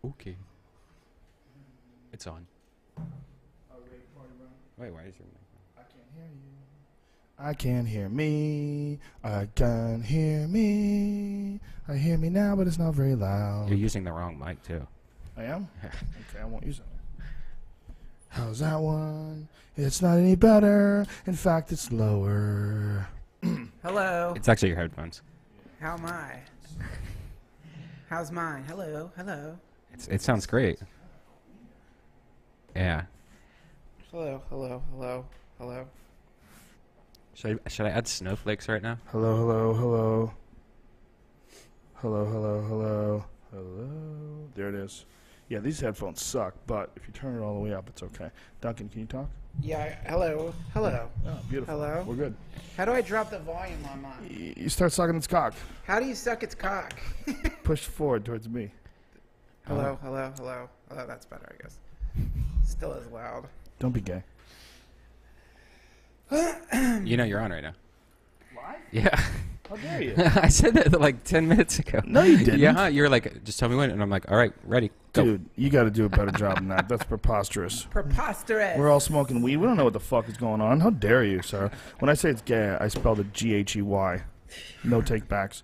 Okay. It's on. Wait, why is your mic on? I can't hear you. I can't hear me. I can't hear me. I hear me now, but it's not very loud. You're using the wrong mic, too. I am? Okay, I won't use it. How's that one? It's not any better. In fact, it's lower. Hello. It's actually your headphones. How am I? How's mine? Hello. Hello. It sounds great. Yeah. Hello. Hello. Hello. Hello. Should I add snowflakes right now? Hello, hello, hello. Hello, hello, hello. Hello. There it is. Yeah, these headphones suck, but if you turn it all the way up, it's okay. Duncan, can you talk? Yeah. Hello. Hello. Oh, beautiful. Hello. We're good. How do I drop the volume on mine? You start sucking its cock. How do you suck its cock? Push forward towards me. Hello. Hello. Hello. Hello. That's better, I guess. Still as loud. Don't be gay. You know you're on right now. Live? Yeah. How dare you? I said that like 10 minutes ago. No, you didn't. Yeah, you were like, just tell me when. And I'm like, all right, ready, go. Dude, you got to do a better job than that. That's preposterous. Preposterous. We're all smoking weed. We don't know what the fuck is going on. How dare you, sir? When I say it's gay, I spelled it G-H-E-Y. No take backs.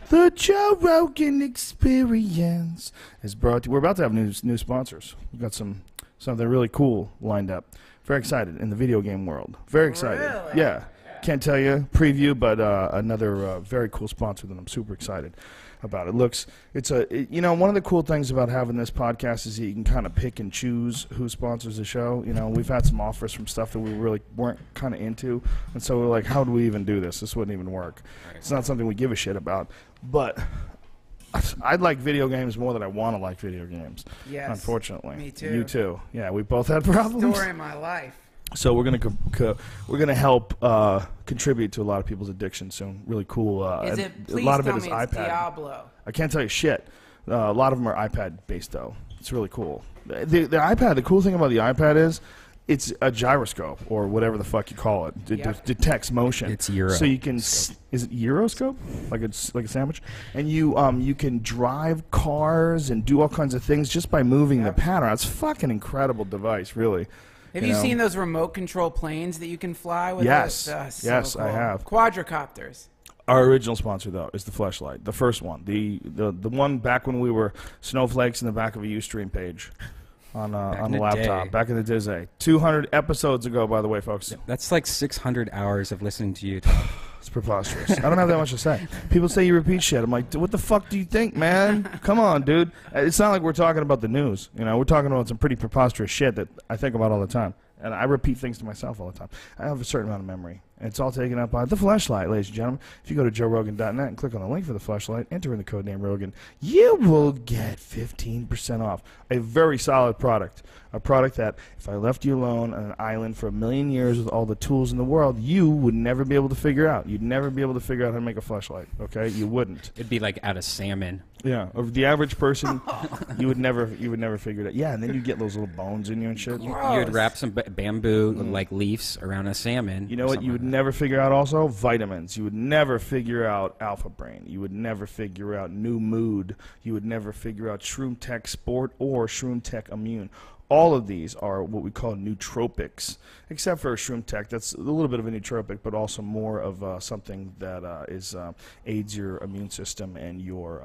The Joe Rogan Experience is brought to you. We're about to have new sponsors. We've got something really cool lined up. Very excited in the video game world. Very excited. Really? Yeah. Can't tell you preview, but another very cool sponsor that I'm super excited about. One of the cool things about having this podcast is that you can kind of pick and choose who sponsors the show. You know, we've had some offers from stuff that we really weren't kind of into, and so we're like, how do we even do this? This wouldn't even work. Right. It's not something we give a shit about, but I'd like video games more than I want to like video games. Yes. Unfortunately. Me too. You too. Yeah, we both had problems. Story of my life. So we're gonna help contribute to a lot of people's addiction soon. Really cool. Is it? Please a lot of tell it is me iPad. it's Diablo. I can't tell you shit. A lot of them are iPad based though. It's really cool. The iPad. The cool thing about the iPad is it's a gyroscope or whatever the fuck you call it. It detects motion. It's Euro. So you can. Is it Euroscope? Like a sandwich? And you can drive cars and do all kinds of things just by moving the pad around. It's a fucking incredible device, really. Have you seen those remote control planes that you can fly with? Yes. So cool. I have. Quadricopters. Our original sponsor, though, is the Fleshlight, the first one, the one back when we were snowflakes in the back of a Ustream page on a laptop. Back in the day, 200 episodes ago, by the way, folks. That's like 600 hours of listening to you talk. It's preposterous. I don't have that much to say. People say you repeat shit. I'm like, what the fuck do you think, man? Come on, dude. It's not like we're talking about the news. You know, we're talking about some pretty preposterous shit that I think about all the time. And I repeat things to myself all the time. I have a certain amount of memory. And it's all taken up by the Fleshlight, ladies and gentlemen. If you go to joerogan.net and click on the link for the Fleshlight, enter in the code name Rogan, you will get 15% off. A very solid product. A product that, if I left you alone on an island for 1,000,000 years with all the tools in the world, you would never be able to figure out. You'd never be able to figure out how to make a fleshlight, okay? You wouldn't. It'd be like out of salmon. Yeah, of the average person, you would never figure it out. Yeah, and then you get those little bones in you and shit. You would wrap some bamboo like leaves around a salmon. You know what you would never figure out also? Vitamins. You would never figure out Alpha Brain. You would never figure out New Mood. You would never figure out Shroom Tech Sport or Shroom Tech Immune. All of these are what we call nootropics, except for Shroom Tech. That's a little bit of a nootropic, but also more of something that aids your immune system and your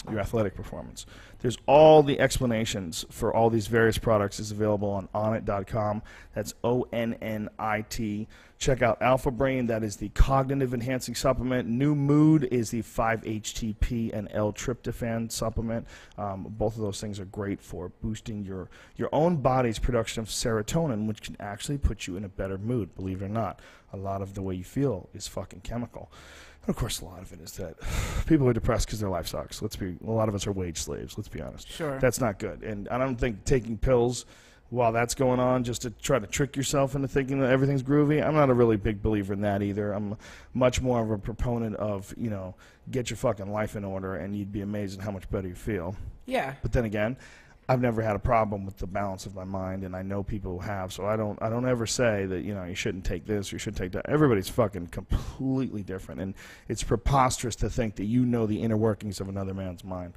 athletic performance. There's all the explanations for all these various products is available on onnit.com. That's ONNIT. Check out Alpha Brain. That is the cognitive enhancing supplement. New Mood is the 5-HTP and L-tryptophan supplement. Both of those things are great for boosting your own body's production of serotonin, which can actually put you in a better mood, believe it or not. A lot of the way you feel is fucking chemical. And of course, a lot of it is that people are depressed because their life sucks. A lot of us are wage slaves, let's be honest. Sure. That's not good. And I don't think taking pills while that's going on just to try to trick yourself into thinking that everything's groovy, I'm not a really big believer in that either. I'm much more of a proponent of, get your fucking life in order and you'd be amazed at how much better you feel. Yeah. But then again, I've never had a problem with the balance of my mind, and I know people who have, so I don't ever say that, you shouldn't take this or you shouldn't take that. Everybody's fucking completely different, and it's preposterous to think that you know the inner workings of another man's mind.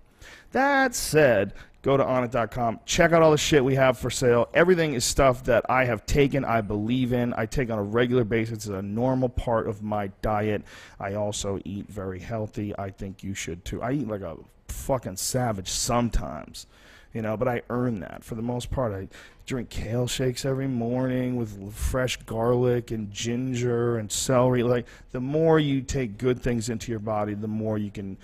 That said, go to onnit.com. Check out all the shit we have for sale. Everything is stuff that I have taken, I believe in, I take on a regular basis. It's a normal part of my diet. I also eat very healthy. I think you should too. I eat like a fucking savage sometimes, you know, but I earn that. For the most part, I drink kale shakes every morning with fresh garlic and ginger and celery. Like, the more you take good things into your body, the more you can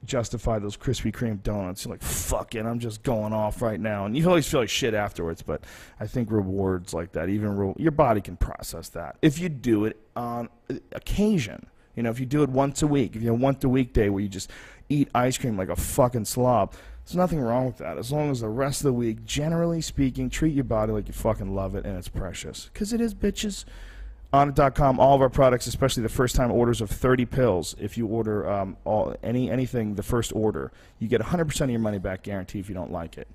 justify those Krispy Kreme donuts. You're like, fuck it, I'm just going off right now. And you always feel like shit afterwards, but I think rewards like that, even your body can process that if you do it on occasion. You know, if you do it once a week, if you have once a week day where you just eat ice cream like a fucking slob, there's nothing wrong with that, as long as the rest of the week, generally speaking, treat your body like you fucking love it and it's precious. Because it is, bitches. Onnit.com, all of our products, especially the first-time orders of 30 pills. If you order anything, the first order, you get 100% of your money back guarantee if you don't like it.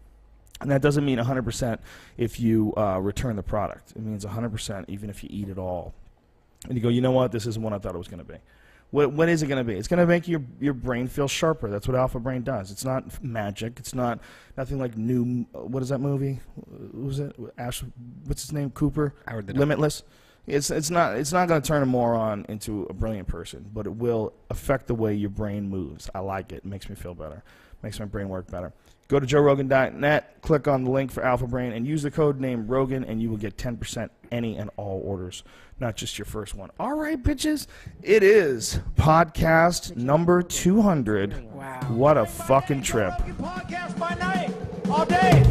And that doesn't mean 100% if you return the product. It means 100% even if you eat it all. And you go, you know what? This isn't what I thought it was going to be. What is it going to be? It's going to make your brain feel sharper. That's what Alpha Brain does. It's not magic. It's nothing like new. What is that movie? Who was it? What's his name? Cooper. Limitless. It's not going to turn a moron into a brilliant person, but it will affect the way your brain moves. I like it. It makes me feel better. Makes my brain work better. Go to joerogan.net, click on the link for Alpha Brain, and use the code name Rogan, and you will get 10% any and all orders, not just your first one. All right, bitches. It is podcast number 200. Wow. What a fucking trip. Podcast by night, all day.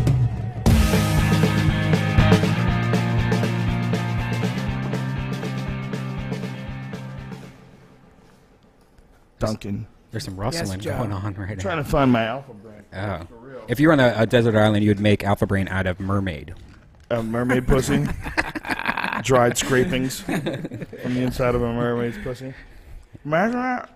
Duncan. There's some rustling Joe. going on right now. Trying to find my Alpha Brain. Oh. For real. If you were on a desert island, you would make Alpha Brain out of mermaid. Mermaid pussy. Dried scrapings from the inside of a mermaid's pussy. Imagine that.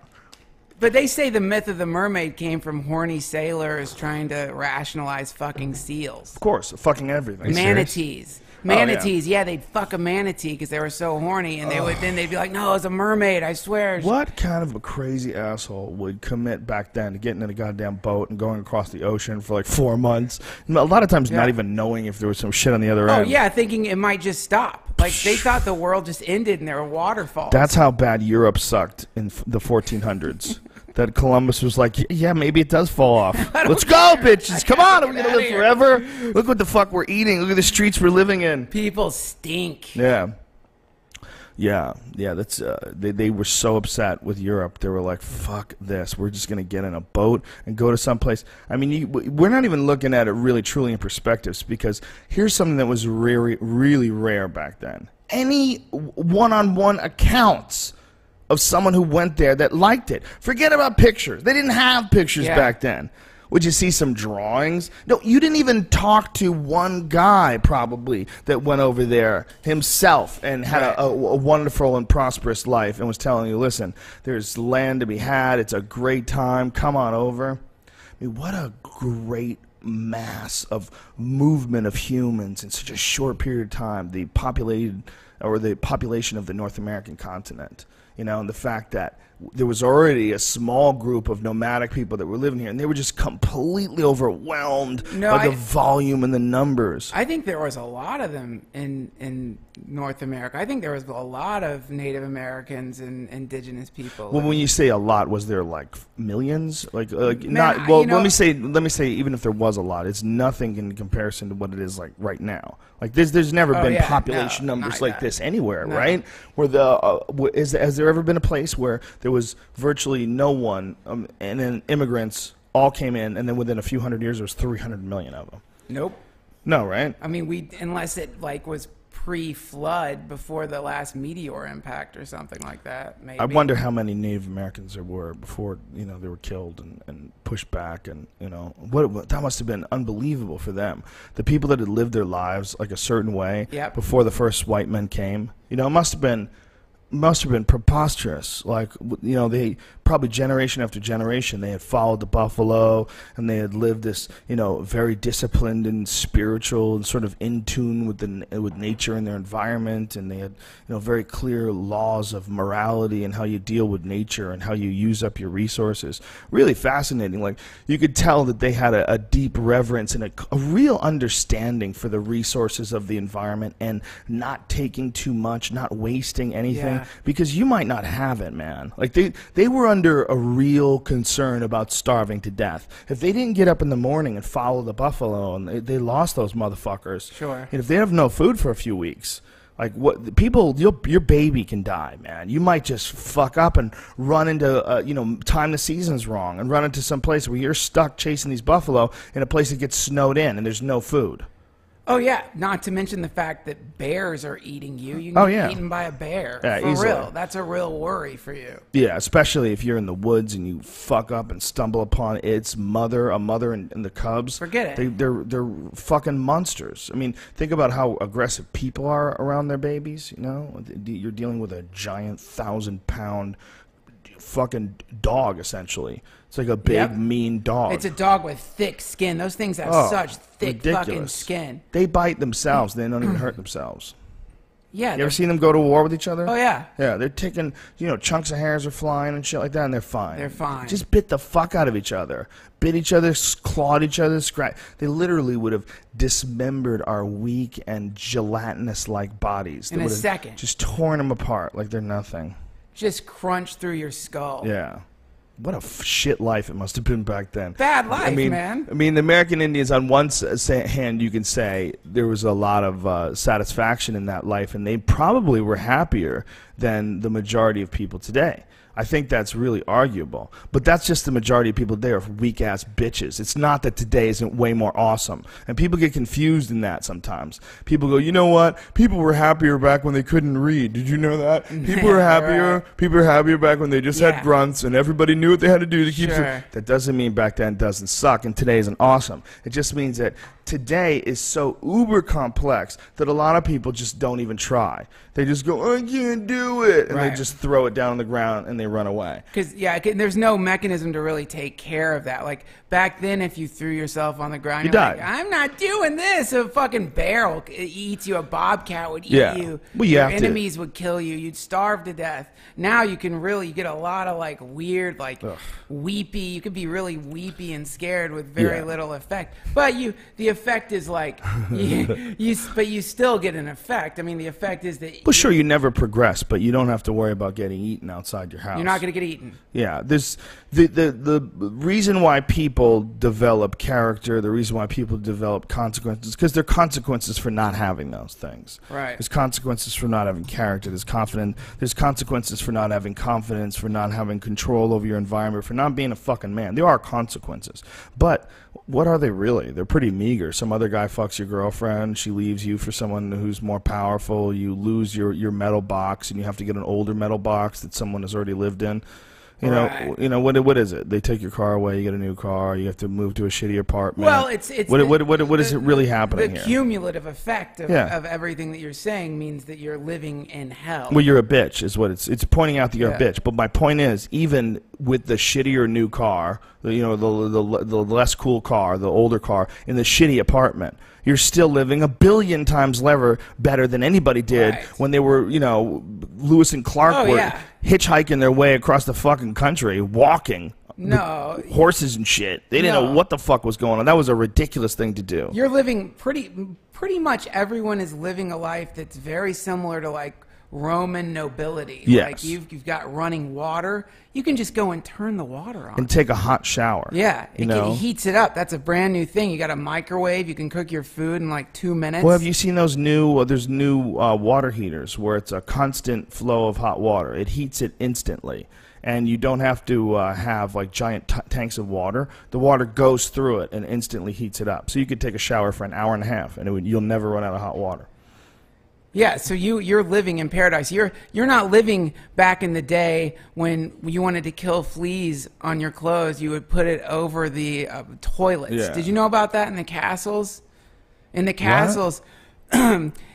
But they say the myth of the mermaid came from horny sailors trying to rationalize fucking seals. Of course, fucking everything. Manatees. Manatees, yeah, they'd fuck a manatee because they were so horny, and they'd be like, "No, it's a mermaid, I swear." What kind of a crazy asshole would commit back then to getting in a goddamn boat and going across the ocean for like 4 months? A lot of times, not even knowing if there was some shit on the other end. Oh yeah, thinking it might just stop. Like they thought the world just ended and there were waterfalls. That's how bad Europe sucked in the 1400s. That Columbus was like, yeah, maybe it does fall off. Let's go, bitches. Come on. Are we going to live forever? Look what the fuck we're eating. Look at the streets we're living in. People stink. Yeah. That's they were so upset with Europe. They were like, "Fuck this! We're just gonna get in a boat and go to someplace." I mean, we're not even looking at it really, truly in perspectives, because here's something that was really, really rare back then. Any one-on-one accounts of someone who went there that liked it. Forget about pictures. They didn't have pictures back then. Would you see some drawings? No, you didn't even talk to one guy probably that went over there himself and had a wonderful and prosperous life and was telling you, listen, there's land to be had. It's a great time. Come on over. I mean, what a great mass of movement of humans in such a short period of time. The population of the North American continent. You know, and the fact that there was already a small group of nomadic people that were living here, and they were just completely overwhelmed by the volume and the numbers. I think there was a lot of them in North America. I think there was a lot of Native Americans and indigenous people. Well, when you say a lot, was there like millions? Let me say, even if there was a lot, it's nothing in comparison to what it is like right now. Like there's never been population numbers like this anywhere, right? Where has there ever been a place where there was virtually no one, and then immigrants all came in, and then within a few hundred years there was 300 million of them? Nope. No, right? I mean, unless it like was pre-flood before the last meteor impact or something like that. Maybe. I wonder how many Native Americans there were before they were killed and pushed back, and that must have been unbelievable for them. The people that had lived their lives like a certain way before the first white men came. It must have been preposterous. Like, they probably generation after generation, they had followed the buffalo, and they had lived this, very disciplined and spiritual and sort of in tune with nature and their environment, and they had, very clear laws of morality and how you deal with nature and how you use up your resources. Really fascinating. Like, you could tell that they had a deep reverence and a real understanding for the resources of the environment and not taking too much, not wasting anything, because you might not have it, man. Like, they were under a real concern about starving to death. If they didn't get up in the morning and follow the buffalo, and they lost those motherfuckers. Sure. And if they have no food for a few weeks, like, what people, your baby can die, man. You might just fuck up and run into, time the season's wrong, and run into some place where you're stuck chasing these buffalo in a place that gets snowed in and there's no food. Oh, yeah. Not to mention the fact that bears are eating you. You can get eaten by a bear. Yeah, for easily. real. That's a real worry for you. Yeah, especially if you're in the woods and you fuck up and stumble upon its a mother and the cubs. Forget it. They're fucking monsters. I mean, think about how aggressive people are around their babies, You're dealing with a giant 1,000-pound fucking dog, essentially. It's like a big, mean dog. It's a dog with thick skin. Those things have such thick fucking skin. They bite themselves. They don't even hurt themselves. Yeah. You ever seen them go to war with each other? Oh, yeah. Yeah, they're taking, chunks of hairs are flying and shit like that, and they're fine. They're fine. Just bit the fuck out of each other. Bit each other, clawed each other, scratched. They literally would have dismembered our weak and gelatinous-like bodies. In a second. Just torn them apart like they're nothing. Just crunch through your skull. Yeah. What a shit life it must have been back then. Bad life, man. I mean, the American Indians, on one hand, you can say there was a lot of satisfaction in that life, and they probably were happier than the majority of people today. I think that's really arguable. But that's just the majority of people there are weak-ass bitches. It's not that today isn't way more awesome. And people get confused in that sometimes. People go, you know what? People were happier back when they couldn't read. Did you know that? People were happier. Right. People were happier back when they just had grunts and everybody knew what they had to do to keep them. That doesn't mean back then doesn't suck and today isn't awesome. It just means that today is so uber complex that a lot of people just don't even try. They just go, I can't do it. And they just throw it down on the ground and they run away. Because, there's no mechanism to really take care of that. Like, back then, if you threw yourself on the ground, you're died. Like, I'm not doing this. A fucking bear eats you. A bobcat would eat you. Well, Your enemies would kill you. You'd starve to death. Now you can you get a lot of, like, weird, like, weepy. You could be really weepy and scared with very little effect. But the effect is, like, but you still get an effect. I mean, the effect is that... Well, sure, you never progress, but you don't have to worry about getting eaten outside your house. You're not going to get eaten. Yeah, there's the reason why people develop character, the reason why people develop consequences, because there are consequences for not having those things. Right. There's consequences for not having character. There's consequences for not having confidence, for not having control over your environment, for not being a fucking man. There are consequences, but what are they really? They're pretty meager. Some other guy fucks your girlfriend. She leaves you for someone who's more powerful. You lose your metal box, and you have to get an older metal box that someone has already lived in. You know what is it? They take your car away. You get a new car. You have to move to a shitty apartment. Well, it's what is it really happening here? The cumulative effect of everything that you're saying means that you're living in hell. Well, you're a bitch, is what it's pointing out that you're a bitch. But my point is, even with the shittier new car, the less cool car, the older car, in the shitty apartment, you're still living 1 billion times better than anybody did when they were, Lewis and Clark were hitchhiking their way across the fucking country, walking. No. Horses and shit. They didn't know what the fuck was going on. That was a ridiculous thing to do. You're living pretty much everyone is living a life that's very similar to, like, Roman nobility. Yes. Like, you've got running water. You can just go and turn the water on. And take a hot shower. Yeah. It heats it up. That's a brand new thing. You got a microwave. You can cook your food in like 2 minutes. Well, have you seen those there's new water heaters where it's a constant flow of hot water. It heats it instantly. And you don't have to have like giant tanks of water. The water goes through it and instantly heats it up. So you could take a shower for an hour and a half and you'll never run out of hot water. Yeah, so you're living in paradise. You're not living back in the day when you wanted to kill fleas on your clothes. You would put it over the toilets. Yeah. Did you know about that in the castles? In the castles,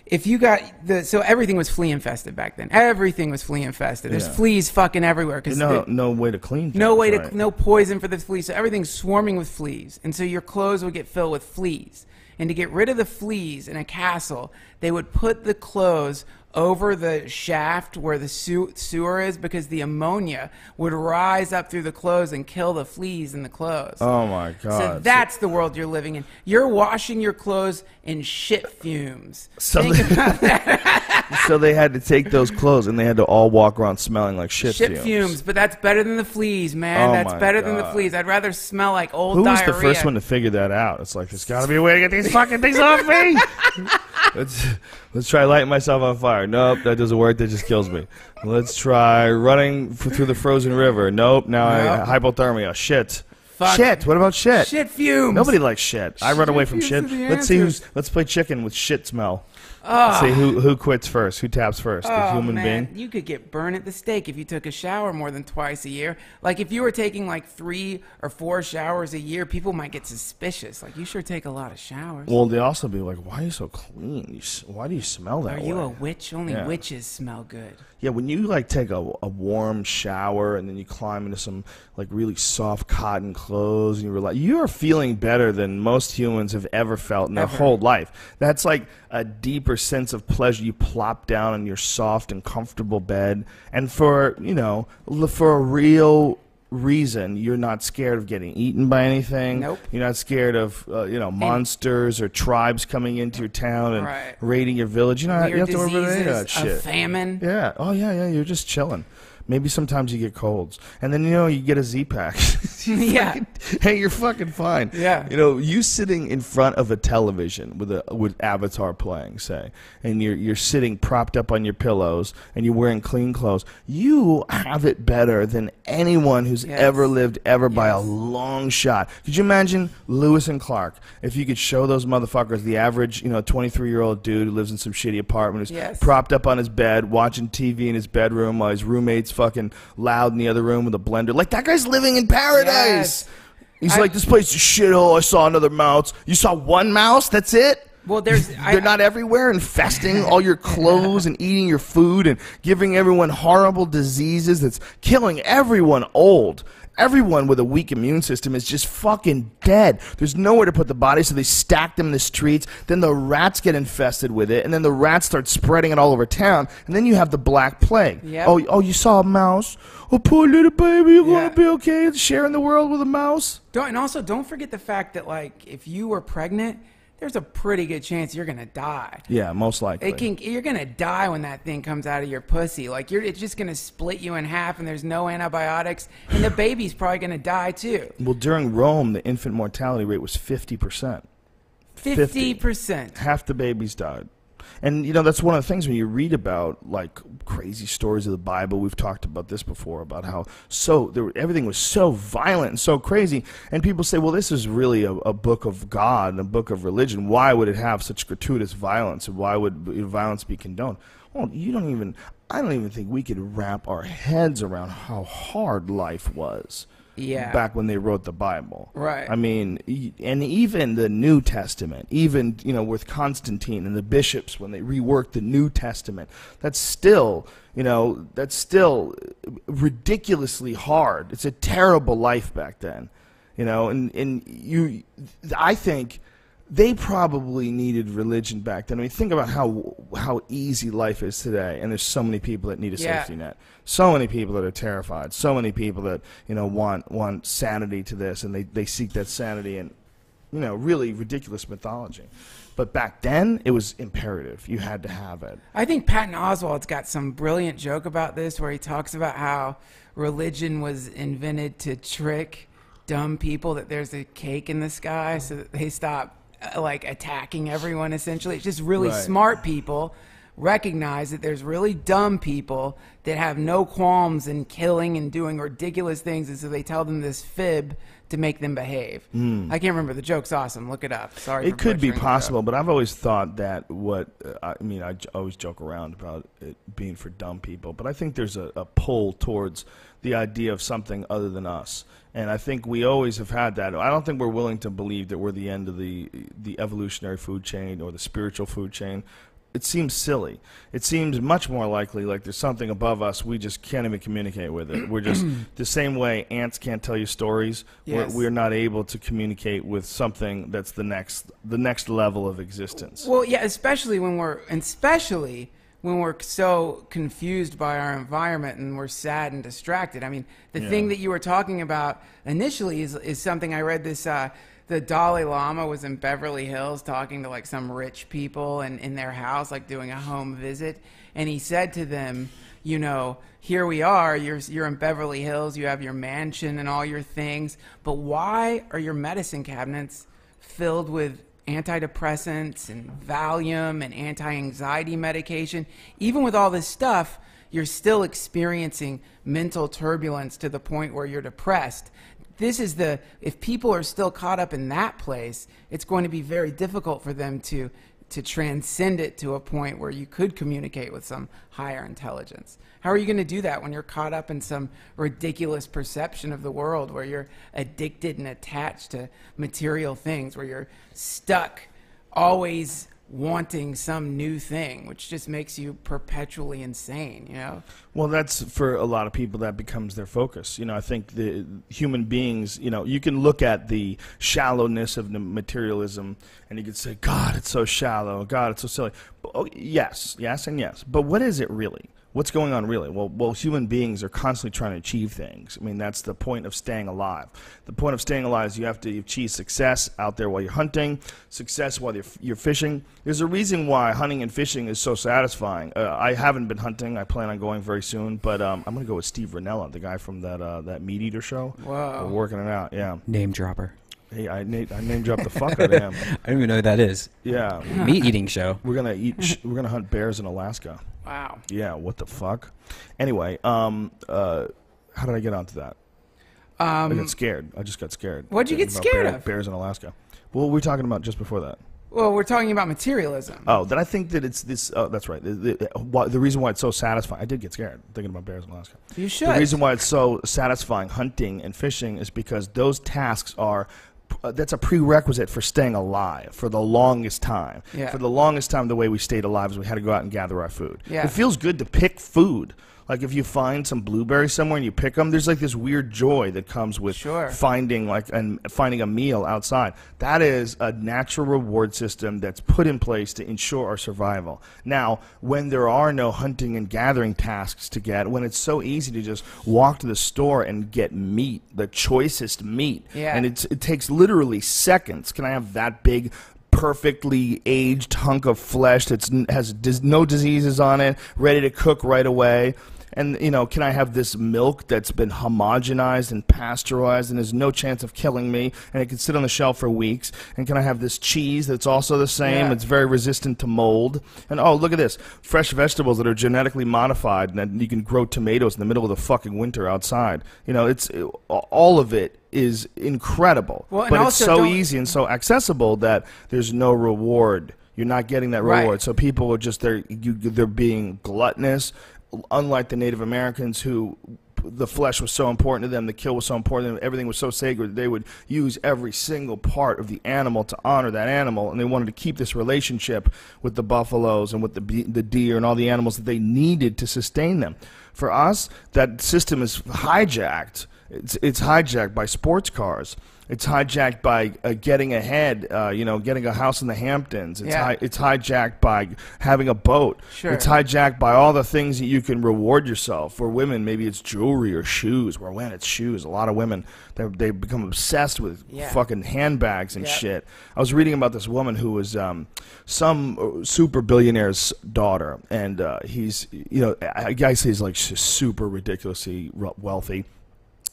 if you got so everything was flea infested back then. Everything was flea infested. There's fleas fucking everywhere. No way to clean things, no poison for the fleas. So everything's swarming with fleas. And so your clothes would get filled with fleas. And to get rid of the fleas in a castle, they would put the clothes over the shaft where the sewer is, because the ammonia would rise up through the clothes and kill the fleas in the clothes. Oh my God. So that's the world you're living in. You're washing your clothes in shit fumes. So Think about that. So they had to take those clothes and they had to all walk around smelling like shit fumes. But that's better than the fleas, man. Oh That's my better than the God. fleas. I'd rather smell like old Who was diarrhea. the first one to figure that out? It's like, there's got to be a way to get these fucking things off me. Let's try lighting myself on fire. Nope, that doesn't work. That just kills me. Let's try running through the frozen river. Nope, now I hypothermia. Shit. Fuck. Shit. What about shit? Shit fumes. Nobody likes shit. I run away from shit. fumes are the Let's play chicken with shit smell. Let's see who quits first. Who taps first? The human being. You could get burned at the stake if you took a shower more than twice a year. Like if you were taking like 3 or 4 showers a year, people might get suspicious. Like, you sure take a lot of showers. Well, they also be like, why are you so clean? Why do you smell that way? Are you a witch? Only Yeah. witches smell good. Yeah, when you like take a warm shower and then you climb into some like really soft cotton clothes and you are feeling better than most humans have ever felt in their whole life. That's like a deeper sense of pleasure. You plop down on your soft and comfortable bed, and for a real reason, you're not scared of getting eaten by anything. Nope. You're not scared of monsters or tribes coming into your town and raiding your village. You don't have to worry about any of that shit. A famine. Yeah. Oh, yeah. You're just chilling. Maybe sometimes you get colds. And then, you get a Z-Pack. Yeah. Hey, you're fucking fine. Yeah. You sitting in front of a television with Avatar playing, say, and you're sitting propped up on your pillows and you're wearing clean clothes, you have it better than anyone who's ever lived by a long shot. Could you imagine Lewis and Clark, if you could show those motherfuckers, the average, 23-year-old dude who lives in some shitty apartment, who's propped up on his bed, watching TV in his bedroom while his roommate's fucking loud in the other room with a blender. Like, that guy's living in paradise. Yes. He's like, this place is a shithole. I saw another mouse. You saw one mouse? That's it? Well, they're not everywhere, infesting all your clothes and eating your food and giving everyone horrible diseases that's killing everyone old. Everyone with a weak immune system is just fucking dead. There's nowhere to put the bodies, so they stack them in the streets. Then the rats get infested with it, and then the rats start spreading it all over town. And then you have the Black Plague. Yep. Oh, you saw a mouse? Oh, poor little baby, you're going to be okay sharing the world with a mouse? Don't forget the fact that, like, if you were pregnant, there's a pretty good chance you're gonna die. Yeah, most likely. You're gonna die when that thing comes out of your pussy. Like, it's just gonna split you in half, and there's no antibiotics, and the baby's probably gonna die too. Well, during Rome, the infant mortality rate was 50%. 50%. Half the babies died. And, that's one of the things when you read about, like, crazy stories of the Bible. We've talked about this before, about how everything was so violent and so crazy. And people say, well, this is really a book of God and a book of religion. Why would it have such gratuitous violence? And why would violence be condoned? Well, I don't even think we could wrap our heads around how hard life was. Yeah. Back when they wrote the Bible. Right. I mean, and even the New Testament, even, with Constantine and the bishops, when they reworked the New Testament, that's still ridiculously hard. It's a terrible life back then, I think they probably needed religion back then. I mean, think about how easy life is today, and there's so many people that need a safety net. So many people that are terrified. So many people that want sanity to this, and they seek that sanity in really ridiculous mythology. But back then, it was imperative. You had to have it. I think Patton Oswalt's got some brilliant joke about this, where he talks about how religion was invented to trick dumb people that there's a cake in the sky, so that they stop attacking everyone. Essentially, it's just really smart people recognize that there's really dumb people that have no qualms in killing and doing ridiculous things, and so they tell them this fib to make them behave. I can't remember. The joke's awesome. Look it up. Sorry. It could be possible, but I've always thought that I always joke around about it being for dumb people, but I think there's a pull towards the idea of something other than us. And I think we always have had that. I don't think we're willing to believe that we're the end of the evolutionary food chain or the spiritual food chain. it seems silly. It seems much more likely like there's something above us. We just can't even communicate with it. We're just the same way ants can't tell you stories. Yes. We're not able to communicate with something that's the next level of existence. Well, yeah, especially when we're so confused by our environment and we're sad and distracted. I mean, the thing that you were talking about initially is something I read this. The Dalai Lama was in Beverly Hills talking to like some rich people and in their house, like doing a home visit. And he said to them, you know, here we are, you're in Beverly Hills, you have your mansion and all your things, but why are your medicine cabinets filled with antidepressants and Valium and anti-anxiety medication? Even with all this stuff, you're still experiencing mental turbulence to the point where you're depressed. If people are still caught up in that place, it's going to be very difficult for them to transcend it to a point where you could communicate with some higher intelligence. How are you going to do that when you're caught up in some ridiculous perception of the world, where you're addicted and attached to material things, where you're stuck always wanting some new thing, which just makes you perpetually insane, you know? Well, that's for a lot of people, that becomes their focus. You know, I think the human beings, you know, you can look at the shallowness of the materialism and you could say, God, it's so shallow. God, it's so silly. But, oh, yes, and yes. But what is it really? What's going on really? Well, human beings are constantly trying to achieve things. I mean, that's the point of staying alive. The point of staying alive is you have to achieve success out there while you're hunting, success while you're fishing. There's a reason why hunting and fishing is so satisfying. I haven't been hunting. I plan on going very soon, but I'm going to go with Steve Rinella, the guy from that Meat Eater show. Wow. We're working it out, yeah. Name dropper. Hey, I name dropped the fuck out of him. I don't even know who that is. Yeah. Meat eating show. We're gonna hunt bears in Alaska. Wow. Yeah, what the fuck? Anyway, how did I get onto that? I got scared. I just got scared. What'd you get scared of? Bears in Alaska. What were we talking about just before that? Well, we're talking about materialism. Oh, that I think that it's this. Oh, that's right. The reason why it's so satisfying. I did get scared thinking about bears in Alaska. You should. The reason why it's so satisfying hunting and fishing is because those tasks are. That's a prerequisite for staying alive for the longest time. Yeah. For the longest time, the way we stayed alive is we had to go out and gather our food. Yeah. It feels good to pick food. Like if you find some blueberries somewhere and you pick them, there's like this weird joy that comes with finding a meal outside. That is a natural reward system that's put in place to ensure our survival. Now, when there are no hunting and gathering tasks to get, when it's so easy to just walk to the store and get meat, the choicest meat, and it takes literally seconds. Can I have that big, perfectly aged hunk of flesh that has no diseases on it, ready to cook right away? And, you know, can I have this milk that's been homogenized and pasteurized and there's no chance of killing me, and it can sit on the shelf for weeks? And can I have this cheese that's also the same? It's very resistant to mold. And, oh, look at this. Fresh vegetables that are genetically modified, and that you can grow tomatoes in the middle of the fucking winter outside. You know, all of it is incredible. Well, but it's so easy and so accessible that there's no reward. You're not getting that reward. Right. So people are just, they're being gluttonous. Unlike the Native Americans, who the flesh was so important to them, the kill was so important to them, everything was so sacred, they would use every single part of the animal to honor that animal, and they wanted to keep this relationship with the buffaloes and with the deer and all the animals that they needed to sustain them. For us, that system is hijacked. It's hijacked by sports cars. It's hijacked by getting ahead, getting a house in the Hamptons. It's hijacked by having a boat. Sure. It's hijacked by all the things that you can reward yourself. For women, maybe it's jewelry or shoes. Where when it's shoes, a lot of women, they become obsessed with fucking handbags and shit. I was reading about this woman who was some super billionaire's daughter, and he's, I guess he's like super ridiculously wealthy.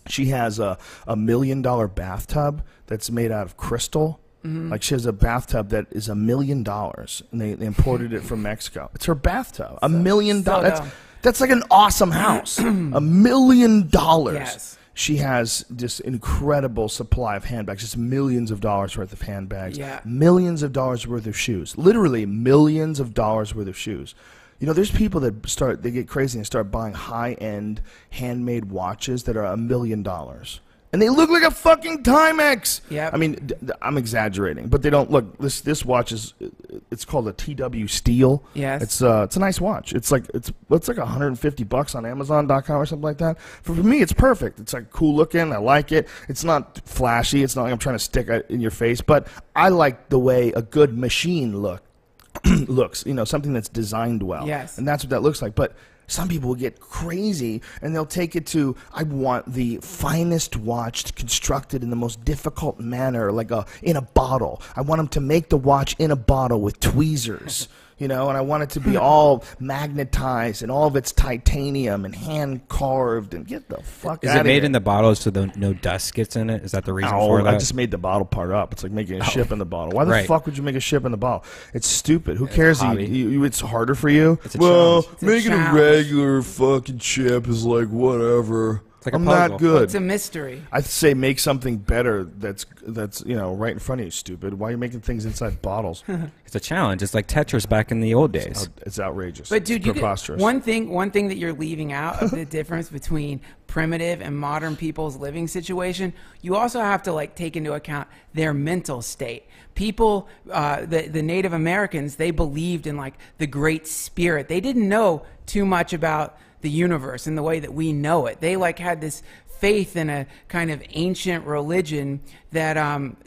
She has a $1 million bathtub that's made out of crystal. Mm-hmm. Like she has a bathtub that is $1 million, and they imported it from Mexico. It's her bathtub. $1 million. That's like an awesome house. $1 million. Yes. She has this incredible supply of handbags, just millions of dollars worth of handbags, millions of dollars worth of shoes, literally millions of dollars worth of shoes. You know, there's people that they get crazy and start buying high-end handmade watches that are $1 million. And they look like a fucking Timex. Yeah. I mean, I'm exaggerating, but they don't look. This watch is it's called a TW Steel. Yes. It's a nice watch. It's like $150 on Amazon.com or something like that. For me, it's perfect. It's like cool looking. I like it. It's not flashy. It's not like I'm trying to stick it in your face, but I like the way a good machine looks. You know, something that's designed well. Yes. And that's what that looks like. But some people will get crazy and they'll take it to, I want the finest watch constructed in the most difficult manner, like in a bottle. I want them to make the watch in a bottle with tweezers, you know, and I want it to be all magnetized and all of it's titanium and hand carved, and get the fuck out of here. Is it made in the bottle so no dust gets in it? Is that the reason for that? I just made the bottle part up. It's like making a ship in the bottle. Why the Right. fuck would you make a ship in the bottle? It's stupid. Who cares? It's harder for you. It's a well, challenge. making a challenge. regular fucking chip is like whatever. It's like a I'm puzzle. not good. It's a mystery. I'd say make something better that's you know, right in front of you, stupid. Why are you making things inside bottles? It's a challenge. It's like Tetris back in the old days. It's outrageous. But dude, It's preposterous. one thing that you're leaving out of the difference between primitive and modern people's living situation, you also have to like take into account their mental state. People, the Native Americans, they believed in like the Great Spirit. They didn't know too much about the universe in the way that we know it. They like had this faith in a kind of ancient religion that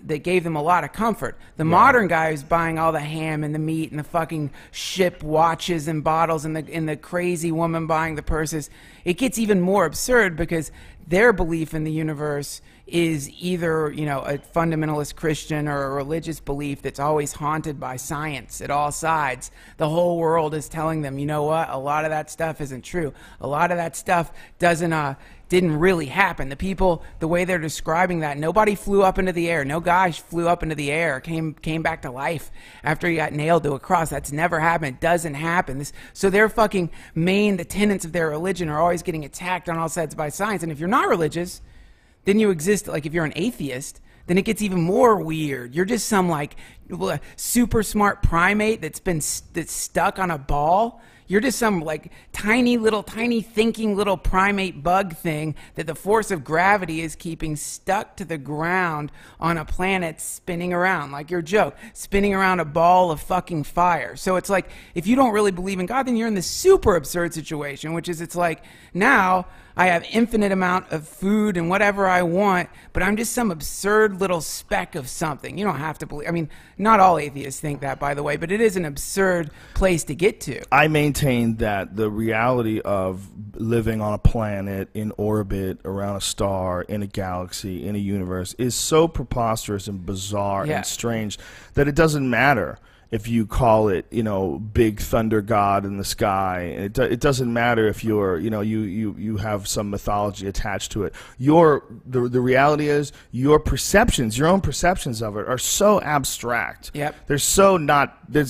that gave them a lot of comfort. The modern guy who's buying all the ham and the meat and the fucking ship watches and bottles and the crazy woman buying the purses, it gets even more absurd because their belief in the universe is either, you know, a fundamentalist Christian or a religious belief that's always haunted by science at all sides. The whole world is telling them, you know what, a lot of that stuff isn't true. A lot of that stuff didn't really happen. The people, the way they're describing that, nobody flew up into the air. No guy flew up into the air, came back to life after he got nailed to a cross. That's never happened. It doesn't happen. So their fucking the tenets of their religion are always getting attacked on all sides by science. And if you're not religious, then you exist, like if you're an atheist, then it gets even more weird. You're just some like super smart primate that's stuck on a ball. You're just some like tiny thinking little primate bug thing that the force of gravity is keeping stuck to the ground on a planet spinning around, like your joke, spinning around a ball of fucking fire. So it's like, if you don't really believe in God, then you're in this super absurd situation, which is, it's like, now I have infinite amount of food and whatever I want, but I'm just some absurd little speck of something. You don't have to believe. I mean, not all atheists think that, by the way, but it is an absurd place to get to. I maintain that the reality of living on a planet in orbit around a star in a galaxy in a universe is so preposterous and bizarre and strange that it doesn't matter if you call it, you know, big thunder god in the sky. It doesn't matter if you're, you know, you have some mythology attached to it. The reality is your perceptions, your own perceptions of it are so abstract. Yep. There's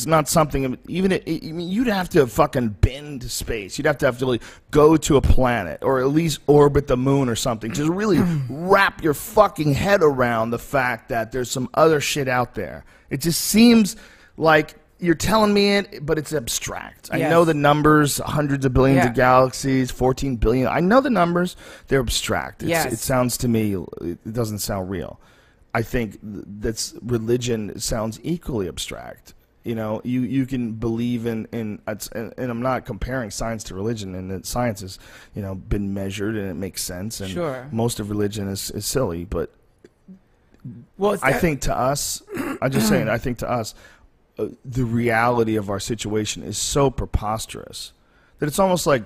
not something, you'd have to fucking bend to space. You'd have to like go to a planet or at least orbit the moon or something. Just really wrap your fucking head around the fact that there's some other shit out there. It just seems like you're telling me it, but it's abstract. I know the numbers, hundreds of billions of galaxies, 14 billion. I know the numbers. They're abstract. It sounds to me, it doesn't sound real. I think that's religion sounds equally abstract. You know, you can believe in and I'm not comparing science to religion, and that science has, you know, been measured and it makes sense. And most of religion is silly, but I think to us, I'm just saying, I think to us, the reality of our situation is so preposterous that it's almost like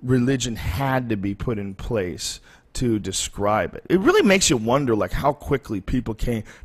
religion had to be put in place to describe it. It really makes you wonder, like, how quickly people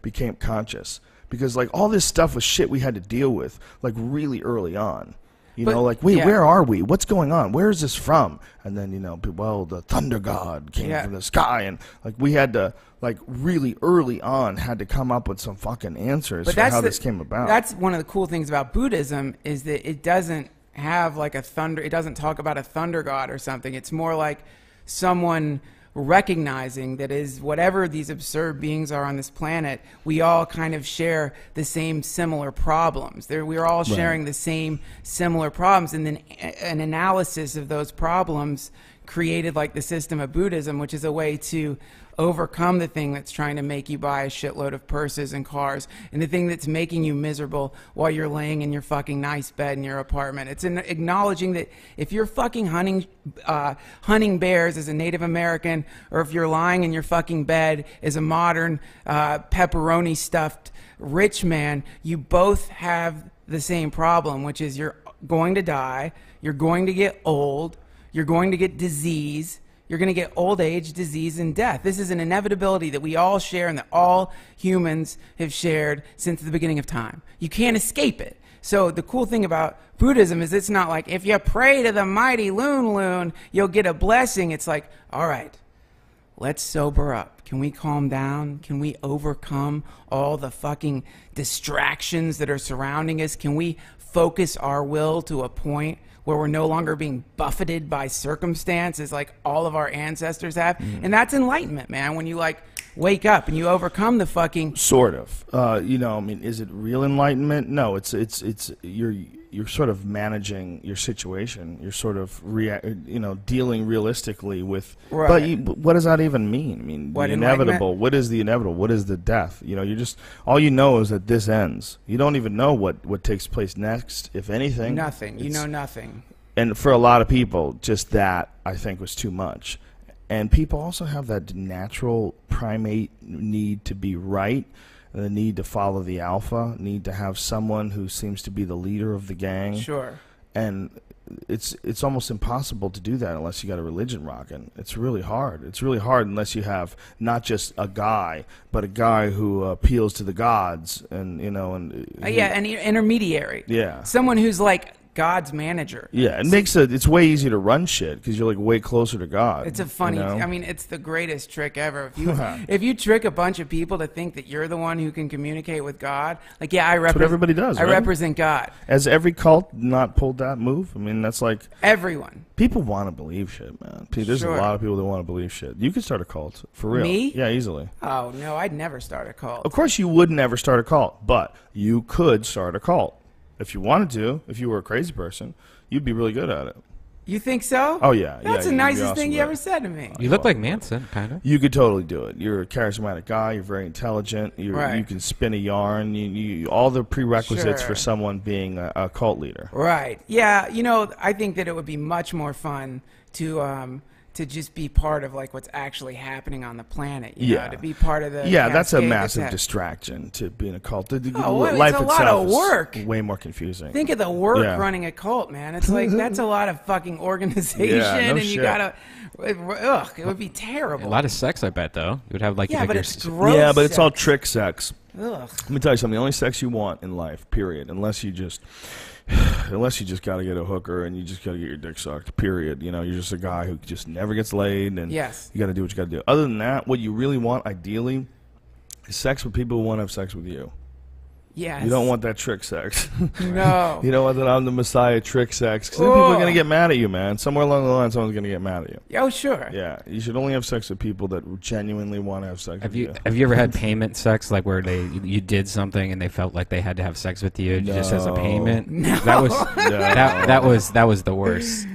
became conscious, because like all this stuff was shit we had to deal with like really early on. You know, like, wait, where are we? What's going on? Where is this from? And then, you know, well, the thunder god came from the sky, and like we had to, like, really early on had to come up with some fucking answers for how this came about. That's one of the cool things about Buddhism, is that it doesn't have like it doesn't talk about a thunder god or something. It's more like someone recognizing that is whatever these absurd beings are on this planet, we all kind of share the same similar problems. We're all sharing the same similar problems, and then an analysis of those problems created like the system of Buddhism, which is a way to overcome the thing that's trying to make you buy a shitload of purses and cars, and the thing that's making you miserable while you're laying in your fucking nice bed in your apartment. It's acknowledging that if you're fucking hunting bears as a Native American, or if you're lying in your fucking bed as a modern pepperoni stuffed rich man, you both have the same problem, which is you're going to die, you're going to get old, you're going to get disease. You're going to get old age, disease, and death. This is an inevitability that we all share and that all humans have shared since the beginning of time. You can't escape it. So the cool thing about Buddhism is it's not like if you pray to the mighty Loon, you'll get a blessing. It's like, all right, let's sober up. Can we calm down? Can we overcome all the fucking distractions that are surrounding us? Can we focus our will to a point where we're no longer being buffeted by circumstances like all of our ancestors have? And that's enlightenment, man. When you like wake up and you overcome the fucking sort of. I mean, is it real enlightenment? No, it's you're sort of managing your situation. You're sort of dealing realistically with. Right. But what does that even mean? I mean, the inevitable. What is the inevitable? What is the death? You just all you know is that this ends. You don't even know what takes place next, if anything. Nothing. You know nothing. And for a lot of people, just that I think was too much. And people also have that natural primate need to be right, the need to follow the alpha, need to have someone who seems to be the leader of the gang. Sure. And it's almost impossible to do that unless you got a religion rocking. It's really hard. It's really hard unless you have not just a guy, but a guy who appeals to the gods and an intermediary. Yeah. Someone who's like God's manager. Yeah, it's way easier to run shit because you're like way closer to God. It's a funny, I mean, it's the greatest trick ever. If you trick a bunch of people to think that you're the one who can communicate with God, like, yeah, that's what everybody does. I represent God. Has every cult not pulled that move? I mean, that's like everyone. People want to believe shit, man. There's a lot of people that want to believe shit. You could start a cult for real. Me? Yeah, easily. Oh no, I'd never start a cult. Of course, you would never start a cult, but you could start a cult if you wanted to. If you were a crazy person, you'd be really good at it. You think so? Oh, yeah. That's the nicest thing you ever said to me. You look like Manson, kind of. You could totally do it. You're a charismatic guy. You're very intelligent. You can spin a yarn. You all the prerequisites for someone being a cult leader. Right. Yeah. I think that it would be much more fun to just be part of like what's actually happening on the planet. You know, to be part of the that's a massive distraction to be in a cult. Life it's a lot of work. Is way more confusing. Think of the work running a cult, man. It's like that's a lot of fucking organization, and you gotta. It would be terrible. A lot of sex, I bet, though. You would have like but it's gross. Yeah, but it's all trick sex. Ugh. Let me tell you something. The only sex you want in life, period, unless you just got to get a hooker and you just got to get your dick sucked, period. You're just a guy who just never gets laid, and you got to do what you got to do. Other than that, what you really want, ideally, is sex with people who want to have sex with you. Yes. You don't want that trick sex. No. You don't want that I'm the Messiah trick sex. Because then people are going to get mad at you, man. Somewhere along the line, someone's going to get mad at you. Oh, sure. Yeah. You should only have sex with people that genuinely want to have sex with you. Have you ever had payment sex, like where you did something and they felt like they had to have sex with you just as a payment? No. That was the worst.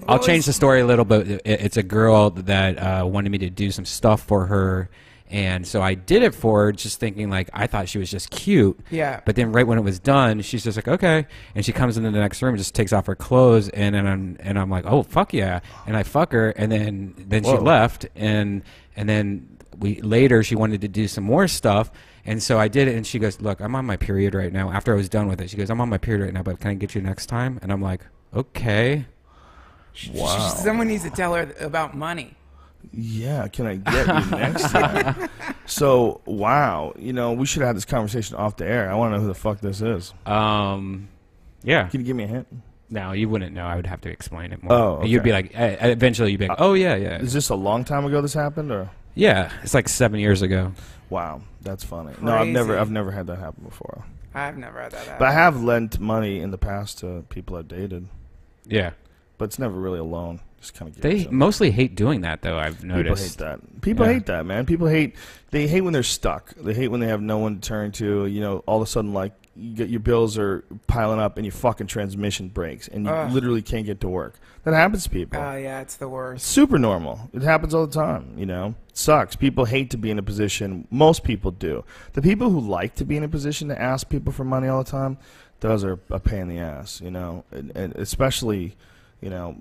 I'll change the story a little bit. It's a girl that wanted me to do some stuff for her. And so I did it for her, just thinking, like, I thought she was just cute. Yeah. But then right when it was done, she's just like, okay. And she comes into the next room, just takes off her clothes, and I'm like, oh, fuck yeah. And I fuck her, and then she left. And then later she wanted to do some more stuff. And so I did it, and she goes, look, I'm on my period right now. After I was done with it, she goes, I'm on my period right now, but can I get you next time? And I'm like, okay. Wow. Someone needs to tell her about money. Yeah, can I get you next time? So, wow. We should have had this conversation off the air. I want to know who the fuck this is. Yeah. Can you give me a hint? No, you wouldn't know. I would have to explain it more. Oh, okay. You'd be like, eventually you'd be like, oh, yeah. Is this a long time ago this happened, or? Yeah, it's like 7 years ago. Wow, that's funny. Crazy. No, I've never had that happen before. I've never had that happen. But I have lent money in the past to people I've dated. Yeah. but it's never really alone. Just kind of They mostly hate doing that, though. I've noticed. People hate that. People hate that, man. People hate. They hate when they're stuck. They hate when they have no one to turn to. You know, all of a sudden, like you get your bills are piling up and your fucking transmission breaks and you literally can't get to work. That happens to people. Oh yeah, it's the worst. It's super normal. It happens all the time. You know, it sucks. People hate to be in a position. Most people do. The people who like to be in a position to ask people for money all the time, those are a pain in the ass. You know, and especially. You know,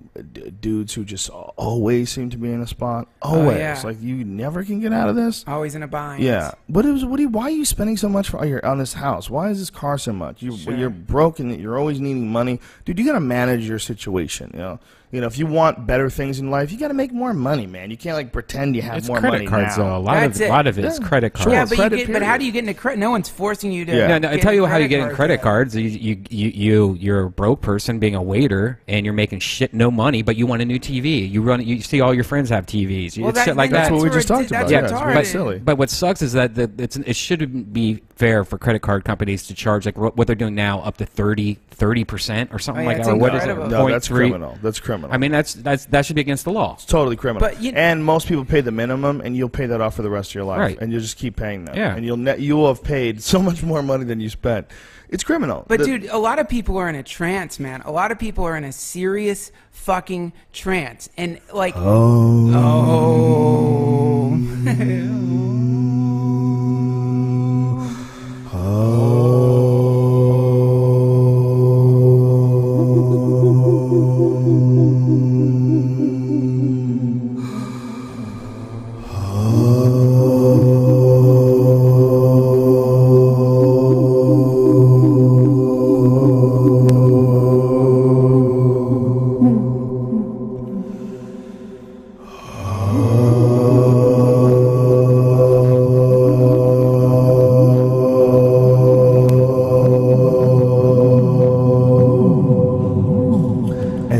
dudes who just always seem to be in a spot. Always. Like, you never can get out of this. Always in a bind. Yeah. But why are you spending so much on this house? Why is this car so much? You're broken. You're always needing money. Dude, you got to manage your situation, you know. You know, if you want better things in life, you got to make more money, man. You can't like pretend you have more money now. It's credit cards, though. A lot of it is credit cards. Yeah, but how do you get into credit? No one's forcing you to. Yeah. No, I tell you how you get in credit cards. You're a broke person being a waiter, and you're making no money, but you want a new TV. You see all your friends have TVs. It's shit like that. That's what we just talked about. Yeah, it's very silly. But what sucks is that it shouldn't be fair for credit card companies to charge like what they're doing now up to 30% or something like that. Or what is it? No, that's criminal. That's criminal. I mean, that should be against the law. It's totally criminal. And most people pay the minimum, and you'll pay that off for the rest of your life. Right. And you'll just keep paying that. Yeah. And you will have paid so much more money than you spent. It's criminal. But dude, a lot of people are in a trance, man. A lot of people are in a serious fucking trance, and like,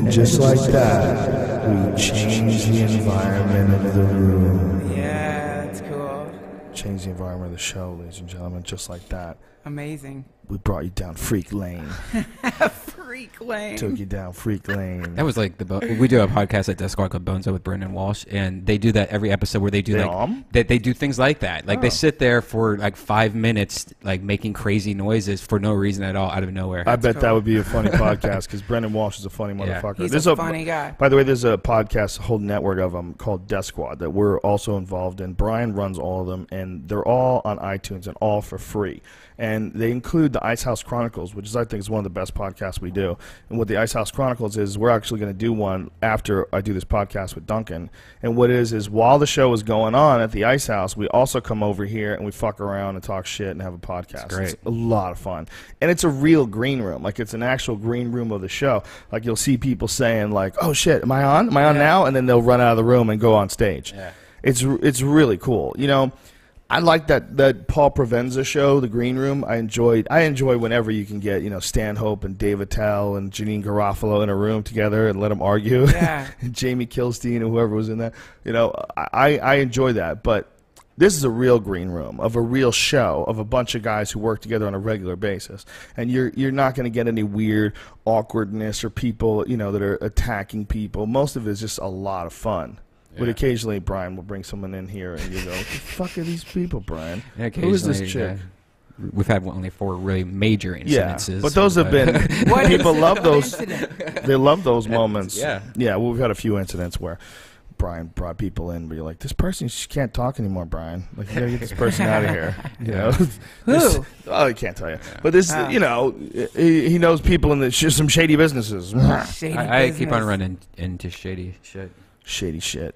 just like that, we change the environment of the room. Yeah, that's cool. Change the environment of the show, ladies and gentlemen, just like that. Amazing. We brought you down Freak Lane. Freak Lane. Took you down Freak Lane. That was like we do a podcast at Death Squad called Bonezo with Brendan Walsh, and they do that every episode where they do they do things like that. Like they sit there for like 5 minutes, like making crazy noises for no reason at all, out of nowhere. I bet that would be a funny podcast because Brendan Walsh is a funny motherfucker. He's a funny guy. By the way, there's a podcast, a whole network of them called Death Squad that we're also involved in. Brian runs all of them, and they're all on iTunes and all for free. And they include the Ice House Chronicles, which I think is one of the best podcasts we do. And what the Ice House Chronicles is, we're actually going to do one after I do this podcast with Duncan. And what it is while the show is going on at the Ice House, we also come over here and we fuck around and talk shit and have a podcast. It's great. It's a lot of fun. And it's a real green room. Like, it's an actual green room of the show. Like, you'll see people saying, like, oh, shit, am I on? Am I on now? And then they'll run out of the room and go on stage. Yeah. It's really cool. You know, I like that Paul Provenza show, The Green Room. I enjoy whenever you can get, you know, Stanhope and Dave Attell and Janine Garofalo in a room together and let them argue. Yeah. And Jamie Kilstein and whoever was in that. You know, I enjoy that. But this is a real green room of a real show of a bunch of guys who work together on a regular basis. And you're not going to get any weird awkwardness or people, you know, that are attacking people. Most of it is just a lot of fun. Yeah. But occasionally, Brian will bring someone in here, and you go, "What the fuck are these people, Brian? Yeah, who is this chick?" We've had only 4 really major incidences. Yeah, but those have been people love those. They love those moments. Yeah. Well, we've had a few incidents where Brian brought people in, but you're like, "This person she can't talk anymore, Brian. Like, you gotta get this person out of here." You know, who? Oh, I can't tell you. But this, you know, he knows people in some shady businesses. I keep on running into shady shit. Shady shit.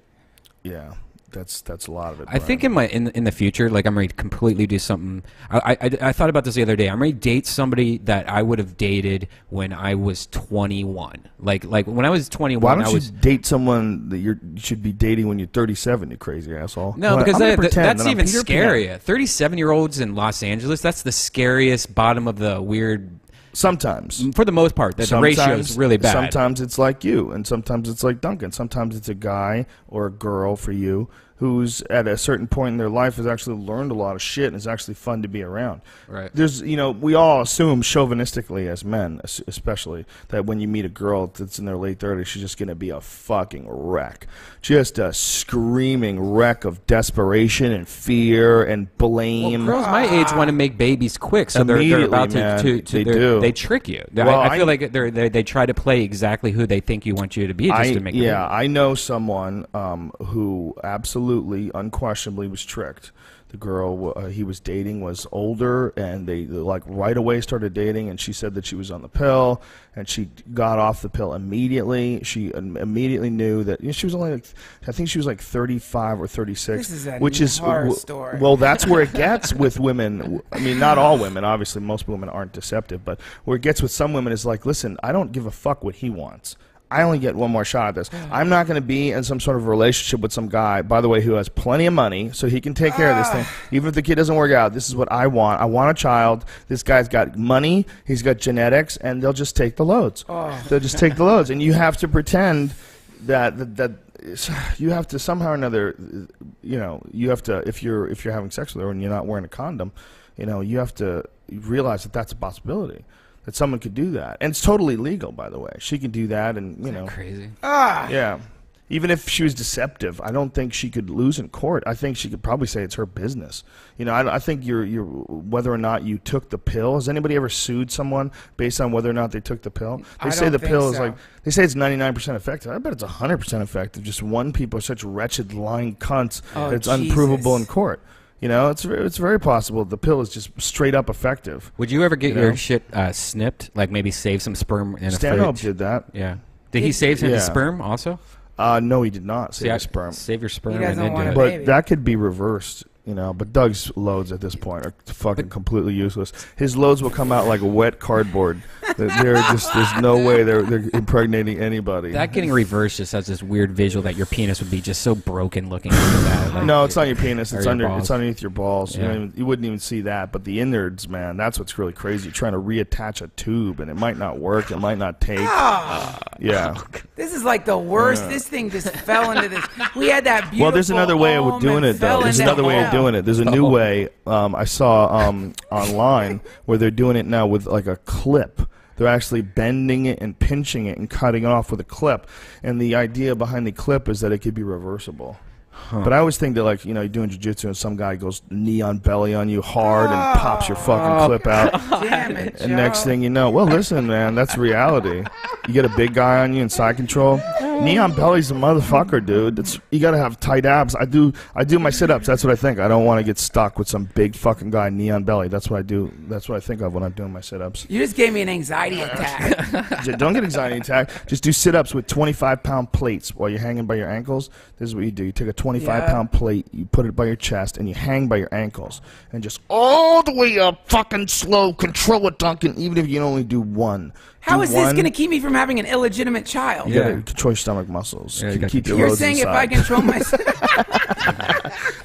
Yeah, that's a lot of it. I think in the future, like, I'm ready to completely do something. I thought about this the other day. I'm ready to date somebody that I would have dated when I was 21. Like when I was 21. Why don't you date someone that you should be dating when you're 37? You crazy asshole. No, because that's even scarier. 37-year-olds in Los Angeles. That's the scariest bottom of the weird. Sometimes. For the most part, the ratio is really bad. Sometimes it's like you, and sometimes it's like Duncan. Sometimes it's a guy or a girl for you who's at a certain point in their life has actually learned a lot of shit and is actually fun to be around. Right. There's, we all assume chauvinistically as men, especially, that when you meet a girl that's in their late 30s, she's just going to be a fucking wreck. Just a screaming wreck of desperation and fear and blame. Well, girls my age want to make babies quick, so they're about they trick you. Well, I feel like they try to play exactly who they think you want you to be just to make a baby. I know someone who absolutely, unquestionably was tricked. The girl he was dating was older, and they like right away started dating, and she said that she was on the pill, and she got off the pill immediately. She immediately knew that she was only like, I think she was like 35 or 36. This is a which is horror story. Well, that's where it gets with women. I mean, not all women, obviously. Most women aren't deceptive, but where it gets with some women is like, listen, I don't give a fuck what he wants. I only get one more shot at this. I'm not going to be in some sort of relationship with some guy, by the way, who has plenty of money, so he can take care of this thing. Even if the kid doesn't work out, this is what I want. I want a child. This guy's got money. He's got genetics, and they'll just take the loads. They'll just take the loads, and you have to pretend that you have to somehow or another, you have to, if you're having sex with her and you're not wearing a condom, you have to realize that that's a possibility. That someone could do that, and it's totally legal, by the way. She could do that, and Isn't that crazy. Yeah. Even if she was deceptive, I don't think she could lose in court. I think she could probably say it's her business. I think you're whether or not you took the pill. Has anybody ever sued someone based on whether or not they took the pill? They say the pill is like, they say it's 99% effective. I bet it's 100% effective. Just one people are such wretched lying cunts that it's unprovable in court. It's very possible the pill is just straight up effective. Would you ever get your shit snipped? Like maybe save some sperm in a fridge? Stanhope did that. Yeah. Did he save his sperm also? No, he did not save his sperm. Save your sperm and then do it. But that could be reversed. But Doug's loads at this point are fucking completely useless. His loads will come out like wet cardboard. There's no way they're impregnating anybody. That getting reversed just has this weird visual that your penis would be just so broken looking after that. Like, no, it's not your penis. It's balls. underneath your balls. Yeah. You wouldn't even see that. But the innards, man, that's what's really crazy. You're trying to reattach a tube, and it might not work. It might not take. Yeah. This is like the worst. Yeah. This thing just fell into this. We had that beautiful. Well, there's another way of doing it, though. There's another way of doing it. There's a new way I saw online where they're doing it now with like a clip. They're actually bending it and pinching it and cutting it off with a clip. And the idea behind the clip is that it could be reversible. But I always think that, like, you're doing jiu-jitsu and some guy goes neon belly on you hard and pops your fucking clip out. Damn it, and next thing you know, well, listen, man, that's reality. You get a big guy on you in side control. Neon belly's a motherfucker, dude. You gotta have tight abs. I do my sit-ups. That's what I think. I don't want to get stuck with some big fucking guy neon belly. That's what I do. That's what I think of when I'm doing my sit-ups. You just gave me an anxiety attack. Don't get anxiety attack. Just do sit-ups with 25-pound plates while you're hanging by your ankles. This is what you do. You take a 25-pound plate, you put it by your chest, and you hang by your ankles, and just all the way up, fucking slow, control it, Duncan. Even if you only do one. How is this going to keep me from having an illegitimate child? You gotta control your stomach muscles. Yeah, keep your You're loads saying inside. if I control myself.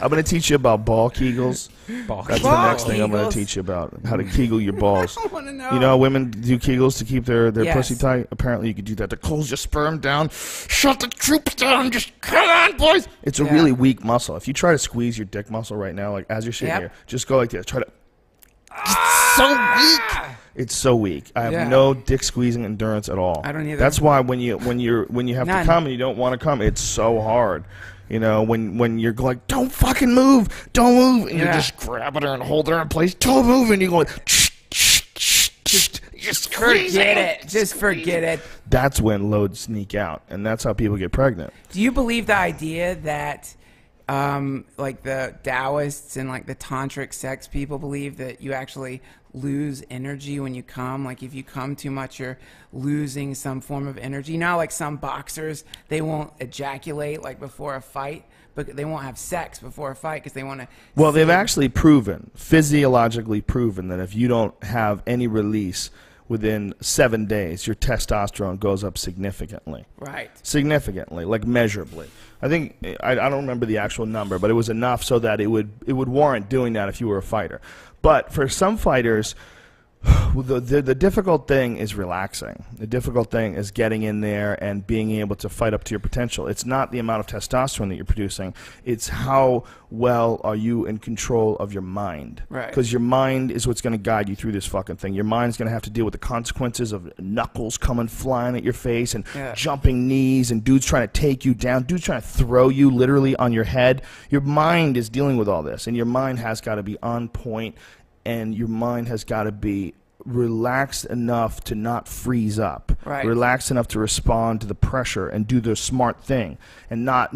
I'm going to teach you about ball kegels. That's the next thing I'm going Kegels? to teach you about, how to kegel your balls. I want to know. You know, women do kegels to keep their Yes. pussy tight. Apparently, you could do that to close your sperm down. Shut the troops down. Just come on, boys. It's a really weak muscle. If you try to squeeze your dick muscle right now, like as you're sitting here, just go like this. Try to. It's so weak. It's so weak. I have no dick squeezing endurance at all. I don't either. That's why when you have to come and you don't want to come, it's so hard. When you're like, don't fucking move, don't move, and you're just grabbing her and holding her in place, don't move, and you're going, just forget it. Just forget it. That's when loads sneak out, and that's how people get pregnant. Do you believe the idea that, like the Taoists and like the tantric sex people believe that you actually lose energy when you come? Like if you come too much, you're losing some form of energy. Like some boxers, they won't ejaculate like before a fight, but they won't have sex before a fight because they want to. Well, they've actually proven, physiologically proven, that if you don't have any release within 7 days, your testosterone goes up significantly. Right. Significantly, like measurably. I think I don't remember the actual number, but it was enough so that it would warrant doing that if you were a fighter. But for some fighters, Well, the difficult thing is relaxing. The difficult thing is getting in there and being able to fight up to your potential. It's not the amount of testosterone that you're producing. It's how well are you in control of your mind. Right. Because your mind is what's going to guide you through this fucking thing. Your mind's going to have to deal with the consequences of knuckles coming flying at your face and jumping knees and dudes trying to take you down, dudes trying to throw you literally on your head. Your mind is dealing with all this, and your mind has got to be on point, and your mind has got to be relaxed enough to not freeze up, relaxed enough to respond to the pressure and do the smart thing, and not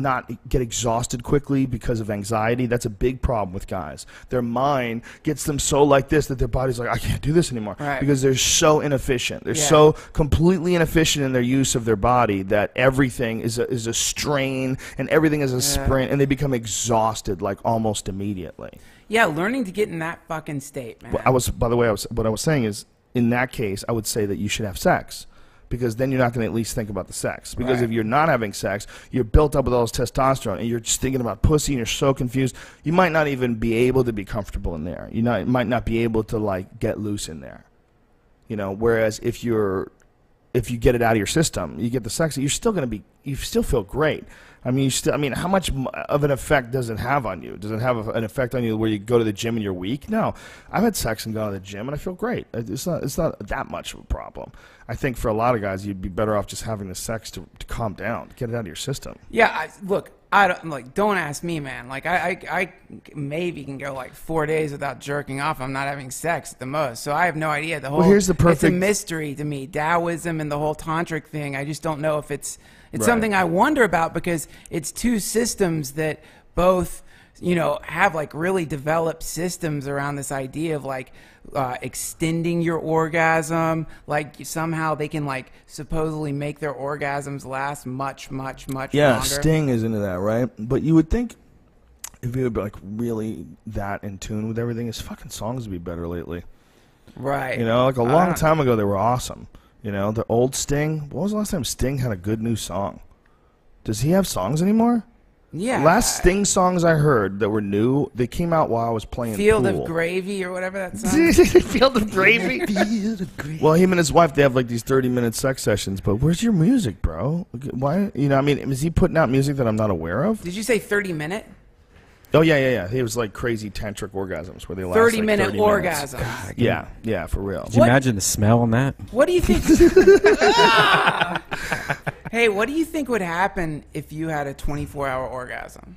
get exhausted quickly because of anxiety. That's a big problem with guys. Their mind gets them so like this that their body's like, I can't do this anymore, because they're so inefficient. They're so completely inefficient in their use of their body that everything is a strain and everything is a sprint, and they become exhausted like almost immediately. Yeah, learning to get in that fucking state, man. By the way, what I was saying is, in that case, I would say that you should have sex, because then you're not going to at least think about the sex. Because if you're not having sex, you're built up with all this testosterone, and you're just thinking about pussy, and you're so confused, you might not even be able to be comfortable in there. You might not be able to like get loose in there. You know, whereas if you get it out of your system, you get the sex, you're still going to you still feel great. I mean, how much of an effect does it have on you? Does it have an effect on you where you go to the gym and you're weak? No. I've had sex and gone to the gym and I feel great. It's not that much of a problem. I think for a lot of guys, you'd be better off just having the sex to calm down, to get it out of your system. Yeah, don't ask me, man. Like, I maybe can go like 4 days without jerking off. I'm not having sex at the most. So I have no idea. Here's the perfect... It's a mystery to me. Taoism and the whole tantric thing, I just don't know if it's something I wonder about, because it's two systems that both, have like really developed systems around this idea of like extending your orgasm. Like somehow they can like supposedly make their orgasms last much, much, much longer. Yeah, Sting is into that, right? But you would think if you would be like really that in tune with everything, his fucking songs would be better lately. Right. Like a long time ago, they were awesome. The old Sting. When was the last time Sting had a good new song? Does he have songs anymore? Yeah. Last Sting songs I heard that were new, they came out while I was playing Field pool. of Gravy or whatever that song. Field of Gravy? Field of Gravy. Well, him and his wife, they have like these 30-minute sex sessions, but where's your music, bro? Why? Is he putting out music that I'm not aware of? Did you say 30-minute? Oh, yeah. He was like crazy tantric orgasms where they last 30-minute like 30 orgasms. God, yeah, for real. Did you imagine the smell on that? What do you think? Hey, what do you think would happen if you had a 24-hour orgasm?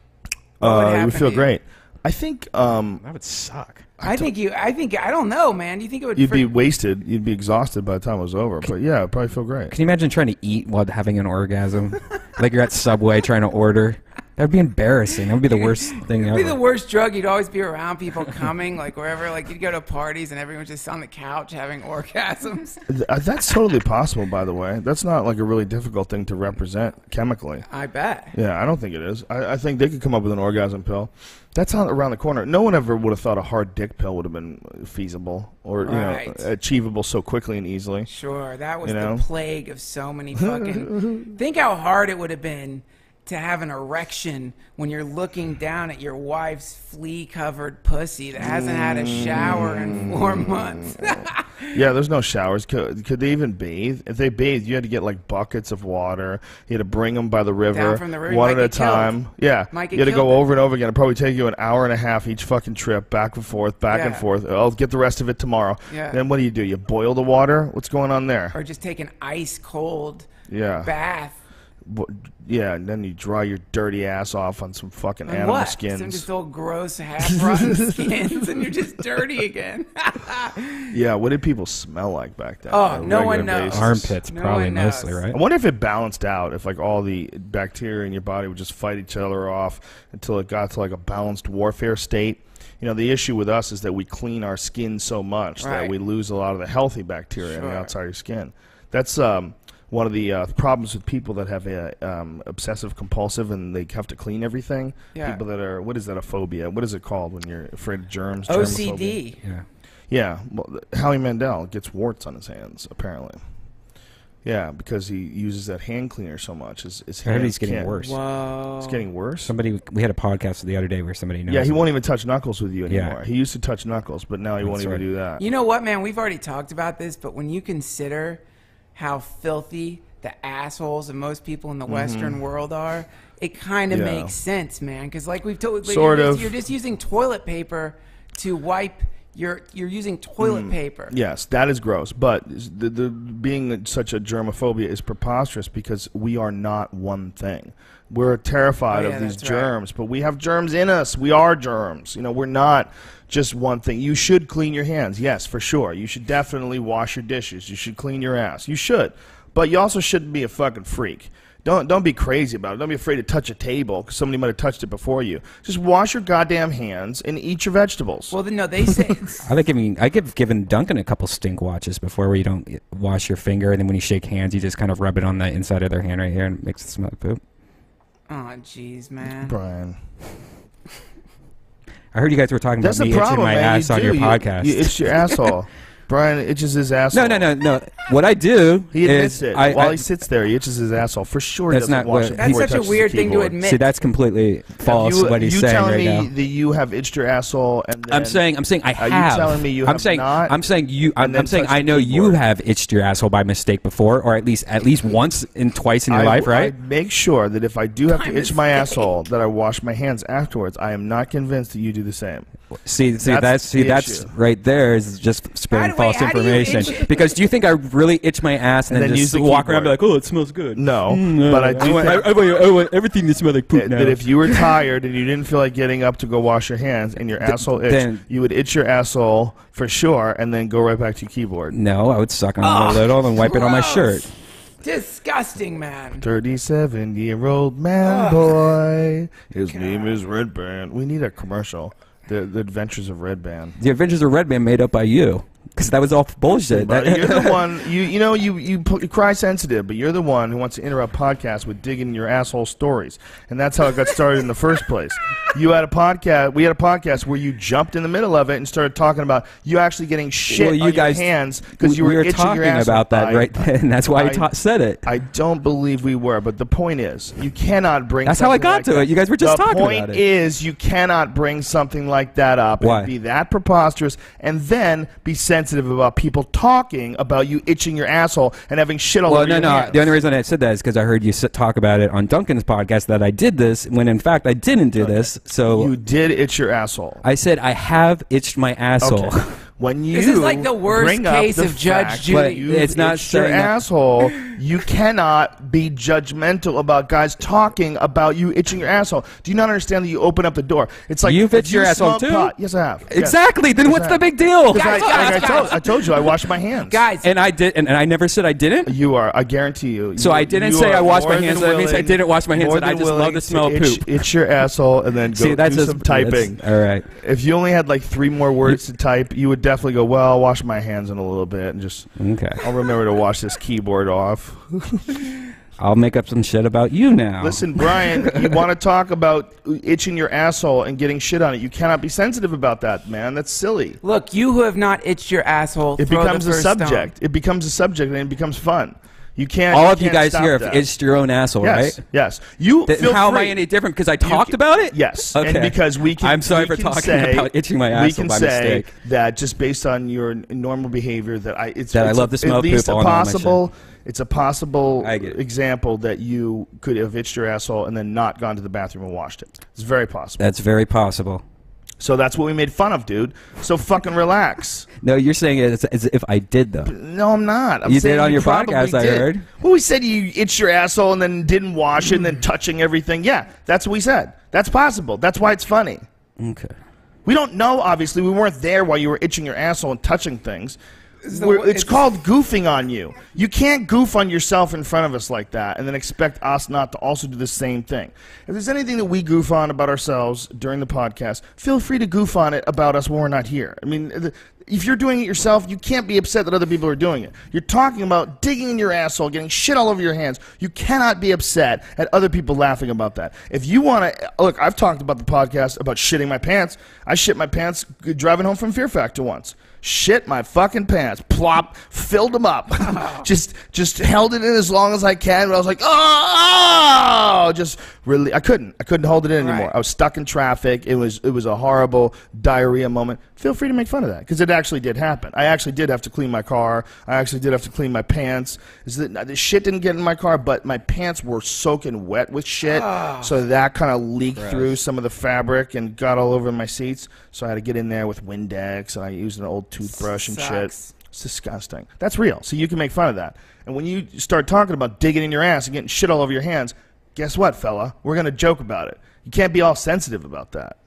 You would feel great. I think that would suck. I don't know, man. Do you think it would? You'd be wasted. You'd be exhausted by the time it was over. But yeah, it'd probably feel great. Can you imagine trying to eat while having an orgasm? Like you're at Subway trying to order. That would be embarrassing. That would be the worst thing ever. It'd be the worst drug. You'd always be around people coming, like wherever. Like you'd go to parties and everyone's just on the couch having orgasms. That's totally possible, by the way. That's not like a really difficult thing to represent chemically. I bet. Yeah, I don't think it is. I think they could come up with an orgasm pill. That's not around the corner. No one ever would have thought a hard dick pill would have been feasible or achievable so quickly and easily. Sure, that was the plague of so many fucking... Think how hard it would have been to have an erection when you're looking down at your wife's flea-covered pussy that hasn't had a shower in 4 months. Yeah, there's no showers. Could they even bathe? If they bathed, you had to get like buckets of water. You had to bring them by the river, down from the river, one at a time. Killed. Yeah, you had to go over and over again. It'd probably take you an hour and a half each fucking trip, back and forth. I'll get the rest of it tomorrow. Yeah. Then what do? You boil the water? What's going on there? Or just take an ice cold bath. Yeah, and then you dry your dirty ass off on some fucking animal skins. Some just old gross half-rotten skins, and you're just dirty again. Yeah, what did people smell like back then? Oh, no one knows. Armpits, probably mostly, right? I wonder if it balanced out, if like all the bacteria in your body would just fight each other off until it got to like a balanced warfare state. The issue with us is that we clean our skin so much that we lose a lot of the healthy bacteria on the outside of your skin. That's one of the problems with people that have a obsessive compulsive and they have to clean everything. Yeah. People that are, what is that, a phobia? What is it called when you're afraid of germs? OCD. Yeah. Well, Howie Mandel gets warts on his hands, apparently. Yeah, because he uses that hand cleaner so much. His I heard hands he's getting can't- worse. Whoa. It's getting worse. We had a podcast the other day where somebody knows. Yeah, he him. won't even touch knuckles with you anymore. Yeah. He used to touch knuckles, but now he won't That's even right. do that. You know what, man? We've already talked about this, but when you consider how filthy the assholes of most people in the Western world are, it kind of Mm-hmm. Yeah. makes sense, man. Because like we've told, Sort of. you're just using toilet paper to wipe. You're using toilet paper. Yes, that is gross. But the being such a germophobia is preposterous because we are not one thing. We're terrified Oh, yeah, of these that's right. germs, but we have germs in us. We are germs. You know, we're not just one thing. You should clean your hands. Yes, for sure. You should definitely wash your dishes. You should clean your ass. You should. But you also shouldn't be a fucking freak. Don't be crazy about it. Don't be afraid to touch a table because somebody might have touched it before you. Just wash your goddamn hands and eat your vegetables. Well, no, they say I give given Duncan a couple stink watches before where you don't wash your finger, and then when you shake hands, you just kind of rub it on the inside of their hand right here, and it makes it smell like poop. oh, jeez, man. Brian. I heard you guys were talking That's about the me itching problem, my man. ass on your podcast. You itch your asshole. Brian itches his asshole. No. What I do He admits is it. I, While he sits there, he itches his asshole. For sure, he That's doesn't not wash what- it That's before he such a touches weird the thing to keyboard. admit. see that's completely false. what he's you saying telling right me now. that you have itched your asshole, and then I'm saying I Are you have. telling me you I'm have saying not, I'm saying you. and I'm then saying touched I the know you keyboard? have itched your asshole by mistake before, or at least once and twice in your life, right? I make sure that if I do have By to itch my mistake. asshole, that I wash my hands afterwards. I am not convinced that you do the same. See, That's that's the that's issue. right there is just spreading How do false you information. itch- Because do you think I really itch my ass and then use just the walk around and be keyboard. like, oh, it smells good? No, but I do think I want everything to smell like poop now. that if you were tired and you didn't feel like getting up to go wash your hands and your asshole itched, then- you would itch your asshole for sure and then go right back to your keyboard. No, I would suck on it a little and wipe it on my Gross. shirt. Disgusting, man. 37-year-old man boy. His name is Red Band. We need a commercial. The Adventures of Red Band. The Adventures of Red Band made up by you. Because that was all bullshit. Buddy, you're the one. You cry sensitive, but you're the one who wants to interrupt podcasts with digging your asshole stories, and that's how it got started in the first place. You had a podcast. We had a podcast where you jumped in the middle of it and started talking about you actually getting shit Well, you on guys- your hands because you we were were itching talking your asshole. about that right then. That's why I said it. I don't believe we were, but the point is, you cannot bring. That's how I something got like to that. it. You guys were just the talking point about it. is, you cannot bring something like that up Why? and be that preposterous, and then be sensitive about people talking about you itching your asshole and having shit all Well, over no, your no. hands. The only reason I said that is because I heard you talk about it on Duncan's podcast that I did this, when in fact I didn't do this. So You did itch your asshole. I said I have itched my asshole. Okay. When you This is like the worst bring up case the of Judge fact Judy. that you It's not itched your saying that- asshole, you cannot be judgmental about guys talking about you itching your asshole. Do you not understand that you open up the door? It's like You've if itched your you asshole smoke too? pot- Yes, I have. Yes. Exactly. Then Yes, what's I the have. big deal? Because Guys, I told you I washed my hands. Guys, And I did, and I never said I didn't. You are. I guarantee you. So I didn't say I washed my hands. That means I didn't wash my hands. And I just love the smell of poop. Itch your asshole and then go See, that's do just some typing. All right. If you only had like 3 more words to type, you would definitely go, well, I'll wash my hands in a little bit and just, Okay. I'll remember to wash this keyboard off. I'll make up some shit about you now. Listen, Brian, you want to talk about itching your asshole and getting shit on it. You cannot be sensitive about that, man. That's silly. look, you who have not itched your asshole, It throw becomes the a first subject. stone. It becomes a subject and it becomes fun. You can't. All of you can't guys stop here have that. itched your own asshole, Yes, right? yes. You Then feel how am I free. any different? Because I talked about it? Yes, Okay. and because we can. I'm sorry we for can talking say, about itching my We asshole can by say mistake. that just based on your normal behavior, that it's That I it's love to smell at least poop a on all my possible. It's a possible I get it. example that you could have itched your asshole and then not gone to the bathroom and washed it. It's very possible. That's very possible. So that's what we made fun of, dude. So fucking relax. No, you're saying it as if I did, though. No, I'm not. I'm You saying did on your probably podcast, I did. heard. Well, we said you itched your asshole and then didn't wash it and then touching everything. Yeah, that's what we said. That's possible. That's why it's funny. Okay. We don't know, obviously. We weren't there while you were itching your asshole and touching things. It's it's- called goofing on you. You can't goof on yourself in front of us like that and then expect us not to also do the same thing. If there's anything that we goof on about ourselves during the podcast, feel free to goof on it about us when we're not here. I mean, if you're doing it yourself, you can't be upset that other people are doing it. You're talking about digging in your asshole, getting shit all over your hands. You cannot be upset at other people laughing about that. If you want to, look, I've talked about the podcast about shitting my pants. I shit my pants driving home from Fear Factor once. Shit my fucking pants. Plop. Filled them up. just held it in as long as I can. But I was like, oh, just really, I couldn't hold it in anymore. Right. I was stuck in traffic. It was a horrible diarrhea moment. Feel free to make fun of that because it actually did happen. I actually did have to clean my car. I actually did have to clean my pants. The shit didn't get in my car, but my pants were soaking wet with shit. So that kind of leaked through some of the fabric and got all over my seats. So I had to get in there with Windex, and I used an old toothbrush and shit. It's disgusting. That's real. So you can make fun of that. And when you start talking about digging in your ass and getting shit all over your hands, guess what, fella? We're going to joke about it. You can't be all sensitive about that.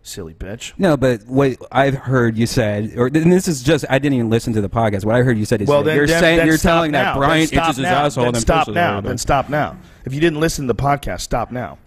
Silly bitch. No, but what I've heard you said, and this is just, I didn't even listen to the podcast. What I heard you said is you're telling that Brian itches his asshole and stop now. Then stop now. If you didn't listen to the podcast, stop now.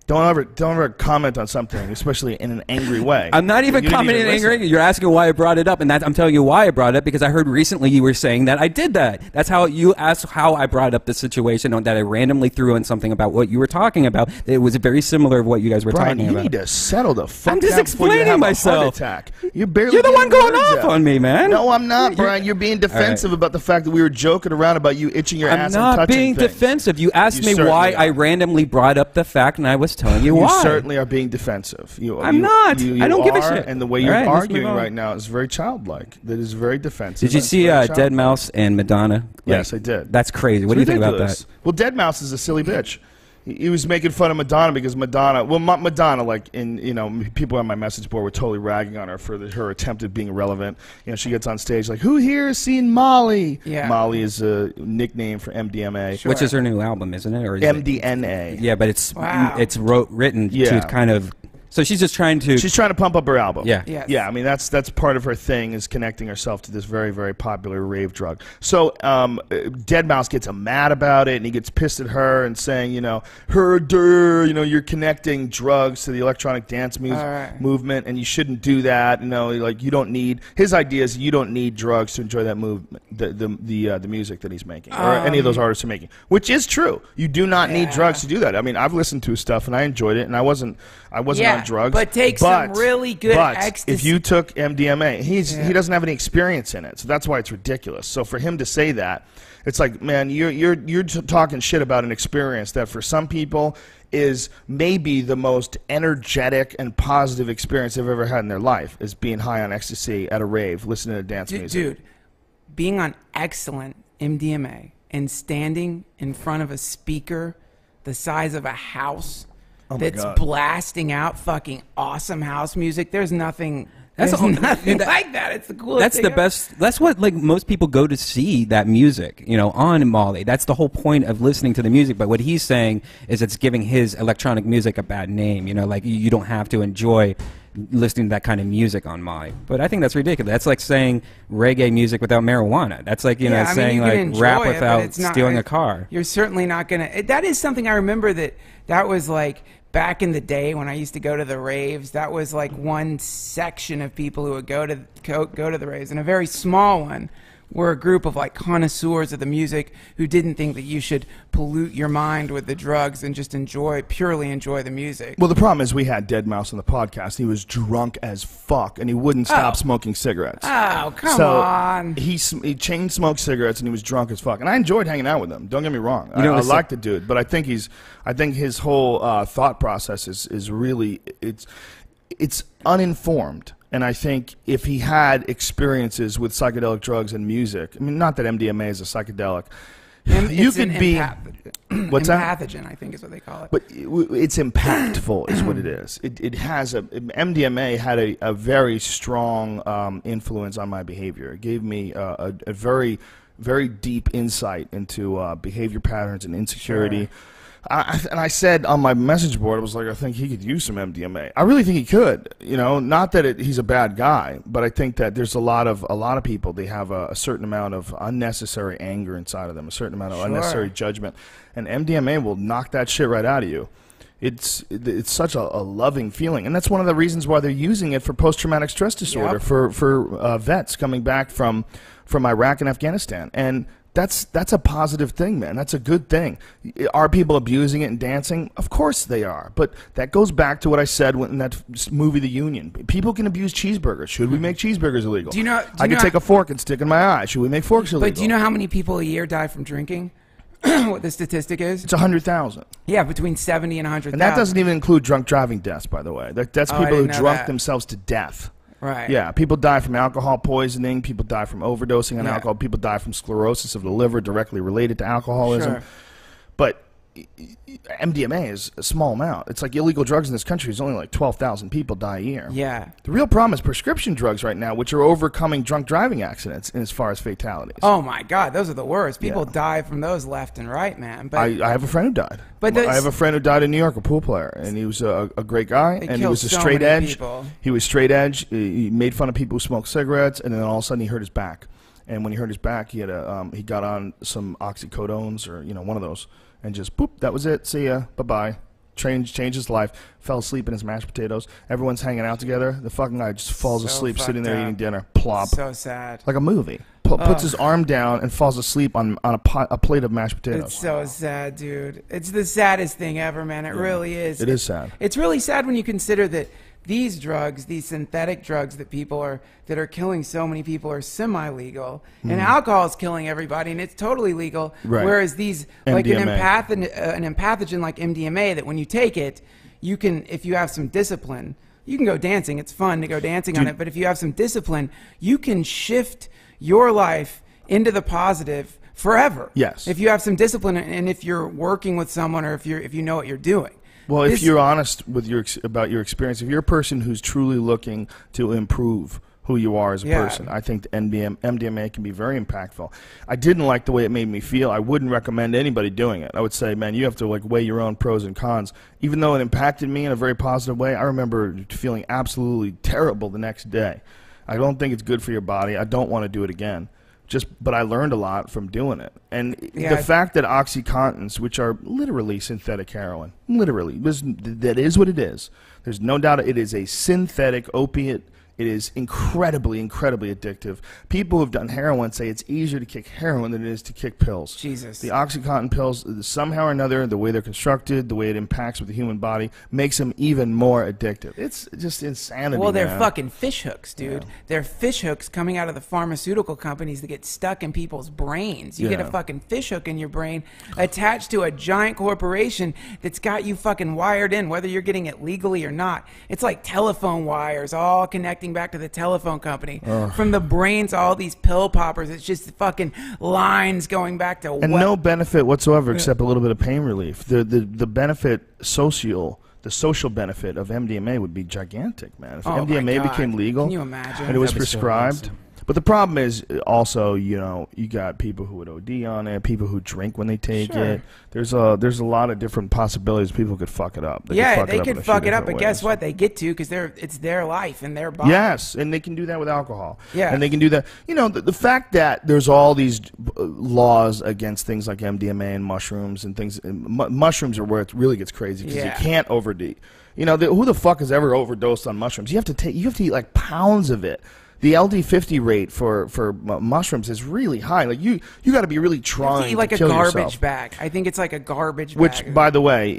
Don't ever comment on something, especially in an angry way. I'm not even commenting angry. You're asking why I brought it up, and I'm telling you why I brought it up because I heard recently you were saying that I did that. That's how you asked how I brought up the situation that I randomly threw in something about what you were talking about. It was very similar of what you guys were talking about. You need to settle the fuck down. I'm just explaining myself. You're the one going off on me, man. No, I'm not, Brian. You're being defensive about the fact that we were joking around about you itching your ass and touching things. I'm not being defensive. You asked me why I randomly brought up the fact, and I was telling you why. You certainly are being defensive. I'm not. I don't give a shit. And the way you're arguing right now is very childlike. That is very defensive. Did you see Dead Mouse and Madonna? Yes, I did. That's crazy. What do you think about that? Well, Dead Mouse is a silly bitch. He was making fun of Madonna because Madonna, like people on my message board were totally ragging on her for her attempt at being irrelevant. She gets on stage like, "Who here has seen Molly?" Yeah. Molly is a nickname for MDMA, which is her new album, isn't it? Or is MDNA? Yeah, but it's written to kind of. So she's just trying to... She's trying to pump up her album. Yeah. Yes. Yeah, I mean, that's part of her thing is connecting herself to this very, very popular rave drug. So Dead Mouse gets mad about it, and he gets pissed at her and saying, you're connecting drugs to the electronic dance movement, and you shouldn't do that. Like you don't need... His idea is you don't need drugs to enjoy that movement, the music that he's making, or any of those artists are making, which is true. You do not need drugs to do that. I mean, I've listened to his stuff, and I enjoyed it, and I wasn't on drugs. But take some really good ecstasy. If you took MDMA, he doesn't have any experience in it, so that's why it's ridiculous. So for him to say that, it's like, man, you're talking shit about an experience that for some people is maybe the most energetic and positive experience they've ever had in their life, is being high on ecstasy at a rave, listening to dance music. Dude, being on excellent MDMA and standing in front of a speaker the size of a house that's blasting out fucking awesome house music. There's nothing like that. It's the coolest That's thing the ever. best. That's what most people go to see that music, on Molly. That's the whole point of listening to the music. But what he's saying is it's giving his electronic music a bad name. Like you don't have to enjoy listening to that kind of music on Molly. But I think that's ridiculous. That's like saying reggae music without marijuana. That's like saying like rap without stealing a car. You're certainly not gonna. That is something I remember that was like back in the day when I used to go to the raves. That was like one section of people who would go to the raves, and a very small one were a group of like connoisseurs of the music who didn't think that you should pollute your mind with the drugs and just purely enjoy the music. Well, the problem is we had Dead Mouse on the podcast. He was drunk as fuck, and he wouldn't stop smoking cigarettes. Oh, come on. He chain smoked cigarettes, and he was drunk as fuck. And I enjoyed hanging out with him. Don't get me wrong. I like the dude, but I think his whole thought process is really it's uninformed. And I think if he had experiences with psychedelic drugs and music, I mean, not that MDMA is a psychedelic. You could be... What's that? Empathogen, I think is what they call it. But it's impactful is what it is. It has MDMA had a very strong influence on my behavior. It gave me a very, very deep insight into behavior patterns and insecurity. Sure. And I said on my message board, I was like, I think he could use some MDMA. I really think he could. Not that he's a bad guy, but I think that there's a lot of people. They have a certain amount of unnecessary anger inside of them, a certain amount of unnecessary judgment, and MDMA will knock that shit right out of you. It's such a loving feeling, and that's one of the reasons why they're using it for post-traumatic stress disorder for vets coming back from Iraq and Afghanistan. And that's a positive thing, man. That's a good thing. Are people abusing it and dancing? Of course they are. But that goes back to what I said in that movie, The Union. People can abuse cheeseburgers. Should we make cheeseburgers illegal? I could take a fork and stick it in my eye. Should we make forks illegal? But do you know how many people a year die from drinking? What the statistic is? It's 100,000. Yeah, between 70 and 100,000. And that doesn't even include drunk driving deaths, by the way. That's people who drunk themselves to death. Right. Yeah, people die from alcohol poisoning. People die from overdosing on alcohol. People die from sclerosis of the liver directly related to alcoholism. Sure. But MDMA is a small amount. It's like illegal drugs in this country is only like 12,000 people die a year. Yeah. The real problem is prescription drugs right now, which are overcoming drunk driving accidents as far as fatalities. Oh my God, those are the worst. People die from those left and right, man. But I have a friend who died. But I have a friend who died in New York, a pool player, and he was a great guy, and he was a straight edge. People. He was straight edge. He made fun of people who smoked cigarettes, and then all of a sudden he hurt his back. And when he hurt his back, he had he got on some oxycodones or one of those. And just, boop, that was it. See ya. Bye-bye. Changed his life. Fell asleep in his mashed potatoes. Everyone's hanging out together. The fucking guy just falls asleep sitting there eating dinner. Plop. So sad. Like a movie. Puts his arm down and falls asleep on a plate of mashed potatoes. It's so sad, dude. It's the saddest thing ever, man. It really is. It is sad. It's really sad when you consider that these drugs, these synthetic drugs that are killing so many people are semi-legal, and alcohol is killing everybody, and it's totally legal. Right. Whereas these, MDMA. like an empathogen like MDMA, that when you take it, you can, if you have some discipline, you can go dancing. It's fun to go dancing on it, but if you have some discipline, you can shift your life into the positive forever. Yes. If you have some discipline, and if you're working with someone, or if you know what you're doing. Well, if you're honest with about your experience, if you're a person who's truly looking to improve who you are as a person, I think the MDMA can be very impactful. I didn't like the way it made me feel. I wouldn't recommend anybody doing it. I would say, man, you have to weigh your own pros and cons. Even though it impacted me in a very positive way, I remember feeling absolutely terrible the next day. I don't think it's good for your body. I don't want to do it again. But I learned a lot from doing it. And the fact that OxyContins, which are literally synthetic heroin, literally, that is what it is. There's no doubt it is a synthetic opiate. It is incredibly, incredibly addictive. People who've done heroin say it's easier to kick heroin than it is to kick pills. Jesus. The OxyContin pills, somehow or another, the way they're constructed, the way it impacts with the human body, makes them even more addictive. It's just insanity. Well, they're fucking fish hooks, dude. Yeah. They're fish hooks coming out of the pharmaceutical companies that get stuck in people's brains. You get a fucking fish hook in your brain attached to a giant corporation that's got you fucking wired in, whether you're getting it legally or not. It's like telephone wires all connecting back to the telephone company. From the brains, all these pill poppers, it's just fucking lines going back to no benefit whatsoever except a little bit of pain relief. The benefit the social benefit of MDMA would be gigantic, man. If MDMA became legal, can you imagine? And it was prescribed. But the problem is also, you got people who would OD on it, people who drink when they take it. There's a lot of different possibilities. People could fuck it up. They could fuck it up, but guess what? They get to, because it's their life and their body. Yes, and they can do that with alcohol. Yeah. And they can do that. The fact that there's all these laws against things like MDMA and mushrooms and things. Mushrooms are where it really gets crazy because you can't OD. Who the fuck has ever overdosed on mushrooms? You have to eat like pounds of it. The LD50 rate for mushrooms is really high. Like you got to be really trying to eat like to kill a garbage yourself. bag. I think it's like a garbage bag. Which, by the way,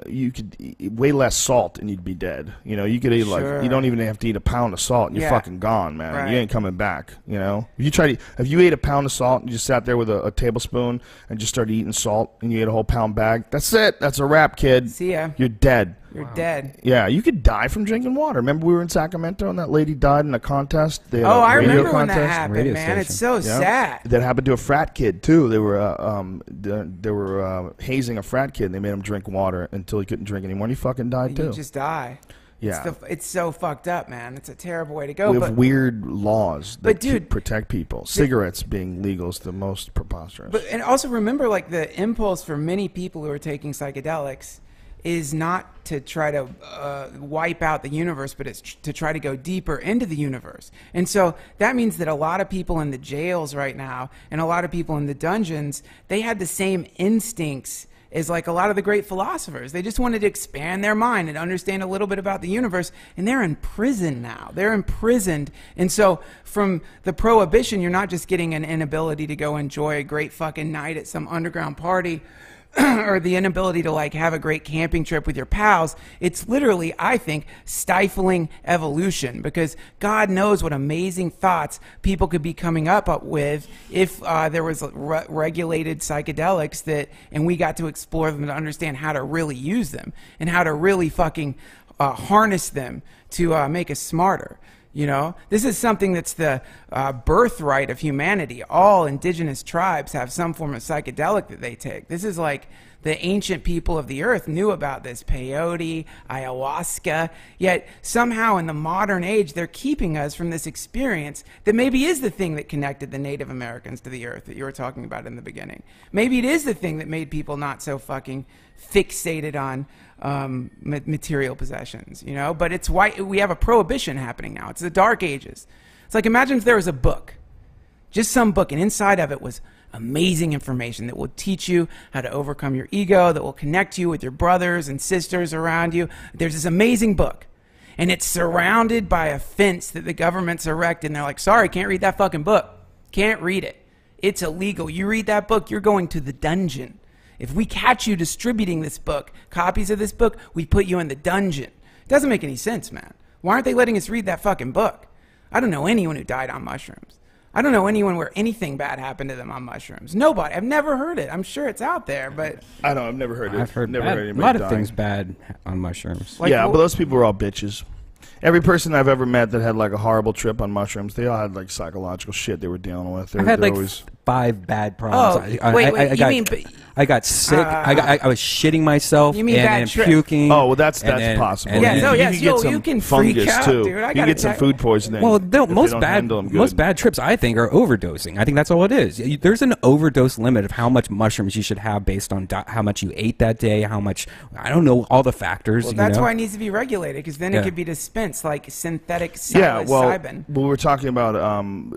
you could eat way less salt and you'd be dead. You could eat you don't even have to eat a pound of salt and you're fucking gone, man. Right. You ain't coming back. If you ate a pound of salt and you just sat there with a tablespoon and just started eating salt and you ate a whole pound bag, that's it. That's a wrap, kid. See ya. You're dead. You're dead. Yeah, you could die from drinking water. Remember we were in Sacramento and that lady died in a contest? I remember when that happened, man. It's so sad. That happened to a frat kid, too. They were hazing a frat kid, and they made him drink water until he couldn't drink anymore, and he fucking died, too. You just die. Yeah. It's so fucked up, man. It's a terrible way to go. We have weird laws that protect people. Cigarettes being legal is the most preposterous. And also remember, like, the impulse for many people who are taking psychedelics is not to try to wipe out the universe, but it's to try to go deeper into the universe. And so that means that a lot of people in the jails right now and a lot of people in the dungeons, they had the same instincts is like a lot of the great philosophers. They just wanted to expand their mind and understand a little bit about the universe, and they're in prison now. They're imprisoned. And so from the prohibition, you're not just getting an inability to go enjoy a great fucking night at some underground party or the inability to like have a great camping trip with your pals. It's literally, I think, stifling evolution, because God knows what amazing thoughts people could be coming up with if there was regulated psychedelics and we got to explore them to understand how to really use them and how to really fucking harness them to make us smarter. You know, this is something that's the birthright of humanity. All indigenous tribes have some form of psychedelic that they take. This is like the ancient people of the earth knew about this, peyote, ayahuasca, yet somehow in the modern age, they're keeping us from this experience that maybe is the thing that connected the Native Americans to the earth that you were talking about in the beginning. Maybe it is the thing that made people not so fucking fixated on material possessions, you know? But it's why we have a prohibition happening now. It's the Dark Ages. It's like, imagine if there was a book, just some book, and inside of it was amazing information that will teach you how to overcome your ego, that will connect you with your brothers and sisters around you. There's this amazing book, and it's surrounded by a fence that the government's erected, and they're like, sorry, can't read that fucking book. Can't read it. It's illegal. You read that book, you're going to the dungeon. If we catch you distributing this book, copies of this book, we put you in the dungeon. It doesn't make any sense, man. Why aren't they letting us read that fucking book? I don't know anyone who died on mushrooms. I don't know anyone where anything bad happened to them on mushrooms. Nobody. I've never heard it. I'm sure it's out there, but I don't. I've never heard it. I've heard never bad, heard a anybody lot of dying. things bad on mushrooms. Like, yeah, but those people were all bitches. Every person I've ever met that had like a horrible trip on mushrooms, they all had like psychological shit they were dealing with. I've had like always 5 bad problems. Oh, wait, I got sick. I was shitting myself You mean and bad trip? puking. Oh, well, that's then- possible. and Yeah, then- no, yes, you can get some you can freak fungus out, too. dude. I You can gotta get some tell- food poisoning. Well, if they most don't handle 'em good. bad trips, I think, are overdosing. I think that's all it is. There's an overdose limit of how much mushrooms you should have based on how much you ate that day, how much, I don't know, all the factors. Well, you that's know? why it needs to be regulated, because then Yeah. it could be dispensed like synthetic Yeah, well, psilocybin. we were talking about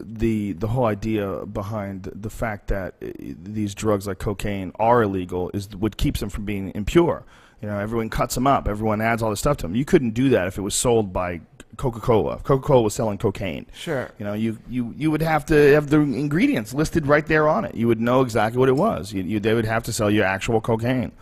the whole idea behind the fact that these drugs like cocaine are illegal is what keeps them from being impure. You know, everyone cuts them up. Everyone adds all this stuff to them. You couldn't do that if it was sold by Coca-Cola. If Coca-Cola was selling cocaine. Sure. You know, you would have to have the ingredients listed right there on it. You would know exactly what it was. They would have to sell you actual cocaine.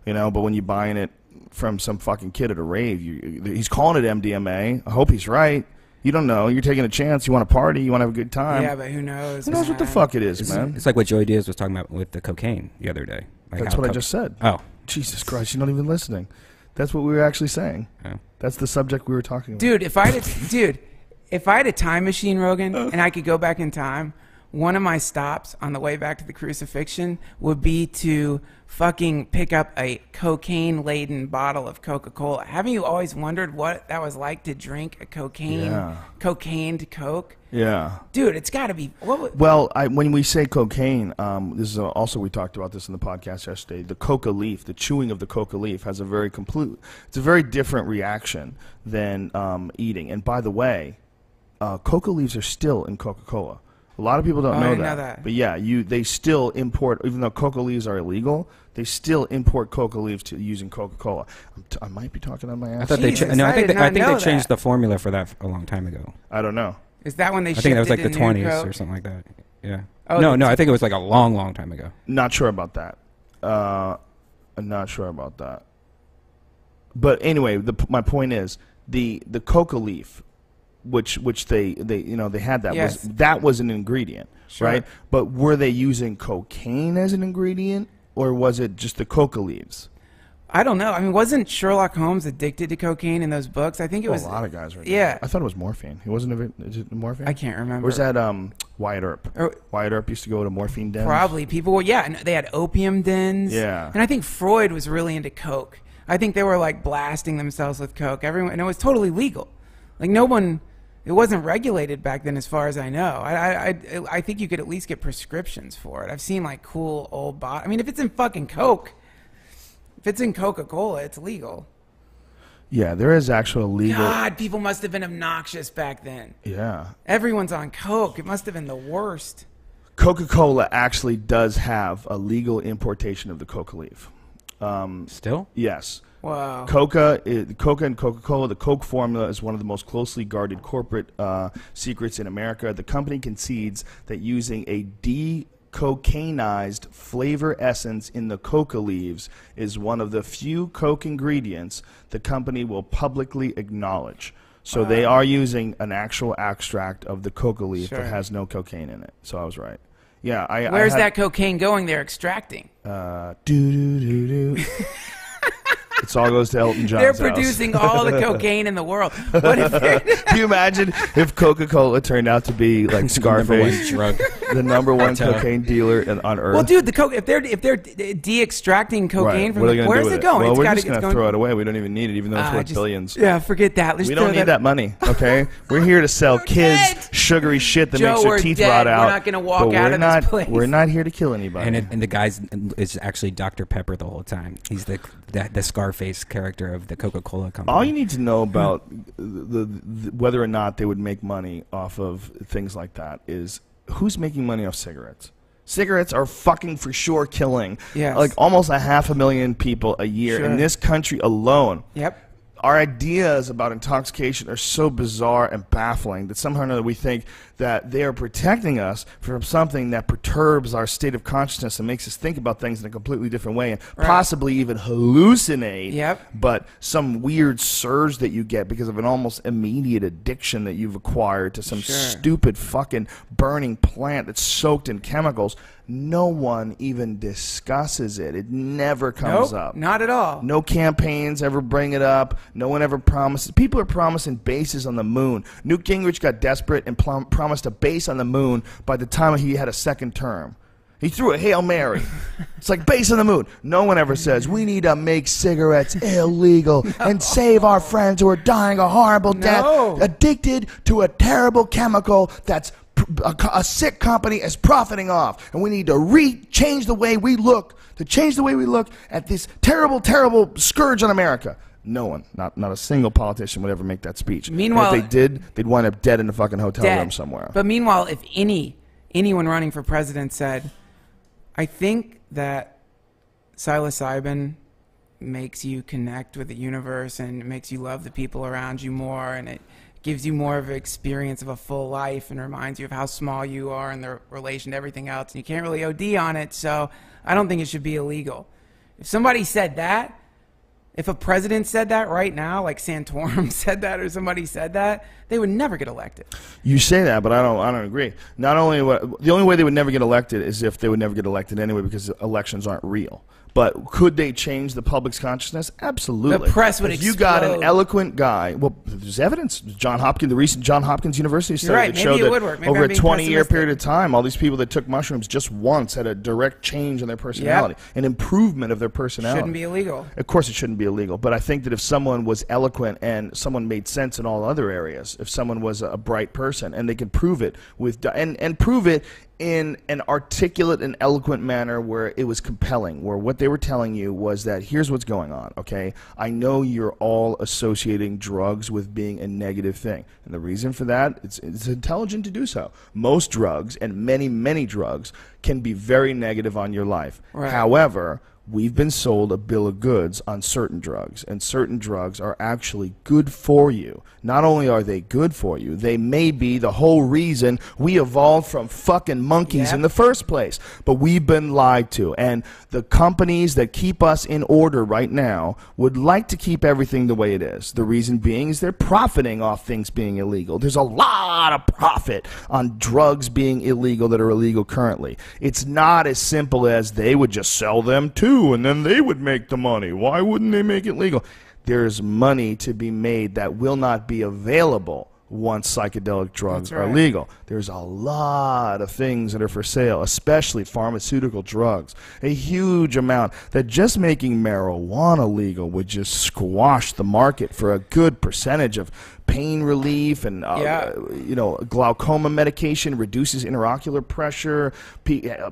You know, but when you're buying it from some fucking kid at a rave, he's calling it MDMA. I hope he's right. You don't know. You're taking a chance. You want to party. You want to have a good time. Yeah, but who knows? Who knows what the man? fuck it is, man? It's like what Joey Diaz was talking about with the cocaine the other day. Like That's how what I just said. Oh. Jesus Christ, you're not even listening. That's what we were actually saying. Oh. That's the subject we were talking about. Dude, if I had a time machine, Rogan, and I could go back in time, one of my stops on the way back to the crucifixion would be to fucking pick up a cocaine-laden bottle of Coca-Cola. Haven't you always wondered what that was like to drink a cocaine-to Coke? Yeah. Dude, it's got to be... Well, when we say cocaine, this is also, we talked about this in the podcast yesterday, the coca leaf, the chewing of the coca leaf has a very it's a very different reaction than eating. And by the way, coca leaves are still in Coca-Cola. A lot of people don't I know didn't that. know that. But yeah, they still import, even though coca leaves are illegal, they still import coca leaves to using Coca-Cola. I might be talking on my ass. I thought Jesus, I I think did I not think know they changed that. the formula for that a long time ago. I don't know. Is that when they I think that was like shifted the to new 20s Coke? or something like that. Yeah. Oh, No, I think it was like a long, long time ago. Not sure about that. I'm not sure about that. But anyway, my point is the coca leaf, which they had that Yes. was an ingredient, Sure. right? But were they using cocaine as an ingredient, or was it just the coca leaves? I don't know. I mean, wasn't Sherlock Holmes addicted to cocaine in those books? I think it was... a lot of guys were. Yeah. I thought it was morphine. It wasn't. Is it morphine? I can't remember. Or was that Wyatt Earp? Or- Wyatt Earp used to go to morphine dens. Probably. People were... Yeah, and they had opium dens. Yeah. And I think Freud was really into coke. I think they were, like, blasting themselves with coke. Everyone... And it was totally legal. Like, no one... It wasn't regulated back then, as far as I know. I think you could at least get prescriptions for it. I've seen like cool old I mean, if it's in fucking Coke, if it's in Coca-Cola, it's legal. Yeah, there is actual legal. God, people must have been obnoxious back then. Yeah. Everyone's on Coke. It must have been the worst. Coca-Cola actually does have a legal importation of the coca leaf. Still? Yes. Wow. Coca and Coca-Cola, the Coke formula is one of the most closely guarded corporate secrets in America. The company concedes that using a decocainized flavor essence in the coca leaves is one of the few Coke ingredients the company will publicly acknowledge. So they are using an actual extract of the coca leaf that has no cocaine in it. So I was right. Yeah. Where's that cocaine going? They're extracting. It all goes to Elton John's They're house. Producing all the cocaine in the world. What if Can you imagine if Coca-Cola turned out to be like Scarface, the number one cocaine dealer on earth? Well, dude, the coke if they're de-extracting cocaine from where's it going? Well, we're just going to throw it away. We don't even need it, even though it's worth billions. Yeah, forget that. We don't need that money. Okay, we're here to sell kids sugary shit that makes their teeth rot out. We're not going to walk out of this place. We're not here to kill anybody. And the guy's is actually Dr. Pepper the whole time. He's the Scarface character of the Coca-Cola company. All you need to know about the whether or not they would make money off of things like that is who's making money off cigarettes. Cigarettes are fucking for sure killing like almost 500,000 people a year in this country alone. Yep. Our ideas about intoxication are so bizarre and baffling that somehow or another we think that they are protecting us from something that perturbs our state of consciousness and makes us think about things in a completely different way and possibly even hallucinate. Yep. But some weird surge that you get because of an almost immediate addiction that you've acquired to some stupid fucking burning plant that's soaked in chemicals. No one even discusses it. It never comes up. Not at all. No campaigns ever bring it up. No one ever promises. People are promising bases on the moon. Newt Gingrich got desperate and promised a base on the moon by the time he had a second term. He threw a Hail Mary. It's like base on the moon. No one ever says, we need to make cigarettes illegal and save our friends who are dying a horrible death, addicted to a terrible chemical that's a sick company is profiting off, and we need to change the way we look at this terrible, terrible scourge on America. No one, not a single politician would ever make that speech. Meanwhile, and if they did, they'd wind up dead in a fucking hotel room somewhere. But meanwhile, if anyone running for president said, I think that psilocybin makes you connect with the universe and it makes you love the people around you more, and it gives you more of an experience of a full life and reminds you of how small you are in the relation to everything else, and you can't really OD on it, so I don't think it should be illegal. If somebody said that, if a president said that right now, like Santorum said that or somebody said that, they would never get elected. You say that, but I don't agree. Not only the only way they would never get elected is if they would never get elected anyway because elections aren't real. But could they change the public's consciousness? Absolutely. The press would explode. If you got an eloquent guy, well, there's evidence. The recent John Hopkins University study that showed that over a 20-year period of time, all these people that took mushrooms just once had a direct change in their personality, an improvement of their personality. Shouldn't be illegal. Of course it shouldn't be illegal, but I think that if someone was eloquent and someone made sense in all other areas, if someone was a bright person and they could prove it and prove it in an articulate and eloquent manner where it was compelling, where what they were telling you was that here's what's going on, okay? I know you're all associating drugs with being a negative thing. And the reason for that, it's intelligent to do so. Most drugs, and many, many drugs, can be very negative on your life. Right. However, we've been sold a bill of goods on certain drugs, and certain drugs are actually good for you. Not only are they good for you, they may be the whole reason we evolved from fucking monkeys in the first place. But we've been lied to, and the companies that keep us in order right now would like to keep everything the way it is. The reason being is they're profiting off things being illegal. There's a lot of profit on drugs being illegal that are illegal currently. It's not as simple as they would just sell them too, and then they would make the money. Why wouldn't they make it legal? There's money to be made that will not be available once psychedelic drugs are legal. There's a lot of things that are for sale, especially pharmaceutical drugs. A huge amount that just making marijuana legal would just squash the market for a good percentage of pain relief and glaucoma medication, reduces interocular pressure.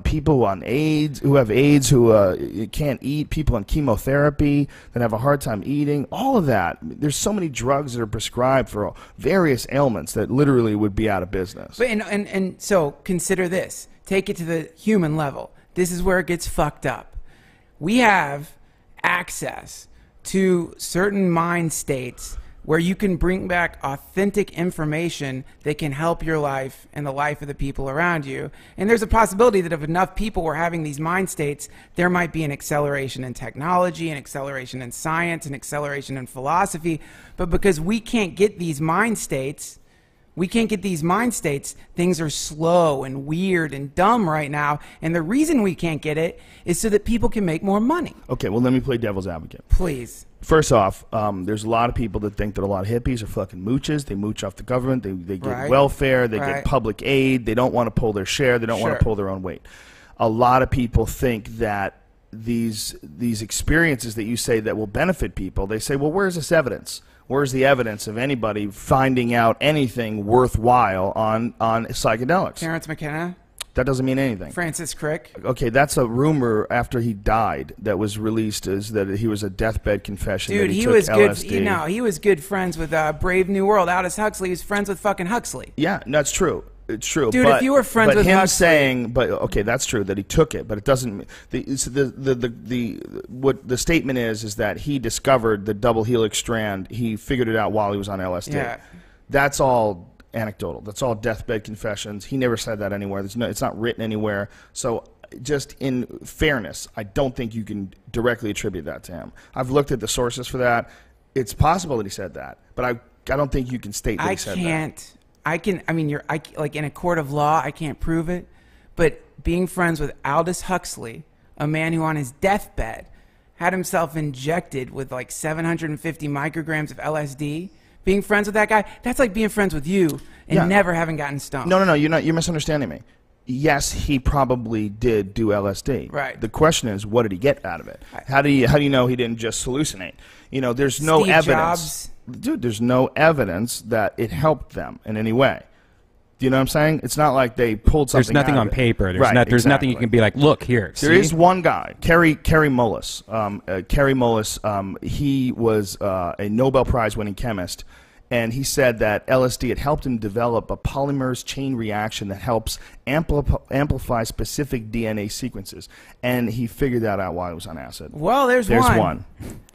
People on AIDS who have AIDS who can't eat, people on chemotherapy that have a hard time eating, all of that. There's so many drugs that are prescribed for various ailments that literally would be out of business. But and so consider this. Take it to the human level. This is where it gets fucked up. We have access to certain mind states where you can bring back authentic information that can help your life and the life of the people around you. And there's a possibility that if enough people were having these mind states, there might be an acceleration in technology, an acceleration in science, an acceleration in philosophy. But because we can't get these mind states, things are slow and weird and dumb right now. And the reason we can't get it is so that people can make more money. Okay, well, let me play devil's advocate. Please. First off, there's a lot of people that think that a lot of hippies are fucking mooches. They mooch off the government. They get welfare. They get public aid. They don't want to pull their share. They don't want to pull their own weight. A lot of people think that these experiences that you say that will benefit people, they say, well, where's this evidence? Where's the evidence of anybody finding out anything worthwhile on psychedelics? Terrence McKenna? That doesn't mean anything. Francis Crick? Okay, that's a rumor after he died that was released, is that he was a deathbed confession. Dude, that he he took was LSD. good. He was good friends with Brave New World. Aldous Huxley. He was friends with fucking Huxley. Yeah, that's true. It's true. Dude, if you were friends with him Huxley, saying, but okay, that's true that he took it, but it doesn't. What the statement is that he discovered the double helix strand. He figured it out while he was on LSD. Yeah. That's all anecdotal. That's all deathbed confessions. He never said that anywhere. It's not written anywhere. So just in fairness, I don't think you can directly attribute that to him. I've looked at the sources for that. It's possible that he said that, but I don't think you can state that he said that. Like in a court of law, I can't prove it, but being friends with Aldous Huxley, a man who on his deathbed had himself injected with like 750 micrograms of LSD, being friends with that guy, that's like being friends with you and never having gotten stoned. No, you're misunderstanding me. Yes, he probably did do LSD. Right. The question is, what did he get out of it? How do you know he didn't just hallucinate? You know, there's no Steve evidence. Jobs. Dude, there's no evidence that it helped them in any way. Do you know what I'm saying? It's not like they pulled something. There's nothing out on of it. paper. There's nothing you can be like, look here. There is one guy, Kerry Mullis. Kerry Mullis. He was a Nobel Prize winning chemist, and he said that LSD had helped him develop a polymerase chain reaction that helps amplify specific DNA sequences, and he figured that out while he was on acid. Well, there's one.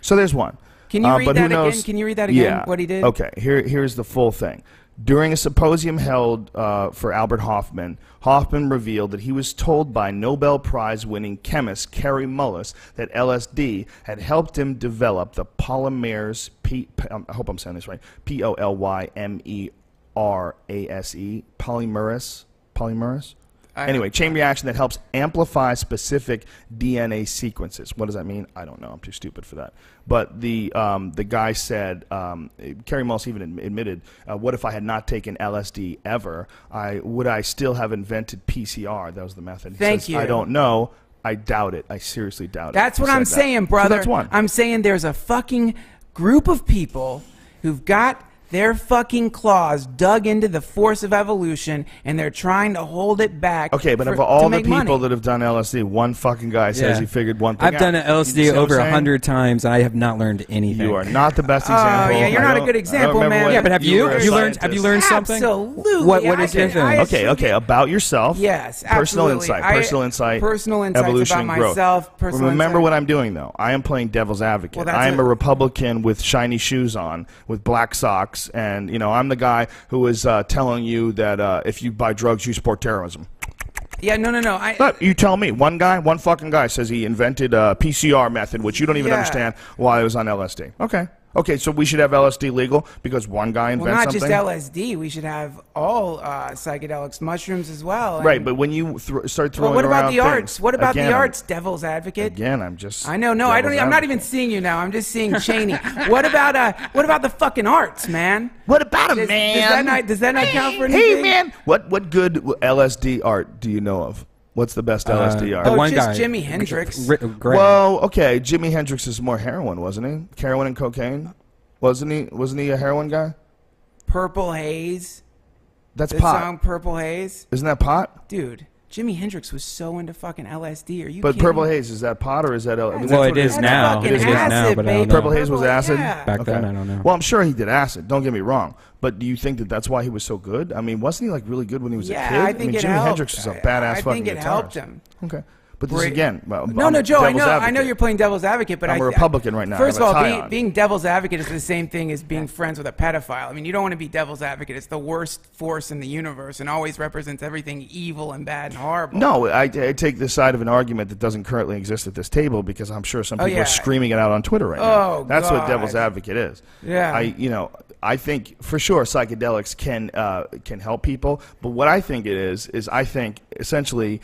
So there's one. Can you read that again? Can you read that again? Yeah. What he did? Okay. Here's the full thing. During a symposium held for Albert Hoffman, Hoffman revealed that he was told by Nobel Prize-winning chemist Kerry Mullis that LSD had helped him develop the polymerase, I hope I'm saying this right, polymerase, Anyway, chain reaction that helps amplify specific DNA sequences. What does that mean? I don't know. I'm too stupid for that. But the guy said, Kerry Mullis even admitted, what if I had not taken LSD ever? Would I still have invented PCR? That was the method. He Thank says, you. I don't know. I doubt it. I seriously doubt it. That's what I'm saying, brother. So that's one. I'm saying there's a fucking group of people who've got their fucking claws dug into the force of evolution, and they're trying to hold it back. Okay, but of all the people that have done LSD, one fucking guy says he figured one thing I've out. done LSD over 100 times, and I have not learned anything. You are not the best example. Oh, yeah, you're not a good example, man. Yeah, but have you learned something? Absolutely. What is your thing? Okay, about yourself. Yes, Personal absolutely. insight. Personal insights evolution about and growth. myself. Remember what I'm doing, though. I am playing devil's advocate. Well, I am a Republican with shiny shoes on, with black socks, and I'm the guy who is telling you that if you buy drugs, you support terrorism. Yeah, no. You tell me. One fucking guy says he invented a PCR method, which you don't even understand while I was on LSD. Okay, so we should have LSD legal because one guy invents something? Well, not just LSD. We should have all psychedelics, mushrooms as well. Right, but when you start throwing what about around the arts? things, What about again, the arts, devil's advocate? Again, I'm just... I know, no, I don't. I'm not even seeing you now. I'm just seeing Cheney. What about the fucking arts, man? What about him, man? Does that not count for anything? Hey, man! What good LSD art do you know of? What's the best LSD art? One just guy, Jimi Hendrix. Well, okay, Jimi Hendrix is more heroin, wasn't he? Heroin and cocaine? Wasn't he a heroin guy? Purple Haze. That's the pot. Song Purple Haze. Isn't that pot? Dude, Jimi Hendrix was so into fucking LSD. Are you But kidding Purple me? Haze, is that pot or is that LSD? Well, it is now. It is now, but I don't know. Purple Haze was acid? Yeah. Back then, I don't know. Well, I'm sure he did acid. Don't get me wrong. But do you think that that's why he was so good? I mean, wasn't he like really good when he was a kid? I think it Jimi helped. Hendrix is a badass fucking guitarist. I think it helped him. Okay. But this again, well, no, Joe. I know you're playing devil's advocate, but I'm a Republican right now. First of all, being devil's advocate is the same thing as being friends with a pedophile. I mean, you don't want to be devil's advocate. It's the worst force in the universe and always represents everything evil and bad and horrible. No, I take the side of an argument that doesn't currently exist at this table because I'm sure some people are screaming it out on Twitter right now. That's what devil's advocate is. Yeah. I think for sure psychedelics can help people, but what I think it is I think essentially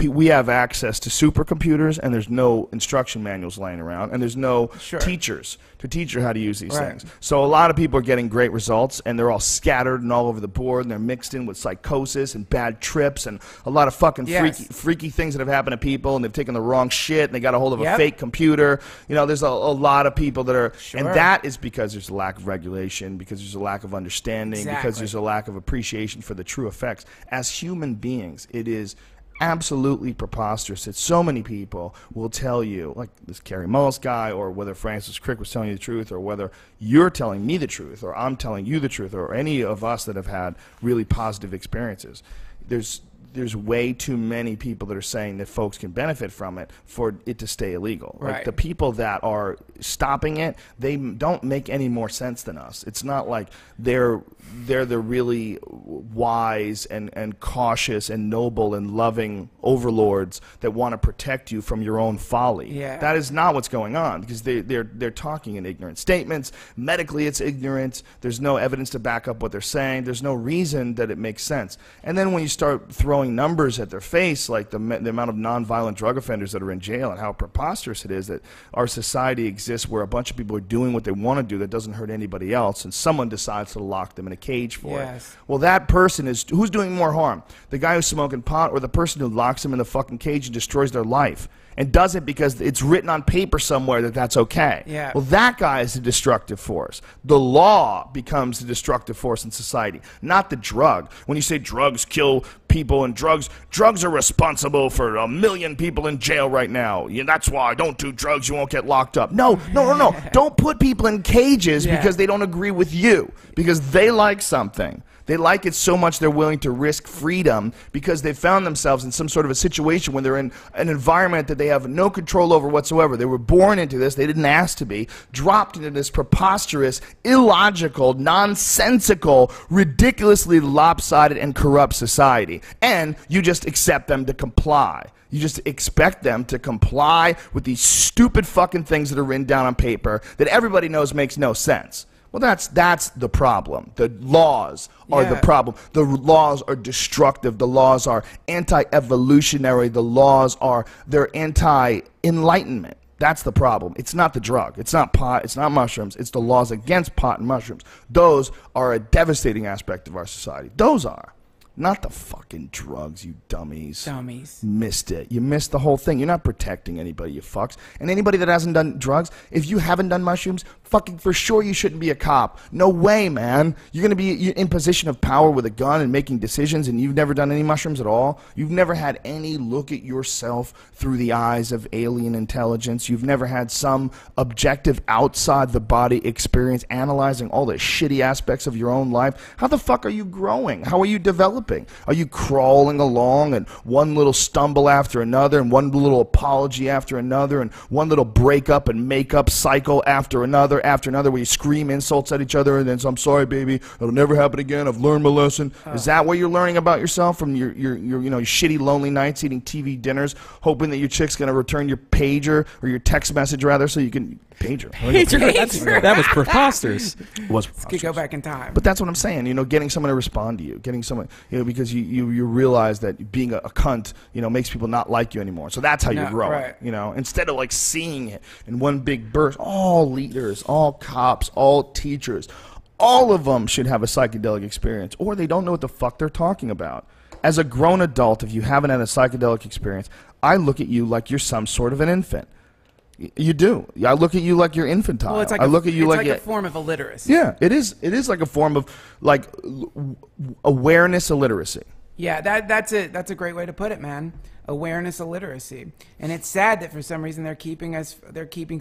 we have access to supercomputers and there's no instruction manuals laying around and there's no teachers to teach you how to use these things. So a lot of people are getting great results and they're all scattered and all over the board and they're mixed in with psychosis and bad trips and a lot of fucking freaky things that have happened to people and they've taken the wrong shit and they got a hold of a fake computer. There's a lot of people that are, and that is because there's a lack of regulation, because there's a lack of understanding, because there's a lack of appreciation for the true effects. As human beings, it is absolutely preposterous that so many people will tell you, like this Carrie Mullis guy, or whether Francis Crick was telling you the truth, or whether you're telling me the truth, or I'm telling you the truth, or any of us that have had really positive experiences. There's way too many people that are saying that folks can benefit from it for it to stay illegal. Like the people that are stopping it, they don't make any more sense than us. It's not like they're the really wise and cautious and noble and loving overlords that want to protect you from your own folly. That is not what's going on, because they're talking in ignorant statements. Medically, it's ignorant. There's no evidence to back up what they're saying. There's no reason that it makes sense. And then when you start throwing numbers at their face, like the amount of nonviolent drug offenders that are in jail and how preposterous it is that our society exists where a bunch of people are doing what they want to do that doesn't hurt anybody else, and someone decides to lock them in a cage for it. Well, that person is, who's doing more harm? The guy who's smoking pot, or the person who locks them in the fucking cage and destroys their life? And does it because it's written on paper somewhere that that's okay. Well, that guy is the destructive force. The law becomes the destructive force in society, not the drug. When you say drugs kill people and drugs are responsible for 1 million people in jail right now. That's why don't do drugs, you won't get locked up. No. Don't put people in cages because they don't agree with you, because they like something. They like it so much they're willing to risk freedom because they found themselves in some sort of a situation when they're in an environment that they have no control over whatsoever. They were born into this. They didn't ask to be. Dropped into this preposterous, illogical, nonsensical, ridiculously lopsided and corrupt society. And you just accept them to comply. You just expect them to comply with these stupid fucking things that are written down on paper that everybody knows makes no sense. Well, that's the problem. The laws are the problem. The laws are destructive. The laws are anti-evolutionary. The laws they're anti-enlightenment. That's the problem. It's not the drug. It's not pot. It's not mushrooms. It's the laws against pot and mushrooms. Those are a devastating aspect of our society. Those are. Not the fucking drugs, you dummies. Missed it. You missed the whole thing. You're not protecting anybody, you fucks. And anybody that hasn't done drugs, if you haven't done mushrooms, fucking for sure you shouldn't be a cop. No way, man. You're going to be in position of power with a gun and making decisions, and you've never done any mushrooms at all. You've never had any look at yourself through the eyes of alien intelligence. You've never had some objective outside the body experience analyzing all the shitty aspects of your own life. How the fuck are you growing? How are you developing? Are you crawling along and one little stumble after another and one little apology after another and one little breakup and makeup cycle after another where you scream insults at each other and then I'm sorry baby, it'll never happen again, I've learned my lesson? Is that what you're learning about yourself from your shitty lonely nights eating TV dinners hoping that your chick's going to return your pager or your text message rather so you can pager. That was preposterous. It was preposterous. Could go back in time. But that's what I'm saying. Getting someone to respond to you, getting someone, because you realize that being a cunt, makes people not like you anymore. So that's how you grow. Instead of like seeing it in one big burst. All leaders, all cops, all teachers, all of them should have a psychedelic experience, or they don't know what the fuck they're talking about. As a grown adult, if you haven't had a psychedelic experience, I look at you like you're some sort of an infant. You do. I look at you like you're infantile. Well, it's like I look at you like a form of illiteracy. Yeah, it is. It is like a form of like awareness illiteracy. Yeah, that's a great way to put it, man. Awareness illiteracy. And it's sad that for some reason they're keeping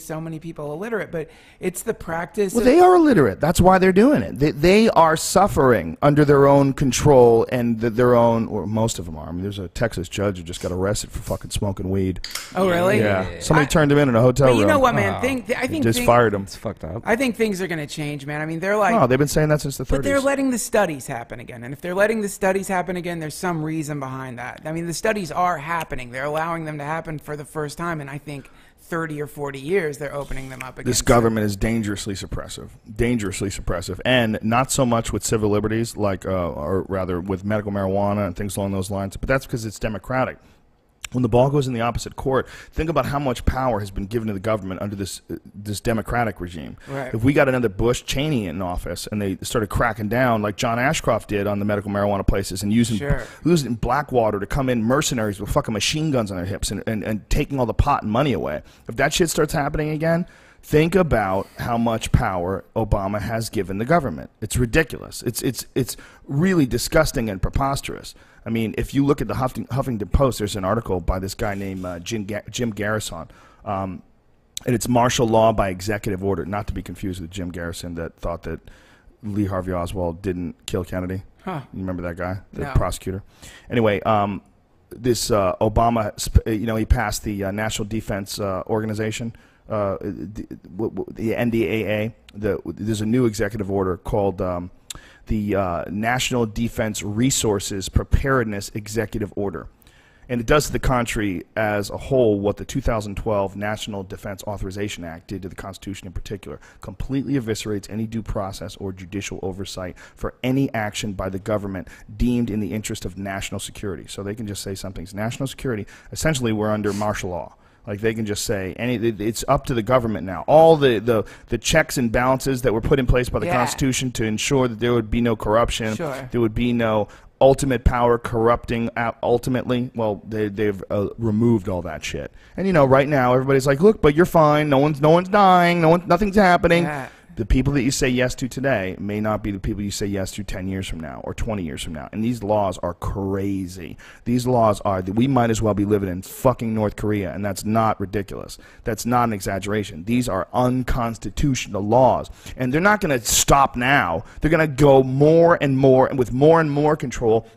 so many people illiterate, but it's the practice. Well, they are illiterate. That's why they're doing it. They are suffering under their own control and their own, or most of them are. I mean, there's a Texas judge who just got arrested for fucking smoking weed. Oh, really? Yeah. Somebody turned him in a hotel room. But you know what, man? I think just fired him. It's fucked up. I think things are going to change, man. I mean, they're like... Oh, they've been saying that since the 30s. But they're letting the studies happen again. And if they're letting the studies happen again, there's some reason behind that. I mean, the studies are happening. They're allowing them to happen for the first time in, I think, 30 or 40 years. They're opening them up again. This government is dangerously suppressive, and not so much with civil liberties, like, or rather with medical marijuana and things along those lines, but that's because it's democratic. When the ball goes in the opposite court, think about how much power has been given to the government under this democratic regime. Right. If we got another Bush Cheney in office and they started cracking down like John Ashcroft did on the medical marijuana places and using Blackwater to come in, mercenaries with fucking machine guns on their hips and taking all the pot and money away. If that shit starts happening again, think about how much power Obama has given the government. It's ridiculous. It's really disgusting and preposterous. I mean, if you look at the Huffington Post, there's an article by this guy named Jim Garrison, and it's martial law by executive order, not to be confused with Jim Garrison that thought that Lee Harvey Oswald didn't kill Kennedy. Huh. You remember that guy, the No. prosecutor? Anyway, this Obama, he passed the National Defense Organization, the NDAA. There's a new executive order called the National Defense Resources Preparedness Executive Order. And it does to the country as a whole what the 2012 National Defense Authorization Act did to the Constitution in particular. Completely eviscerates any due process or judicial oversight for any action by the government deemed in the interest of national security. So they can just say something's national security. Essentially, we're under martial law. Like they can just say it's up to the government now. All the checks and balances that were put in place by the Constitution to ensure that there would be no corruption, there would be no ultimate power corrupting ultimately. Well, they've removed all that shit. And right now everybody's like, look, but you're fine. No one's dying. Nothing's happening. Yeah. The people that you say yes to today may not be the people you say yes to 10 years from now or 20 years from now. And these laws are crazy. These laws are that we might as well be living in fucking North Korea, and that's not ridiculous. That's not an exaggeration. These are unconstitutional laws. And they're not going to stop now. They're going to go more and more, and with more and more control,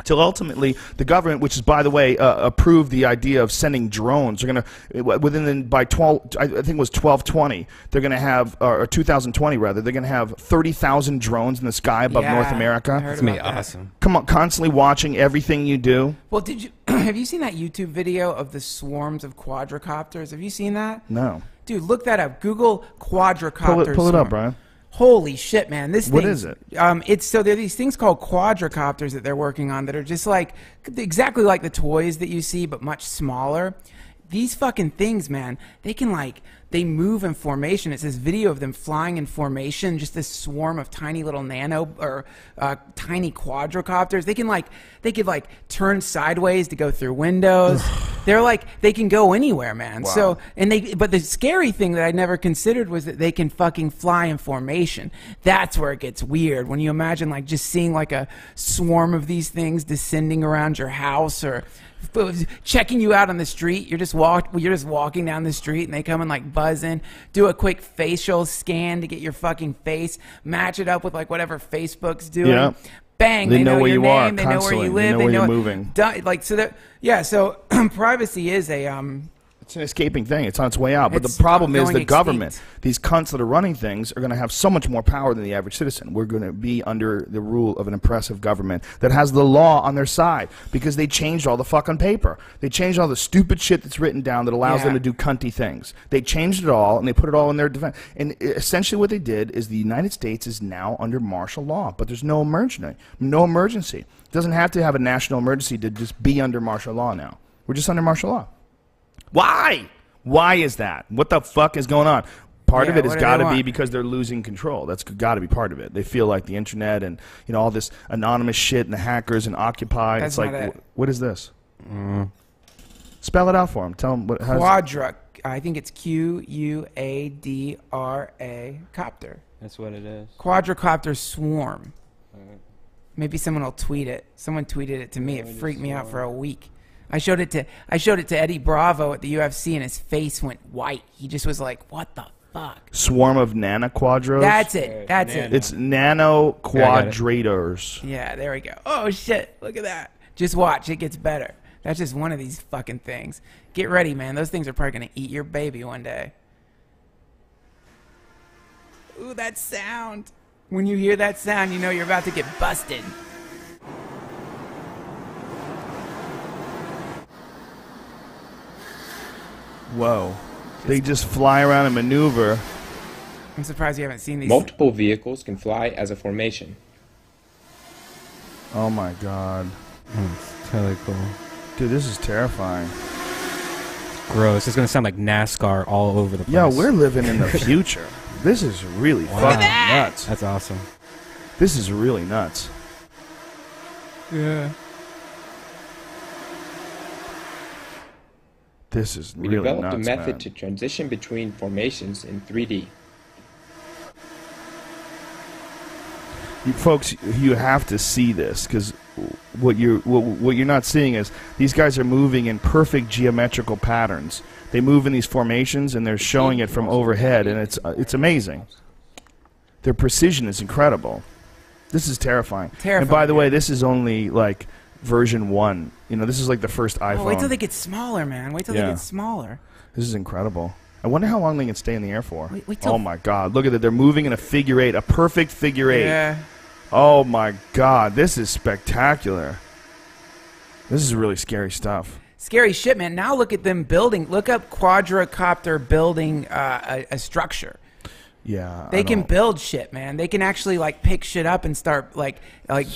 till ultimately the government, which is, by the way, approved the idea of sending drones. They're going to, by 12, I think it was 1220, they're going to have, or 2020 rather, they're going to have 30,000 drones in the sky above North America. That's going to be awesome. Come on, constantly watching everything you do. Well, have you seen that YouTube video of the swarms of quadricopters? Have you seen that? No. Dude, look that up. Google quadricopter Pull it up, Brian. Holy shit, man! What is it? So there are these things called quadricopters that they're working on that are just like exactly like the toys that you see, but much smaller. These fucking things, man, they move in formation. It's this video of them flying in formation, just this swarm of tiny little tiny quadricopters. They could turn sideways to go through windows. They can go anywhere, man. Wow. But the scary thing that I never considered was that they can fucking fly in formation. That's where it gets weird. When you imagine just seeing a swarm of these things descending around your house or checking you out on the street. You're just walking down the street and they come and buzz in, do a quick facial scan to get your fucking face, match it up with whatever Facebook's doing. Yeah. Bang, they know where you are. They know where you live. They know where you're moving. So privacy is it's an escaping thing. It's on its way out. But the problem is the government, these cunts that are running things, are going to have so much more power than the average citizen. We're going to be under the rule of an oppressive government that has the law on their side because they changed all the fucking paper. They changed all the stupid shit that's written down that allows them to do cunty things. They changed it all, and they put it all in their defense. And essentially what they did is the United States is now under martial law, but there's no emergency. No emergency. It doesn't have to have a national emergency to just be under martial law now. We're just under martial law. Why? Why is that? What the fuck is going on? Part of it has got to be because they're losing control. That's got to be part of it. They feel like the internet and all this anonymous shit and the hackers and Occupy. That's it's what is this? Spell it out for them. Tell them what. I think it's Quadra copter. That's what it is. Quadricopter swarm. Maybe someone will tweet it. Someone tweeted it to me. It freaked me out for a week. I showed it to Eddie Bravo at the UFC, and his face went white. He just was like, "What the fuck?" Swarm of nanoquadros. That's it. That's it. It's nanoquadrators. Yeah, there we go. Oh shit! Look at that. Just watch. It gets better. That's just one of these fucking things. Get ready, man. Those things are probably gonna eat your baby one day. Ooh, that sound. When you hear that sound, you know you're about to get busted. Whoa. They just fly around and maneuver. I'm surprised you haven't seen these. Multiple vehicles can fly as a formation. Oh my god. It's totally cool. Dude, this is terrifying. Gross. It's gonna sound like NASCAR all over the place. Yeah, we're living in the future. This is really fucking nuts. That's awesome. This is really nuts. Yeah. This is We really developed nuts, a method man. to transition between formations in 3D. You folks, you have to see this, because what you're not seeing is these guys are moving in perfect geometrical patterns. They move in these formations, and they're showing it from overhead, and it's amazing. Their precision is incredible. This is terrifying. And by the way, this is only like version 1. You know, this is like the first iPhone. Oh, wait till they get smaller, man. Wait till they get smaller. This is incredible. I wonder how long they can stay in the air for. Wait till oh my god, look at it. They're moving in a figure 8, a perfect figure 8. Yeah. Oh my god, this is spectacular. This is really scary stuff. Scary shit, man. Now look at them building. Look up quadricopter building a structure. Yeah, They can build shit, man. They can actually like pick shit up and start like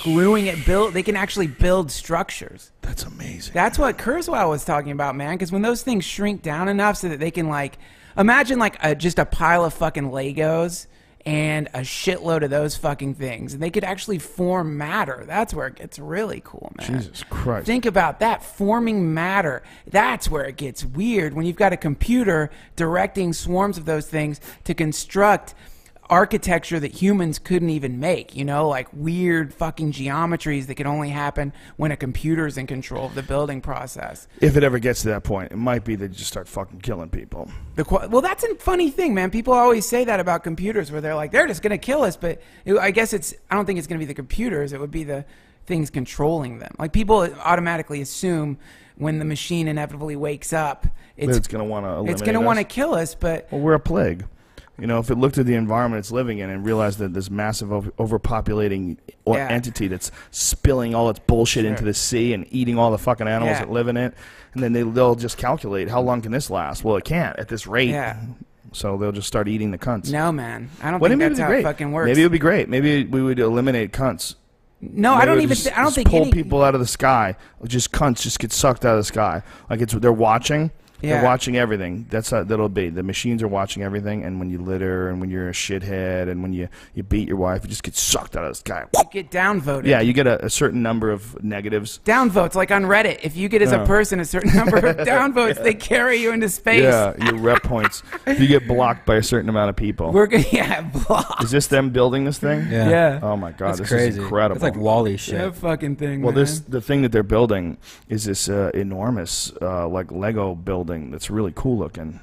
gluing it. They can actually build structures. That's amazing. That's what Kurzweil was talking about, man. Because when those things shrink down enough so that they can like imagine like just a pile of fucking Legos and a shitload of those fucking things, and they could actually form matter. That's where it gets really cool, man. Jesus Christ. Think about that, forming matter. That's where it gets weird, when you've got a computer directing swarms of those things to construct architecture that humans couldn't even make, you know, like weird fucking geometries that can only happen when a computer's in control of the building process. If it ever gets to that point, it might be they just start fucking killing people. Well, that's a funny thing, man. People always say that about computers, where they're like, they're just going to kill us. But I guess I don't think it's going to be the computers. It would be the things controlling them. Like, people automatically assume when the machine inevitably wakes up, it's going to want to eliminate It's going to want to kill us, but... Well, we're a plague. You know, if it looked at the environment it's living in and realized that this massive overpopulating entity that's spilling all its bullshit into the sea and eating all the fucking animals that live in it, and then they'll just calculate, how long can this last? Well, it can't at this rate. Yeah. So they'll just start eating the cunts. No, man. I don't think that's how it fucking works. Maybe it would be great. Maybe we would eliminate cunts. No, I don't even. I don't think pull people out of the sky. Just cunts just get sucked out of the sky. Like they're watching. Yeah. They're watching everything. That's how that'll be. The machines are watching everything, and when you litter, and when you're a shithead, and when you beat your wife, you just get sucked out of the sky. You get downvoted. Yeah, you get a certain number of negatives. Downvotes, like on Reddit. If you get as a person a certain number of downvotes, they carry you into space. Yeah, your rep points. You get blocked by a certain amount of people. We're gonna blocked. Is this them building this thing? Yeah. Oh my god, That's this crazy. is incredible. It's like Wall-E shit. That fucking thing. Well, man. the thing that they're building is this enormous like Lego building that's really cool looking.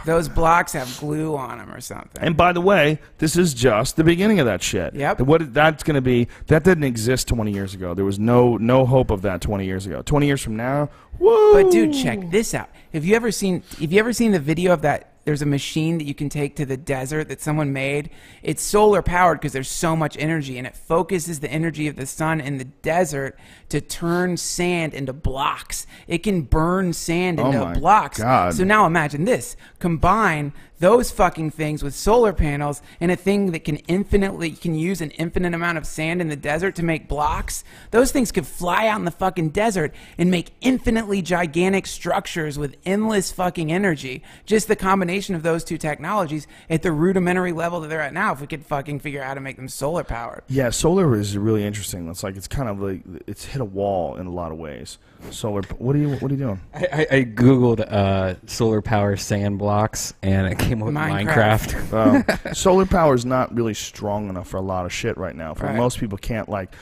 Those blocks have glue on them or something. And by the way, this is just the beginning of that shit. Yep. What that's going to be, that didn't exist 20 years ago. There was no hope of that 20 years ago. 20 years from now, whoa. But dude, check this out. Have you ever seen the video of that? There's a machine that you can take to the desert that someone made. It's solar powered because there's so much energy, and it focuses the energy of the sun in the desert to turn sand into blocks. It can burn sand into blocks. God. So now imagine this. Combine those fucking things with solar panels and a thing that can use an infinite amount of sand in the desert to make blocks. Those things could fly out in the fucking desert and make infinitely gigantic structures with endless fucking energy. Just the combination combination of those two technologies at the rudimentary level that they're at now, if we could fucking figure out how to make them solar powered. Yeah, solar is really interesting. It's kind of like it's hit a wall in a lot of ways. Solar. What are you doing? I googled solar power sand blocks and it came up with Minecraft. Solar power is not really strong enough for a lot of shit right now. Most people can't like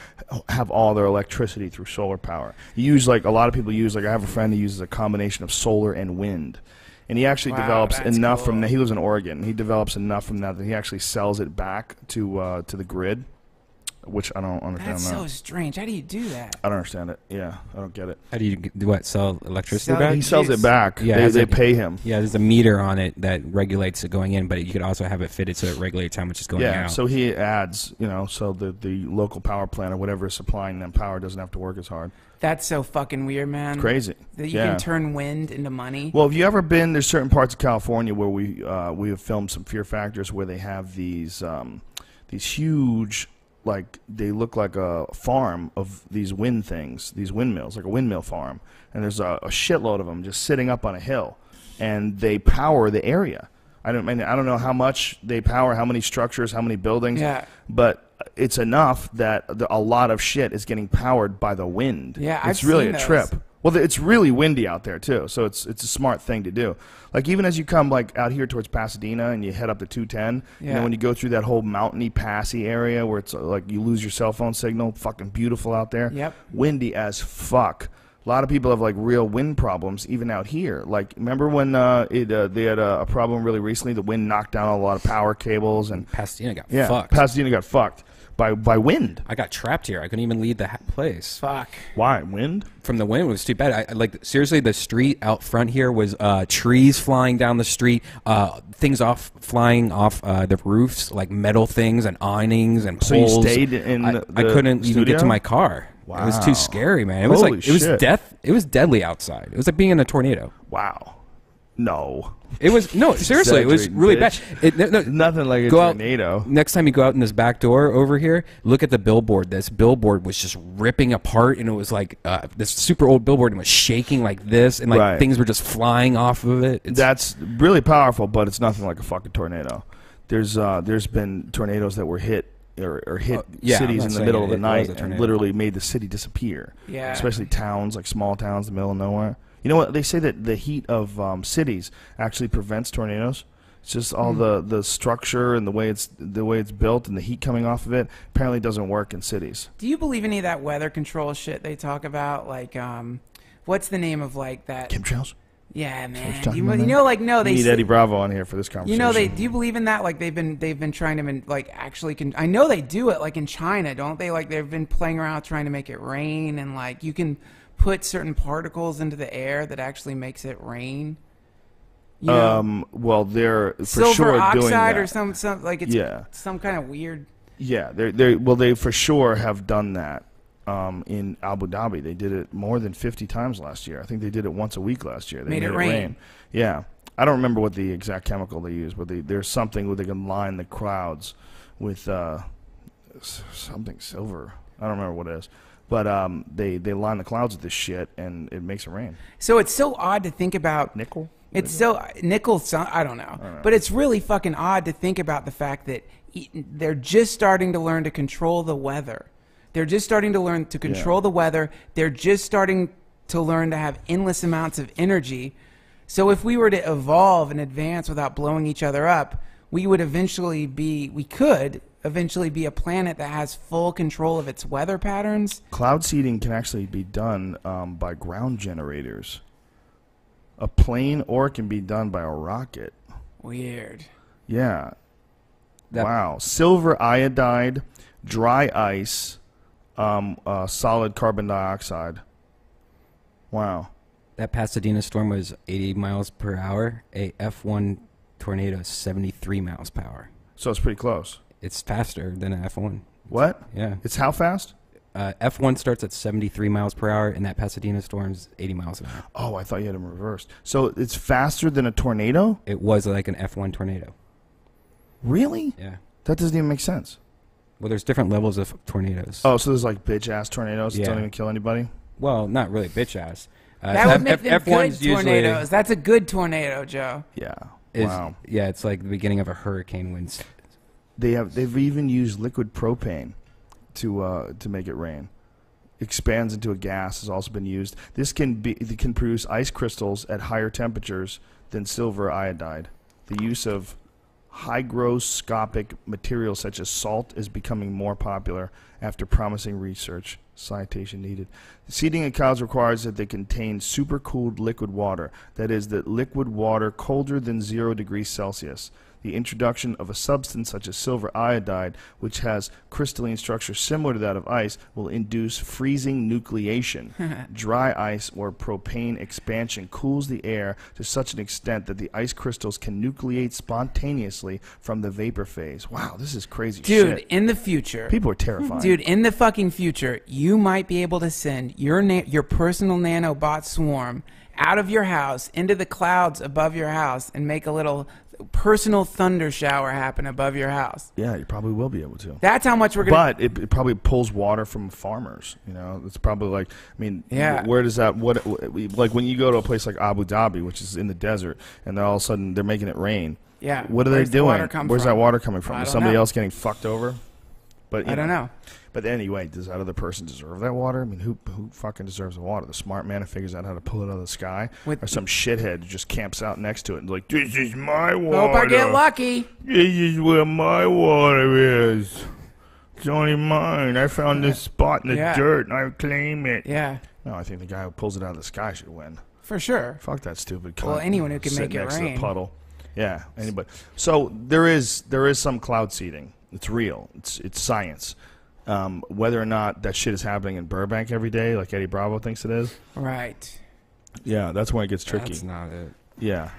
have all their electricity through solar power. You use like a lot of people use like I have a friend who uses a combination of solar and wind. And he actually develops enough from that. He lives in Oregon. He develops enough from that he actually sells it back to the grid, which I don't understand. That's so strange. How do you do that? I don't understand it. Yeah, I don't get it. How do you do what? Sell electricity back? He sells it back. Yeah, they pay him. Yeah, there's a meter on it that regulates it going in, but you could also have it fitted so it regulates how much is going out. Yeah, so he adds, so the local power plant or whatever is supplying them power doesn't have to work as hard. That's so fucking weird, man. Crazy. That you can turn wind into money. Well, have you ever been? There's certain parts of California where we have filmed some Fear Factors where they have these huge, like they look like a farm of these wind things, these windmills, like a windmill farm, and there's a shitload of them just sitting up on a hill, and they power the area. I don't know how much they power, how many structures, how many buildings, but it's enough that a lot of shit is getting powered by the wind. Yeah, it's really a trip. Well, it's really windy out there too, so it's a smart thing to do. Like even as you come like out here towards Pasadena and you head up to 210, when you go through that whole mountainy, passy area where it's like you lose your cell phone signal, fucking beautiful out there. Yep. Windy as fuck. A lot of people have like real wind problems even out here. Like remember when they had a problem really recently? The wind knocked down a lot of power cables and Pasadena got fucked. Pasadena got fucked by wind. I got trapped here. I couldn't even leave the place. Fuck. Why? Wind? From the wind, it was too bad. Seriously, the street out front here was trees flying down the street, things flying off the roofs, like metal things and awnings and poles. So you stayed in I couldn't even get to my car. Wow. It was too scary, man. It was Holy it was shit. death. It was deadly outside. It was like being in a tornado. Wow. No. It was seriously. It was really bad. Nothing like a tornado. Next time you go out in this back door over here, look at the billboard. This billboard was just ripping apart, and it was like this super old billboard, and was shaking like this, and like things were just flying off of it. That's really powerful, but it's nothing like a fucking tornado. There's been tornadoes that were hit or hit cities in the middle of the night and literally made the city disappear. Yeah. Especially towns, like small towns in the middle of nowhere. You know what? They say that the heat of cities actually prevents tornadoes. It's just all the structure and the way it's built and the heat coming off of it apparently doesn't work in cities. Do you believe any of that weather control shit they talk about? Like, what's the name of like that? Chemtrails? Yeah, man. They need Eddie Bravo on here for this conversation. Do you believe in that? Like they've been trying to like actually I know they do it like in China, don't they? Like they've been playing around trying to make it rain, and like you can put certain particles into the air that actually makes it rain. Well, they're for silver sure oxide doing that. or some like it's some kind of weird. Yeah, they for sure have done that. In Abu Dhabi, they did it more than 50 times last year. I think they did it once a week last year. They made it rain. Yeah, I don't remember what the exact chemical they use, but there's something where they can line the clouds with something silver. I don't remember what it is, but they line the clouds with this shit and it makes it rain. So it's so odd to think about nickel. It's so nickel. I don't know, but it's really fucking odd to think about the fact that they're just starting to learn to control the weather. They're just starting to learn to control the weather. They're just starting to learn to have endless amounts of energy. So if we were to evolve and advance without blowing each other up, we could eventually be a planet that has full control of its weather patterns. Cloud seeding can actually be done by ground generators. A plane, or it can be done by a rocket. Weird. Yeah. Wow. Silver iodide, dry ice, solid carbon dioxide. Wow. That Pasadena storm was 80 miles per hour. A F1 tornado is 73 miles per hour. So it's pretty close. It's faster than an F1. What? Yeah. It's how fast? F1 starts at 73 miles per hour, and that Pasadena storm's 80 miles an hour. Oh, I thought you had them reversed. So it's faster than a tornado? It was like an F1 tornado. Really? Yeah. That doesn't even make sense. Well, there's different levels of tornadoes. Oh, so there's like bitch-ass tornadoes that don't even kill anybody? Well, not really bitch-ass. That would make them good tornadoes. That's a good tornado, Joe. Yeah. Wow. Yeah, it's like the beginning of a hurricane when. They've even used liquid propane to make it rain. Expands into a gas has also been used. It can produce ice crystals at higher temperatures than silver iodide. The use of hygroscopic materials such as salt is becoming more popular after promising research. Citation needed. Seeding of cows requires that they contain supercooled liquid water. That is, that liquid water colder than 0 degrees Celsius. The introduction of a substance such as silver iodide, which has crystalline structure similar to that of ice, will induce freezing nucleation. Dry ice or propane expansion cools the air to such an extent that the ice crystals can nucleate spontaneously from the vapor phase. Wow, this is crazy shit. Dude, in the future. People are terrified. Dude, in the fucking future, you might be able to send your personal nanobot swarm out of your house into the clouds above your house and make a little personal thunder shower happen above your house. Yeah, you probably will be able to. That's how much we're gonna. But it probably pulls water from farmers. You know, it's probably like, I mean, yeah. Where does that? What like when you go to a place like Abu Dhabi, which is in the desert, and then all of a sudden they're making it rain. Yeah. What are they doing? Where's that water coming from? I Is don't somebody know. else getting fucked over? But I don't know. But anyway, does that other person deserve that water? I mean, who fucking deserves the water? The smart man who figures out how to pull it out of the sky, or some shithead who just camps out next to it and like, this is my water. Hope I get lucky. This is where my water is. It's only mine. I found this spot in the dirt and I claim it. Yeah. No, I think the guy who pulls it out of the sky should win. For sure. Fuck that stupid cunt. Well, anyone who can make it next rain. to the puddle. Yeah, anybody. So there is some cloud seeding. It's real. It's science. Whether or not that shit is happening in Burbank every day, like Eddie Bravo thinks it is. Right. Yeah, that's when it gets tricky. That's not it. Yeah.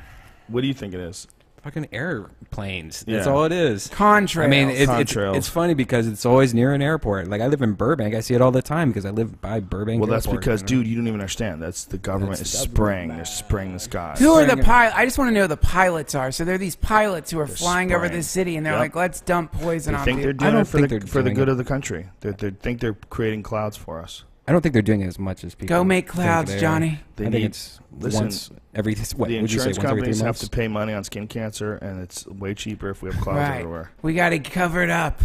What do you think it is? Fucking airplanes. That's Yeah. all it is. Contrails. I mean, Contrails. it's funny because it's always near an airport. Like, I live in Burbank. I see it all the time because I live by Burbank Well, that's Airport, because, you know? dude, you don't even understand. That's the government is spraying. They're spraying the sky. Who are the pilots? I just want to know who the pilots are. So they're these pilots who are flying over spraying. this city, and they're Yep. like, let's dump poison They on think people. they're doing it for the doing good it. of the country. They think they're creating clouds for us. I don't think they're doing it as much as people Go make think clouds, they are. Johnny. They I need- think it's listen, once every what The would you say, insurance once every 3 companies have months? to pay money on skin cancer, and it's way cheaper if we have clouds Right. everywhere. We got to cover it up.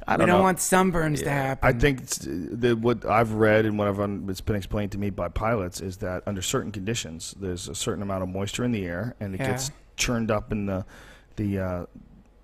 I We don't don't know. want sunburns to happen. I think what I've read and it's been explained to me by pilots is that under certain conditions, there's a certain amount of moisture in the air, and it gets churned up in the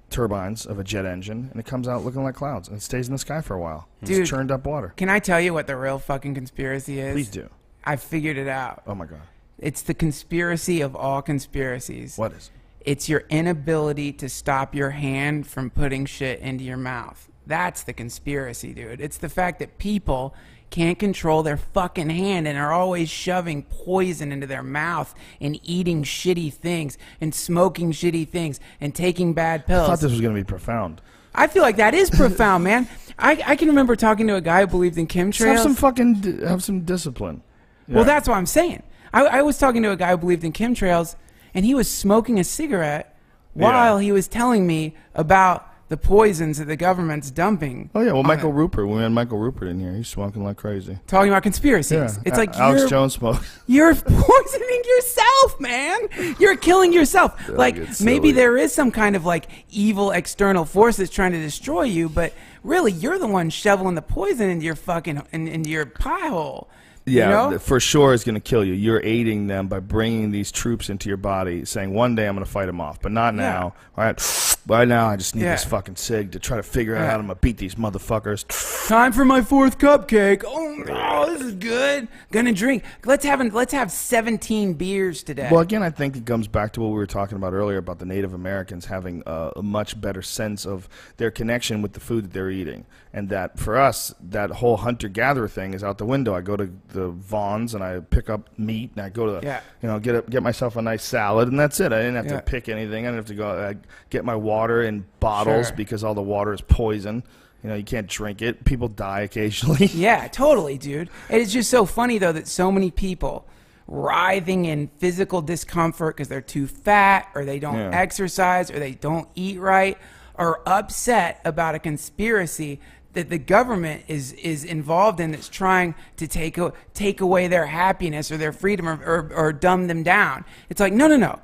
turbines of a jet engine, and it comes out looking like clouds, and it stays in the sky for a while. Dude. It's churned up water. Can I tell you what the real fucking conspiracy is? Please do. I figured it out. Oh my God. It's the conspiracy of all conspiracies. What is? It's your inability to stop your hand from putting shit into your mouth. That's the conspiracy, dude. It's the fact that people can't control their fucking hand and are always shoving poison into their mouth and eating shitty things and smoking shitty things and taking bad pills. I thought this was going to be profound. I feel like that is profound, man. I can remember talking to a guy who believed in chemtrails. Have some discipline. Yeah. Well, that's what I'm saying. I was talking to a guy who believed in chemtrails, and he was smoking a cigarette while he was telling me about the poisons that the government's dumping. Oh yeah, well, on Michael it. Rupert. We had Michael Rupert in here. He's smoking like crazy. Talking about conspiracies. Yeah, It's like Alex Jones smokes. you're poisoning yourself, man. You're killing yourself. Like, it's maybe silly. there is some kind of like evil external force that's trying to destroy you, but really you're the one shoveling the poison into your fucking into your pie hole. Yeah, You know? for sure it's going to kill you. You're aiding them by bringing these troops into your body, saying one day I'm going to fight them off, but not now. All right, right now I just need this fucking cig to try to figure out how I'm going to beat these motherfuckers. Time for my 4th cupcake. Oh, this is good. Gonna drink. Let's have 17 beers today. Well, again, I think it comes back to what we were talking about earlier about the Native Americans having a much better sense of their connection with the food that they're eating. And that for us, that whole hunter-gatherer thing is out the window. I go to the Vons and I pick up meat and I go to get myself a nice salad, and that's it. I didn't have to pick anything. I didn't have to go get my water in bottles because all the water is poison. You know, you can't drink it. People die occasionally. Yeah, totally, dude. And it's just so funny, though, that so many people writhing in physical discomfort because they're too fat or they don't exercise or they don't eat right are upset about a conspiracy that the government is involved in that's trying to take away their happiness or their freedom or dumb them down. It's like, no.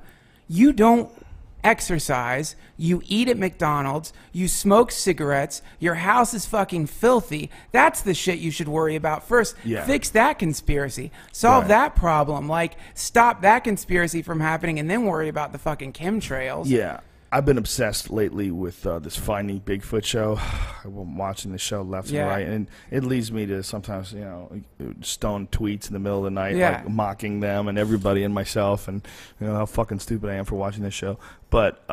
You don't exercise, you eat at McDonald's, you smoke cigarettes, your house is fucking filthy. That's the shit you should worry about first. Yeah. Fix that conspiracy. Solve Right. that problem. Like, stop that conspiracy from happening and then worry about the fucking chemtrails. Yeah. I've been obsessed lately with this Finding Bigfoot show. I'm watching the show left and right, and it leads me to sometimes, stone tweets in the middle of the night, like mocking them and everybody and myself, and how fucking stupid I am for watching this show. But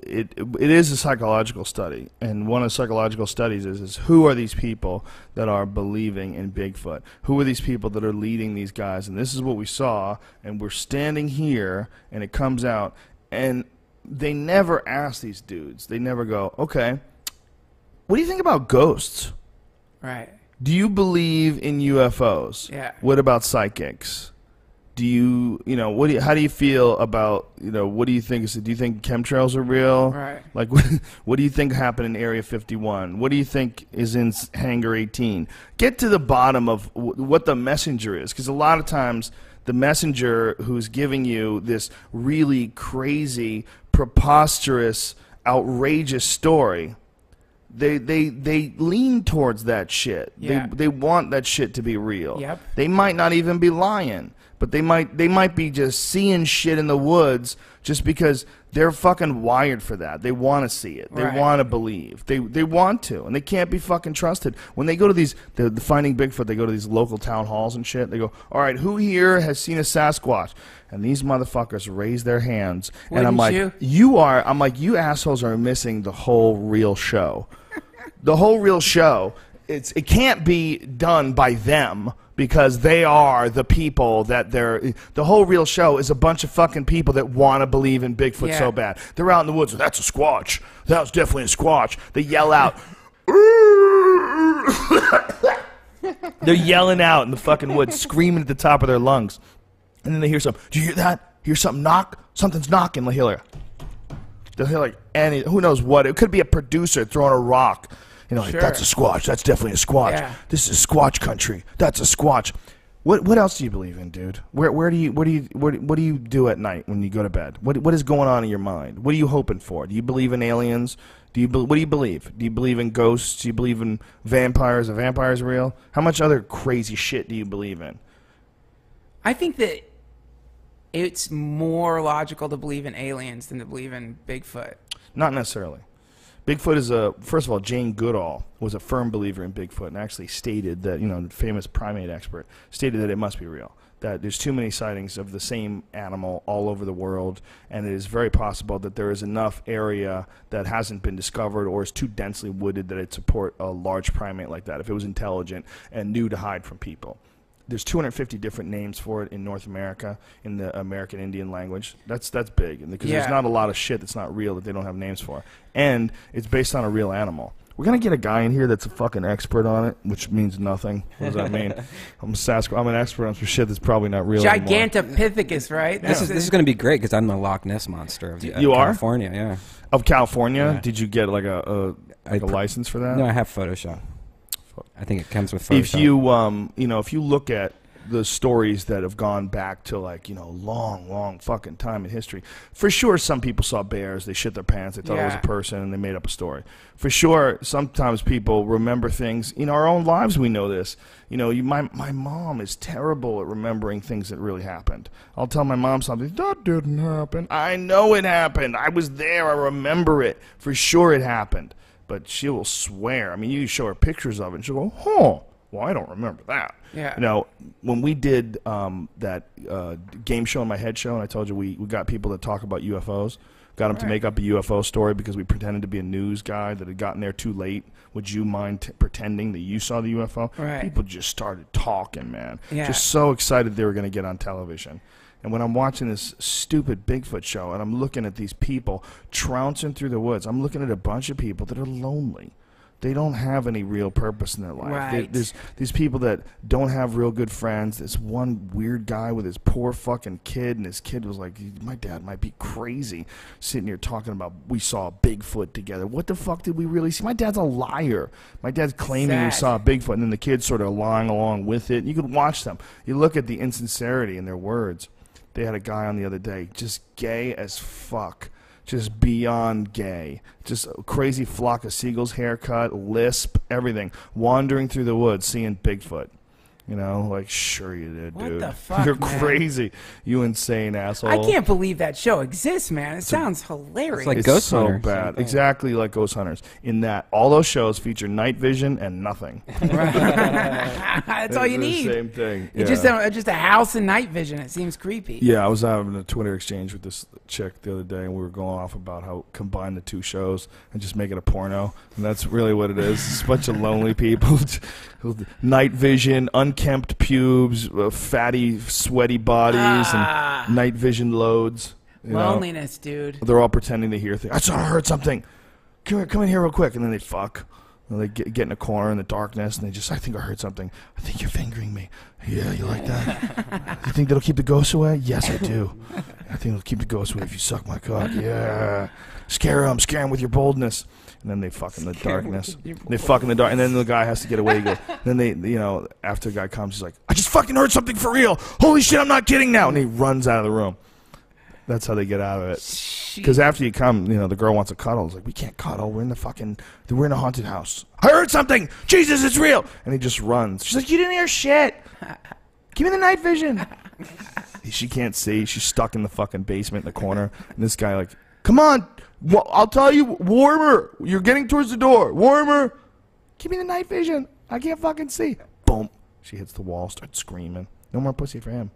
it is a psychological study, and one of the psychological studies is who are these people that are believing in Bigfoot? Who are these people that are leading these guys? And this is what we saw, and we're standing here, and it comes out, and they never ask these dudes. They never go, okay, what do you think about ghosts? Right. Do you believe in UFOs? Yeah. What about psychics? Do you, how do you feel about, what do you think? Do you think chemtrails are real? Right. Like, what do you think happened in Area 51? What do you think is in Hangar 18? Get to the bottom of what the messenger is, because a lot of times the messenger who's giving you this really crazy, preposterous, outrageous story, they lean towards that shit. Yeah. They want that shit to be real. Yep. They might not even be lying, but they might be just seeing shit in the woods just because they're fucking wired for that. They want to see it. They Right. want to believe. They want to, and they can't be fucking trusted. When they go to these, the Finding Bigfoot, they go to these local town halls and shit. They go, all right, who here has seen a Sasquatch? And these motherfuckers raise their hands, and I'm like, you assholes are missing the whole real show. The whole real show. It can't be done by them, because they are the people that the whole real show is a bunch of fucking people that want to believe in Bigfoot so bad. They're out in the woods. That's a Squatch. That was definitely a Squatch. They yell out. They're yelling out in the fucking woods, screaming at the top of their lungs. And then they hear something. Do you hear that? Hear something knock? Something's knocking. They'll hear like any, who knows what. It could be a producer throwing a rock. Sure. That's a Squatch. That's definitely a Squatch. Yeah. This is Squatch country. That's a Squatch. What else do you believe in, dude? What do you do at night when you go to bed? What is going on in your mind? What are you hoping for? Do you believe in aliens? What do you believe? Do you believe in ghosts? Do you believe in vampires? Are vampires real? How much other crazy shit do you believe in? I think that it's more logical to believe in aliens than to believe in Bigfoot. Not necessarily. Bigfoot is first of all, Jane Goodall was a firm believer in Bigfoot and actually stated that, the famous primate expert, stated that it must be real, that there's too many sightings of the same animal all over the world, and it is very possible that there is enough area that hasn't been discovered or is too densely wooded that it'd support a large primate like that if it was intelligent and knew to hide from people. There's 250 different names for it in North America in the American Indian language. That's big, because there's not a lot of shit that's not real that they don't have names for. And it's based on a real animal. We're going to get a guy in here that's a fucking expert on it, which means nothing. What does that mean? I'm an expert on some shit that's probably not real anymore. Gigantopithecus, right? This is going to be great because I'm the Loch Ness monster of You are? California. Yeah. Of California? Yeah. Did you get like a license for that? No, I have Photoshop. I think it comes with Photoshop. If you look at the stories that have gone back to long fucking time in history, for sure some people saw bears, they shit their pants, they thought it was a person, and they made up a story. For sure, sometimes people remember things in our own lives. We know this. My mom is terrible at remembering things that really happened. I'll tell my mom something, that didn't happen. I know it happened. I was there. I remember it. For sure it happened. But she will swear. I mean, you show her pictures of it, and she'll go, huh, well, I don't remember that. Yeah. When we did that game show in my head show, and I told you we got people to talk about UFOs, got them to make up a UFO story because we pretended to be a news guy that had gotten there too late. Would you mind pretending that you saw the UFO? Right. People just started talking, man. Yeah. Just so excited they were going to get on television. And when I'm watching this stupid Bigfoot show and I'm looking at these people trouncing through the woods, I'm looking at a bunch of people that are lonely. They don't have any real purpose in their life. Right. There's these people that don't have real good friends. This one weird guy with his poor fucking kid, and his kid was like, my dad might be crazy, sitting here talking about we saw Bigfoot together. What the fuck did we really see? My dad's a liar. My dad's claiming we saw Bigfoot, and then the kid's sort of lying along with it. You could watch them. You look at the insincerity in their words. They had a guy on the other day, just gay as fuck, just beyond gay. Just a crazy flock of seagulls, haircut, lisp, everything. Wandering through the woods, seeing Bigfoot. You know, like, sure you did, What dude. the fuck, You're man? crazy. You insane asshole. I can't believe that show exists, man. It sounds hilarious. It's like It's Ghost so Hunters. bad. Exactly like Ghost Hunters. In that, all those shows feature night vision and nothing. That's all you It's need. the same thing. It's just a house and night vision. It seems creepy. Yeah, I was having a Twitter exchange with this chick the other day, and we were going off about how combine the two shows and just make it a porno. And that's really what it is. It's a bunch of lonely people. Night vision, unkempt pubes, fatty, sweaty bodies, and night vision loads. You know? Loneliness, dude. They're all pretending to hear things. I saw I heard something. Come in here real quick. And then they fuck. And they get in a corner in the darkness, and they just, I think I heard something. I think you're fingering me. Yeah, you like that? You think that'll keep the ghosts away? Yes, I do. I think it'll keep the ghosts away if you suck my cock. Yeah. Scare him with your boldness. And then they fuck in the darkness. They fuck in the dark, and then the guy has to get away. Then they, after the guy comes, he's like, I just fucking heard something for real. Holy shit, I'm not kidding now. And he runs out of the room. That's how they get out of it. Because after you come, the girl wants a cuddle. It's like, we can't cuddle. We're in a haunted house. I heard something. Jesus, it's real. And he just runs. She's like, you didn't hear shit. Give me the night vision. She can't see. She's stuck in the fucking basement in the corner. And this guy like, come on. I'll tell you, warmer. You're getting towards the door. Warmer. Give me the night vision. I can't fucking see. Boom. She hits the wall, starts screaming. No more pussy for him.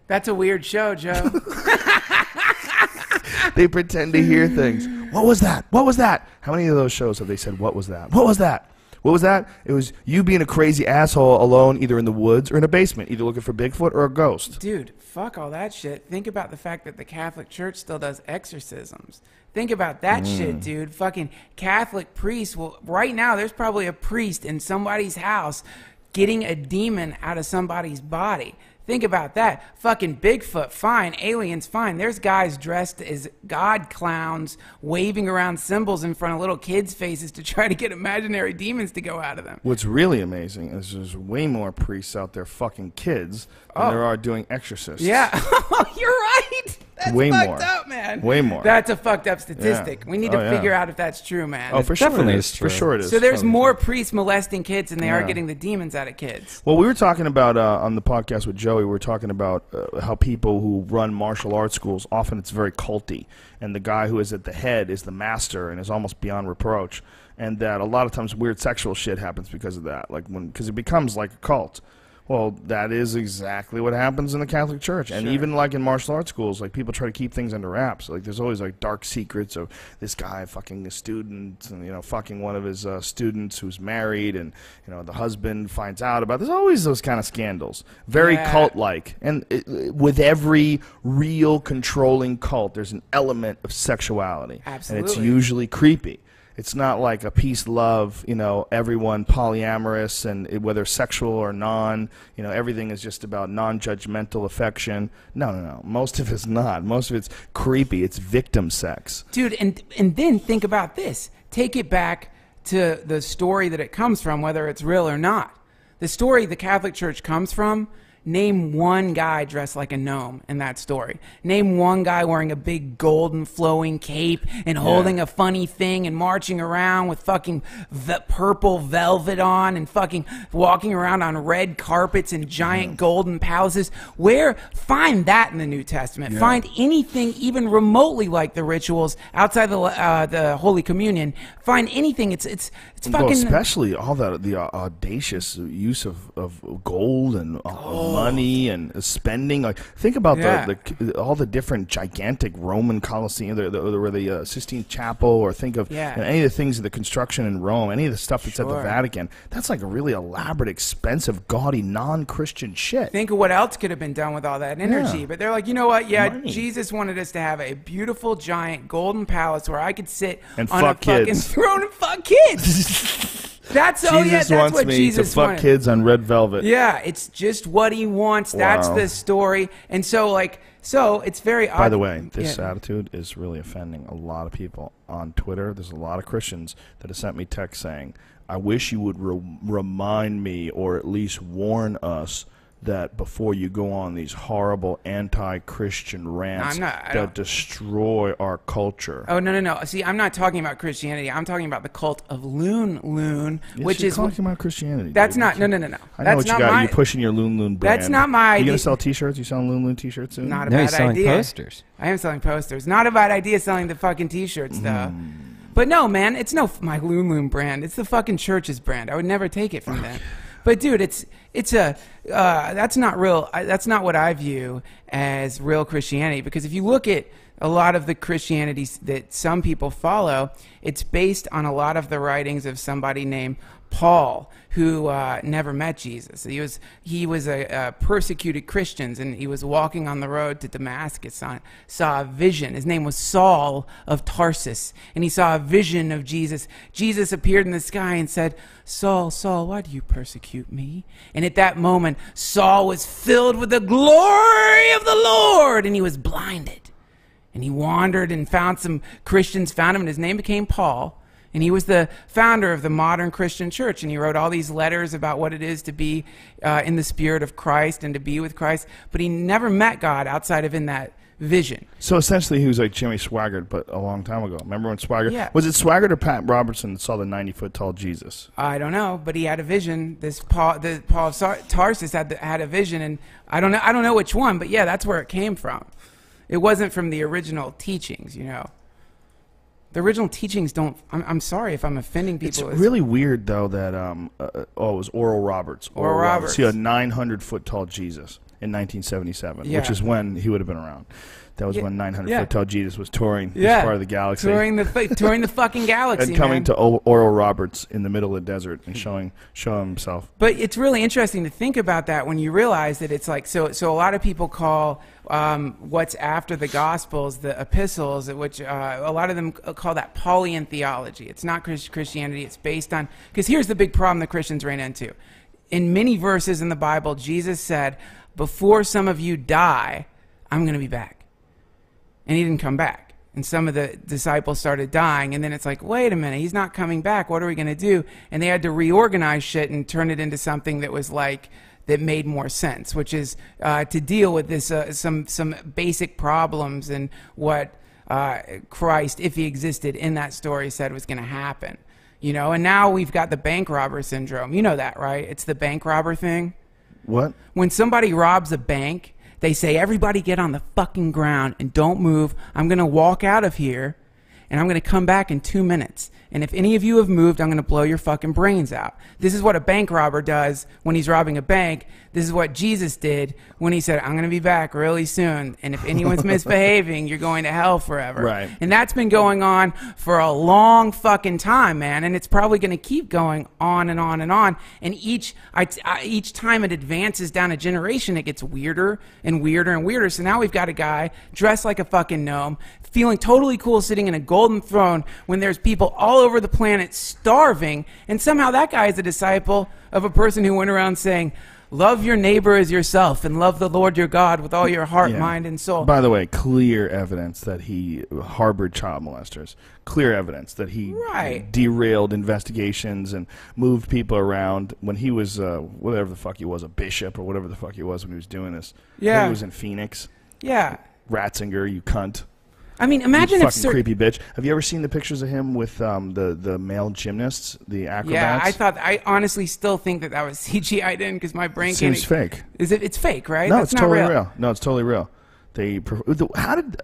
That's a weird show, Joe. They pretend to hear things. What was that? What was that? How many of those shows have they said, what was that? What was that? What was that? It was you being a crazy asshole alone either in the woods or in a basement, either looking for Bigfoot or a ghost. Dude, fuck all that shit. Think about the fact that the Catholic Church still does exorcisms. Think about that shit, dude. Fucking Catholic priests. Well, right now, there's probably a priest in somebody's house getting a demon out of somebody's body. Think about that. Fucking Bigfoot, fine. Aliens, fine. There's guys dressed as god clowns waving around symbols in front of little kids' faces to try to get imaginary demons to go out of them. What's really amazing is there's way more priests out there fucking kids than there are doing exorcists. Yeah. You're right. That's Way fucked more. up, man. Way more. That's a fucked up statistic. Yeah. We need to Oh, yeah. figure out if that's true, man. Oh, for sure definitely it is is. true. For sure it is. So there's Totally more true. priests molesting kids than they are Yeah. getting the demons out of kids. Well, we were talking about on the podcast with Joey. We were talking about how people who run martial arts schools often it's very culty, and the guy who is at the head is the master and is almost beyond reproach, and that a lot of times weird sexual shit happens because of that, because it becomes like a cult. Well, that is exactly what happens in the Catholic Church. And even like in martial arts schools, like people try to keep things under wraps. Like there's always like dark secrets of this guy fucking a student and, fucking one of his students who's married and, the husband finds out about. There's always those kind of scandals. Very cult-like. And with every real controlling cult, there's an element of sexuality. Absolutely. And it's usually creepy. It's not like a peace, love, everyone polyamorous and whether sexual or non, everything is just about non-judgmental affection. No. Most of it's not. Most of it's creepy. It's victim sex. Dude, and then think about this. Take it back to the story that it comes from, whether it's real or not. The story the Catholic Church comes from, name one guy dressed like a gnome in that story. Name one guy wearing a big golden flowing cape and holding a funny thing and marching around with fucking purple velvet on and fucking walking around on red carpets and giant golden palaces. Find that in the New Testament. Yeah. Find anything even remotely like the rituals outside the Holy Communion. Find anything. It's Well, fucking... especially all the audacious use of gold and money and spending. Like think about all the different gigantic Roman Colosseum, the Sistine Chapel, or think of any of the things of the construction in Rome, any of the stuff that's at the Vatican. That's like a really elaborate, expensive, gaudy, non-Christian shit. Think of what else could have been done with all that energy. Yeah. But they're like, you know what? Yeah, Money. Jesus wanted us to have a beautiful, giant, golden palace where I could sit And on fuck a fucking kids. throne and fuck kids. That's Jesus wants what me Jesus to fuck wanted. kids on red velvet. Yeah, it's just what he wants. That's Wow. the story. And so it's very odd. By the way, this attitude is really offending a lot of people on Twitter. There's a lot of Christians that have sent me texts saying, I wish you would remind me or at least warn us that before you go on these horrible anti-Christian rants that destroy our culture. Oh, no. See, I'm not talking about Christianity. I'm talking about the cult of Loon, which is talking about Christianity. That's dude. not. No. I know That's what you got. You're pushing your Loon brand. That's not my idea. You gonna sell T-shirts? You selling Loon T-shirts soon? Not a no, bad he's selling idea. posters. I am selling posters. Not a bad idea selling the fucking T-shirts though. But no, man, it's no my Loon brand. It's the fucking church's brand. I would never take it from them. But dude, that's not real. That's not what I view as real Christianity. Because if you look at a lot of the Christianity that some people follow, it's based on a lot of the writings of somebody named Paul, who never met Jesus. He was a persecuted Christian, and he was walking on the road to Damascus. Saw a vision. His name was Saul of Tarsus, and he saw a vision of Jesus. Jesus appeared in the sky and said, "Saul, Saul, why do you persecute me?" And at that moment, Saul was filled with the glory of the Lord, and he was blinded. And he wandered and found some Christians, found him, and his name became Paul. And he was the founder of the modern Christian church. And he wrote all these letters about what it is to be in the spirit of Christ and to be with Christ. But he never met God outside of in that vision. So essentially he was like Jimmy Swaggart, but a long time ago. Remember when Swaggart? Yeah. Was it Swaggart or Pat Robertson that saw the 90-foot tall Jesus? I don't know, but he had a vision. Paul of Tarsus had a vision, and I don't know which one, but yeah, that's where it came from. It wasn't from the original teachings, you know. The original teachings don't. I'm sorry if I'm offending people. It's really weird though that it was Oral Roberts. Oral Roberts. He had a 900-foot tall Jesus in 1977, which is when he would have been around. That was when 900-foot tall Jesus was touring this part of the galaxy. Touring the fucking galaxy, and coming to Oral Roberts in the middle of the desert and showing himself. But it's really interesting to think about that when you realize that it's like, so a lot of people call what's after the Gospels the epistles, which a lot of them call that Pauline theology. It's not Christianity. It's based on, because here's the big problem that Christians ran into. In many verses in the Bible, Jesus said, before some of you die, I'm going to be back. And he didn't come back. And some of the disciples started dying. And then it's like, wait a minute, he's not coming back. What are we going to do? And they had to reorganize shit and turn it into something that was like, that made more sense, which is to deal with this some basic problems and what Christ, if he existed in that story, said was going to happen. You know, and now we've got the bank robber syndrome. You know that, right? It's the bank robber thing. What? When somebody robs a bank, they say, everybody get on the fucking ground and don't move. I'm going to walk out of here, and I'm going to come back in 2 minutes. And if any of you have moved, I'm going to blow your fucking brains out. This is what a bank robber does when he's robbing a bank. This is what Jesus did when he said, I'm going to be back really soon. And if anyone's misbehaving, you're going to hell forever. Right. And that's been going on for a long fucking time, man. And it's probably going to keep going on and on and on. And each time it advances down a generation, it gets weirder and weirder and weirder. So now we've got a guy dressed like a fucking gnome, feeling totally cool sitting in a golden throne when there's people all over the planet starving. And somehow that guy is a disciple of a person who went around saying, love your neighbor as yourself and love the Lord your God with all your heart, mind, and soul. By the way, clear evidence that he harbored child molesters. Clear evidence that he derailed investigations and moved people around when he was, whatever the fuck he was, a bishop or whatever the fuck he was when he was doing this. Yeah. He was in Phoenix. Yeah. Ratzinger, you cunt. I mean, imagine you if fucking creepy bitch. Have you ever seen the pictures of him with the male gymnasts, the acrobats? Yeah, I honestly still think that was CGI'd in because my brain seems fake. It's fake, right? No, That's it's not totally real. No, it's totally real. How did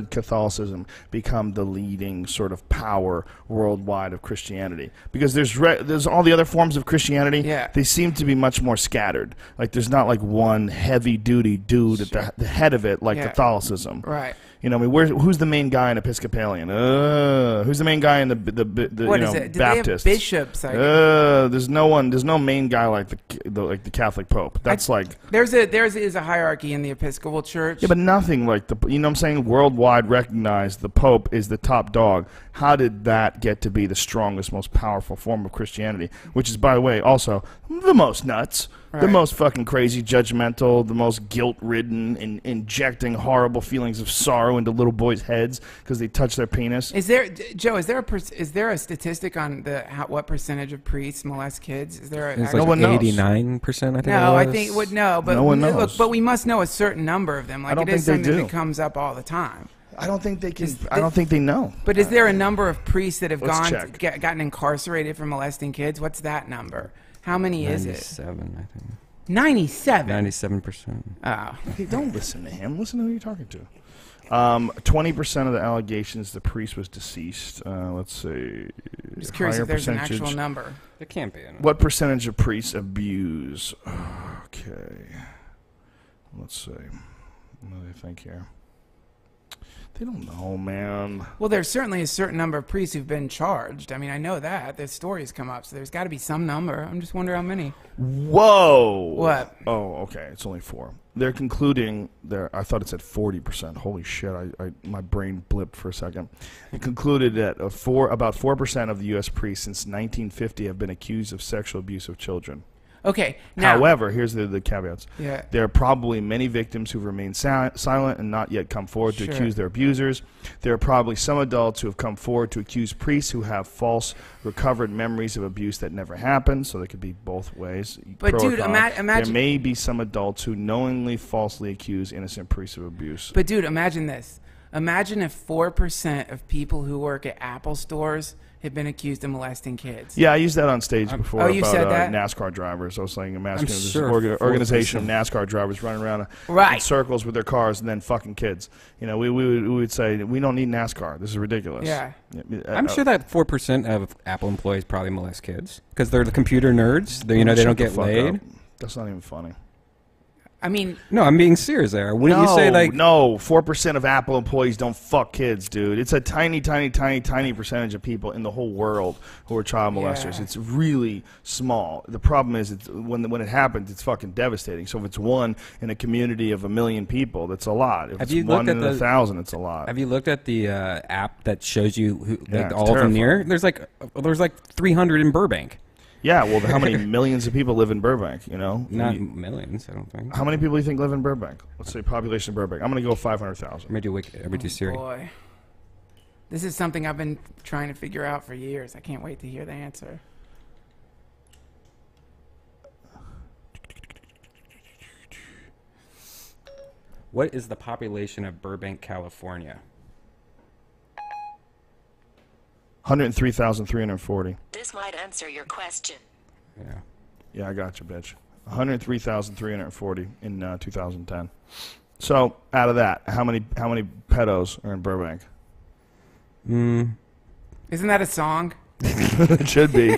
Catholicism become the leading sort of power worldwide of Christianity? Because there's all the other forms of Christianity. Yeah. They seem to be much more scattered. Like there's not like one heavy duty dude at the head of it like Catholicism. Right. You know, I mean, who's the main guy in Episcopalian? Who's the main guy in the what is it? Do Baptist? They have bishops? There's no one. There's no main guy like the Catholic Pope. That's there is a hierarchy in the Episcopal Church. Yeah, but nothing like you know what I'm saying? Worldwide recognized the Pope is the top dog. How did that get to be the strongest, most powerful form of Christianity? Which is, by the way, also the most nuts. Right. The most fucking crazy, judgmental, the most guilt-ridden, and injecting horrible feelings of sorrow arrow into little boys' heads because they touch their penis. Is there, Joe? Is there a statistic on what percentage of priests molest kids? Is there? It's No like one knows. 89%. I think. No, it I was. think but No one knows. Look, but we must know a certain number of them. Like I don't it is think they something do. that comes up all the time. I don't think they can. I don't think they know. But is there a number of priests that have Let's check. gotten incarcerated for molesting kids? What's that number? How many is it? 97, I think. 97. 97%. Oh. Hey, don't listen to him. Listen to who you're talking to. 20% of the allegations the priest was deceased. Let's see. I'm just curious if there's an actual number. It can't be. What percentage of priests abuse? Okay. Let's see. What do they think here? They don't know, man. Well, there's certainly a certain number of priests who've been charged. I mean, I know that. The stories come up, so there's got to be some number. I'm just wondering how many. Whoa! What? Oh, okay. It's only 4. They're concluding. I thought it said 40%. Holy shit! My brain blipped for a second. It concluded that about 4% of the U.S. priests since 1950 have been accused of sexual abuse of children. Okay. Now, However, here's the caveats. Yeah. There are probably many victims who've remained silent and not yet come forward to Sure. accuse their abusers. There are probably some adults who have come forward to accuse priests who have false recovered memories of abuse that never happened. So there could be both ways. But pro or dude, con. imagine there may be some adults who knowingly falsely accuse innocent priests of abuse. But dude, imagine this. Imagine if 4% of people who work at Apple stores have been accused of molesting kids. Yeah, I used that on stage before you about said that? NASCAR drivers. I was saying, imagine this sure organization of 4%. NASCAR drivers running around in Right. circles with their cars and then fucking kids. You know, we would say, we don't need NASCAR. This is ridiculous. Yeah. I'm sure that 4% of Apple employees probably molest kids because they're the computer nerds. They Shut don't the get fuck laid. up. That's not even funny. I mean, No, I'm being serious there. Wouldn't you say like no, 4% of Apple employees don't fuck kids, dude. It's a tiny percentage of people in the whole world who are child molesters. Yeah. It's really small. The problem is, when it happens, it's fucking devastating. So if it's one in a community of 1 million people, that's a lot. If Have it's you one looked at in 1,000, the- it's a lot. Have you looked at the app that shows you who, Yeah, like it's all of them near? terrifying. There's like 300 in Burbank. Yeah, well, how many millions of people live in Burbank, you know? Not millions, I don't think. How many people do you think live in Burbank? Let's say population of Burbank. I'm going to go 500,000. Let me do Siri. boy. This is something I've been trying to figure out for years. I can't wait to hear the answer. What is the population of Burbank, California? 103,340. This might answer your question. Yeah. Yeah, I got you, bitch. 103,340 in 2010. So, out of that, how many pedos are in Burbank? Isn't that a song? It should be.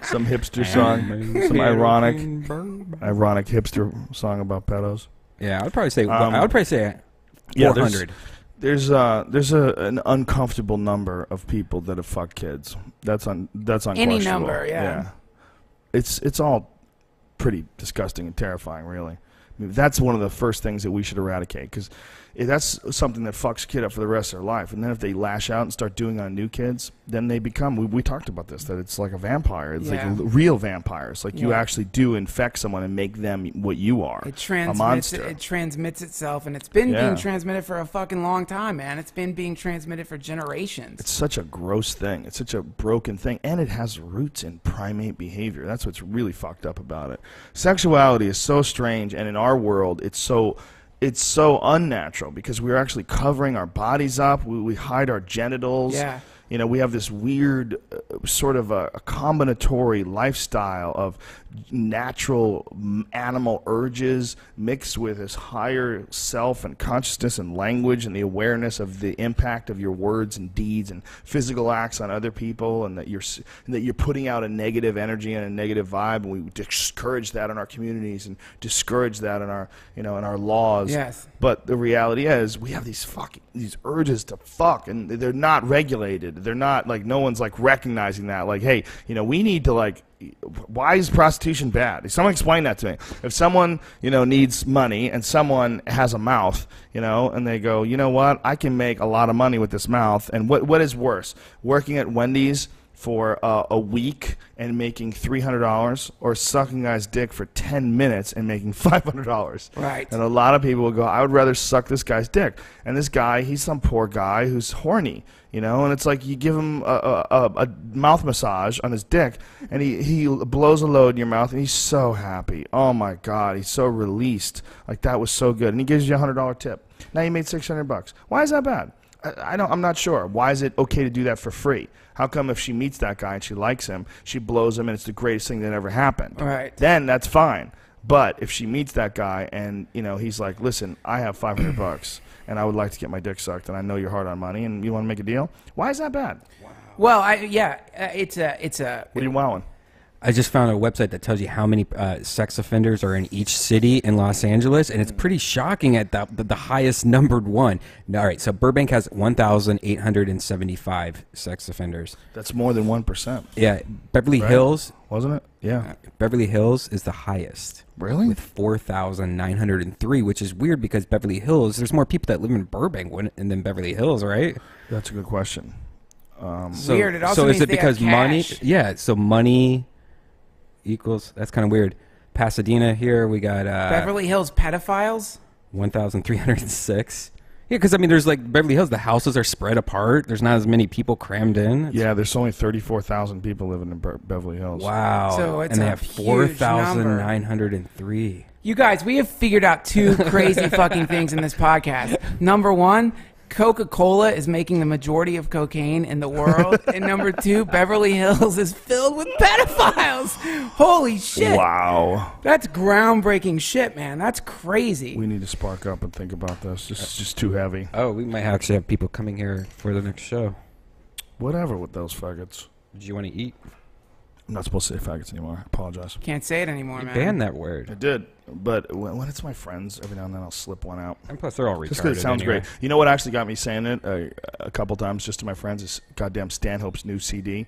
Some hipster song. Some ironic hipster song about pedos. Yeah, I would probably say 400. Yeah, there's an uncomfortable number of people that have fucked kids. That's unquestionable. Any number, yeah. It's all pretty disgusting and terrifying, really. I mean, that's one of the first things that we should eradicate, because that's something that fucks a kid up for the rest of their life. And then if they lash out and start doing it on new kids, then they become, we talked about this, that it's like a vampire. It's like real vampires. Like you actually do infect someone and make them what you are, a monster. It transmits itself, and it's been being transmitted for a fucking long time, man. It's been being transmitted for generations. It's such a gross thing. It's such a broken thing. And it has roots in primate behavior. That's what's really fucked up about it. Sexuality is so strange, and in our world, it's so unnatural because we're actually covering our bodies up. We hide our genitals. Yeah. You know, we have this weird sort of a combinatory lifestyle of natural animal urges mixed with this higher self and consciousness and language and the awareness of the impact of your words and deeds and physical acts on other people, and that you're putting out a negative energy and a negative vibe, and we discourage that in our communities and discourage that in our, in our laws. Yes. But the reality is, we have these urges to fuck, and they're not regulated. They're not, like, no one's like recognizing that. Like, hey, we need to, like, why is prostitution bad? Someone explain that to me. If someone, needs money and someone has a mouth, and they go, you know what, I can make a lot of money with this mouth, and what is worse, working at Wendy's for a week and making $300, or sucking a guy's dick for 10 minutes and making $500. Right. And a lot of people will go, I would rather suck this guy's dick. And this guy, he's some poor guy who's horny, you know, and it's like you give him a mouth massage on his dick, and he blows a load in your mouth, and he's so happy. Oh, my God. He's so released. Like, that was so good. And he gives you a $100 tip. Now you made $600. Why is that bad? I'm not sure. Why is it okay to do that for free? How come if she meets that guy and she likes him, she blows him and it's the greatest thing that ever happened? Right. Then that's fine. But if she meets that guy and, you know, he's like, listen, I have $500 and I would like to get my dick sucked, and I know you're hard on money and you want to make a deal, why is that bad? Well, it's a. What are you wowing? I just found a website that tells you how many sex offenders are in each city in Los Angeles, and it's pretty shocking at the highest numbered one. All right, so Burbank has 1,875 sex offenders. That's more than 1%. Yeah, Beverly Hills, wasn't it? Yeah. Beverly Hills is the highest. Really? With 4,903, which is weird because Beverly Hills, there's more people that live in Burbank than Beverly Hills, right? That's a good question. So, Weird. It also so means is it they have because money? cash. Yeah, so money equals, that's kind of weird. Pasadena here, we got Beverly Hills pedophiles. 1,306. Yeah, because I mean, there's like Beverly Hills, the houses are spread apart. There's not as many people crammed in. Yeah, there's only 34,000 people living in Beverly Hills. Wow. So it's and they a have huge 4,903. You guys, we have figured out two crazy fucking things in this podcast. Number one, Coca-Cola is making the majority of cocaine in the world. And number two, Beverly Hills is filled with pedophiles. Holy shit. Wow. That's groundbreaking shit, man. That's crazy. We need to spark up and think about this. This is just too heavy. Oh, we might actually have people coming here for the next show. Whatever with those faggots. Do you want to eat? I'm not supposed to say faggots anymore. I apologize. Can't say it anymore, You man. banned that I word. did, but when it's my friends, every now and then I'll slip one out. And plus, they're all retarded. Just because it sounds anyway. great. You know what actually got me saying it a couple times just to my friends is goddamn Stanhope's new CD.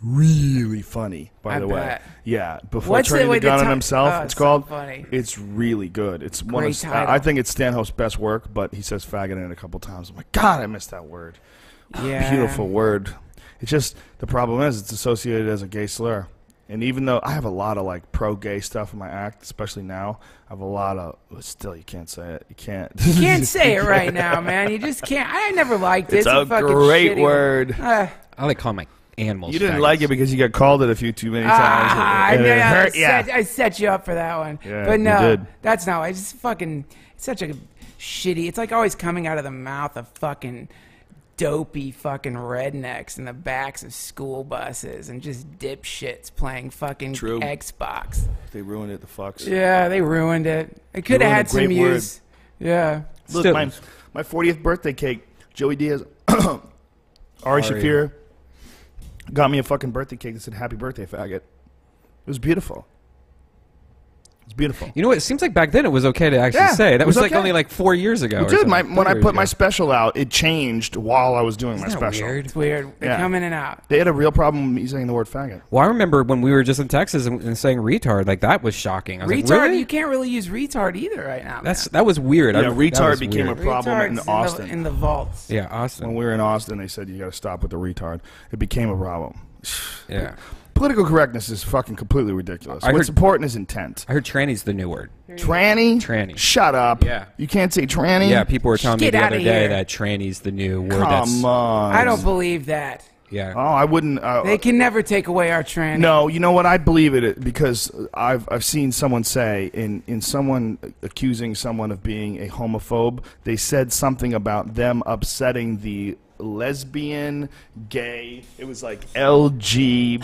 Really funny, by the way. bet. Yeah, before What's turning the the gun on ti- himself, oh, it's so called. funny. It's really good. It's one Great of. title. I think it's Stanhope's best work, but he says faggot in it a couple times. I'm like, God, I missed that word. Yeah. Beautiful word. It's just the problem is it's associated as a gay slur. And even though I have a lot of like pro-gay stuff in my act, especially now, I have a lot of. Still, you can't say it. You can't. You can't say it right now, man. You just can't. I never liked it. It's a fucking great shitty word. I like calling my animals. You didn't faggots. like it because you got called it a few too many times. I and it hurt. Yeah. I set you up for that one. Yeah, but you no, did. that's not. I just fucking. It's such a shitty. It's like always coming out of the mouth of fucking dopey fucking rednecks in the backs of school buses and just dipshits playing fucking True. Xbox. They ruined it. The fucks. Yeah, they ruined it. It could have ruined had a some great word. use. Yeah. Look, Still- my 40th birthday cake, Joey Diaz, Ari Shafir got me a fucking birthday cake that said "Happy Birthday, faggot." It was beautiful. It's beautiful. You know what? It seems like back then it was okay to actually Yeah, say. That it was was like okay. only like 4 years ago. or Dude, something, when I 3 years put my ago. special out, it changed while I was doing my Isn't that special. weird? It's weird. They Yeah. come in and out. They had a real problem with me saying the word faggot. Well, I remember when we were just in Texas and saying retard. Like that was shocking. I was Retard, like, really? you can't really use retard either right now. That was weird. Yeah, that retard was became weird. a problem in Retard's Austin. in the vaults. Yeah, When Austin. we were in Austin, they said you got to stop with the retard. It became a problem. Yeah, Political correctness is fucking completely ridiculous. I What's heard- important is intent. I heard tranny's the new word. Tranny? Tranny. Shut up. Yeah. You can't say tranny? Yeah, people were telling me Get the outta other day here. that tranny's the new word. Come on. I don't believe that. Yeah. Oh, I wouldn't. They can never take away our trend. No, you know what? I believe it because I've seen someone say in someone accusing someone of being a homophobe, they said something about them upsetting the lesbian, gay. It was like LGBTQ.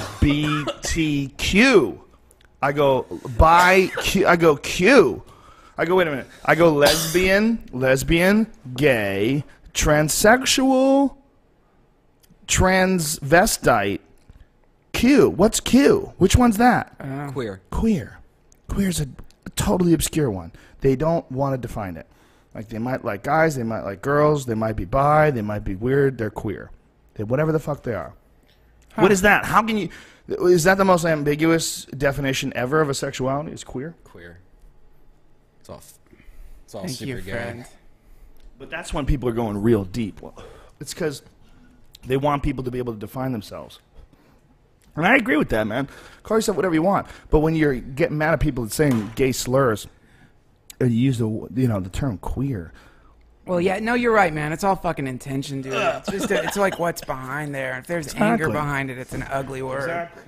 I go by Q. I go Q. I go wait a minute. I go lesbian, gay, transsexual, transvestite. Q. What's Q? Which one's that? Queer. Queer. Queer's a totally obscure one. They don't want to define it. Like they might like guys, they might like girls, they might be bi, they might be weird. They're queer. Whatever the fuck they are. What is that? How can you? Is that the most ambiguous definition ever of a sexuality? Is queer? Queer. It's all Thank super you, gay. friend. But that's when people are going real deep. Well, it's because they want people to be able to define themselves. And I agree with that, man. Call yourself whatever you want. But when you're getting mad at people saying gay slurs, you use the term queer. Well, yeah, no, you're right, man. It's all fucking intention, dude. It's just it's like what's behind there. If there's anger behind it, it's an ugly word. Exactly.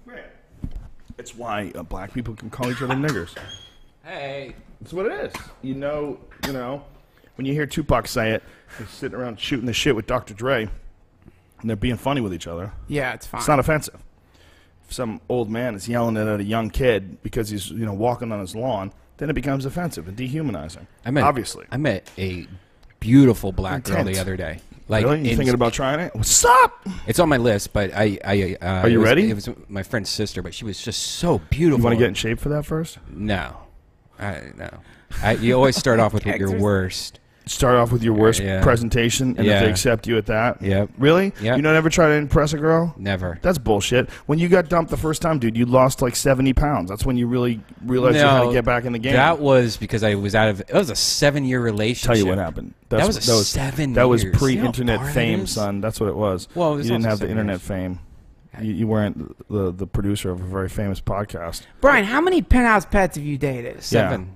Right. It's why black people can call each other niggers. Hey. That's what it is. You know, when you hear Tupac say it, he's sitting around shooting the shit with Dr. Dre, and they're being funny with each other. Yeah, it's fine. It's not offensive. If some old man is yelling at a young kid because he's walking on his lawn, then it becomes offensive and dehumanizing. Obviously. I met a beautiful black girl the other day. Like, really? You thinking about trying it? What's up? It's on my list, but are you ready? It was my friend's sister, but she was just so beautiful. You want to get in shape for that first? No. No. You always start off with your worst. Start off with your worst presentation, and if they accept you at that. Yep. Really? Yep. You don't ever try to impress a girl? Never. That's bullshit. When you got dumped the first time, dude, you lost like 70 pounds. That's when you really realized you had to get back in the game. That was because I was out of. It was a 7-year relationship. Tell you what happened. That was 7 years. That was pre-internet fame, son. That's what it was. Well, you didn't have the internet fame. You weren't the producer of a very famous podcast. Brian, how many penthouse pets have you dated? 7.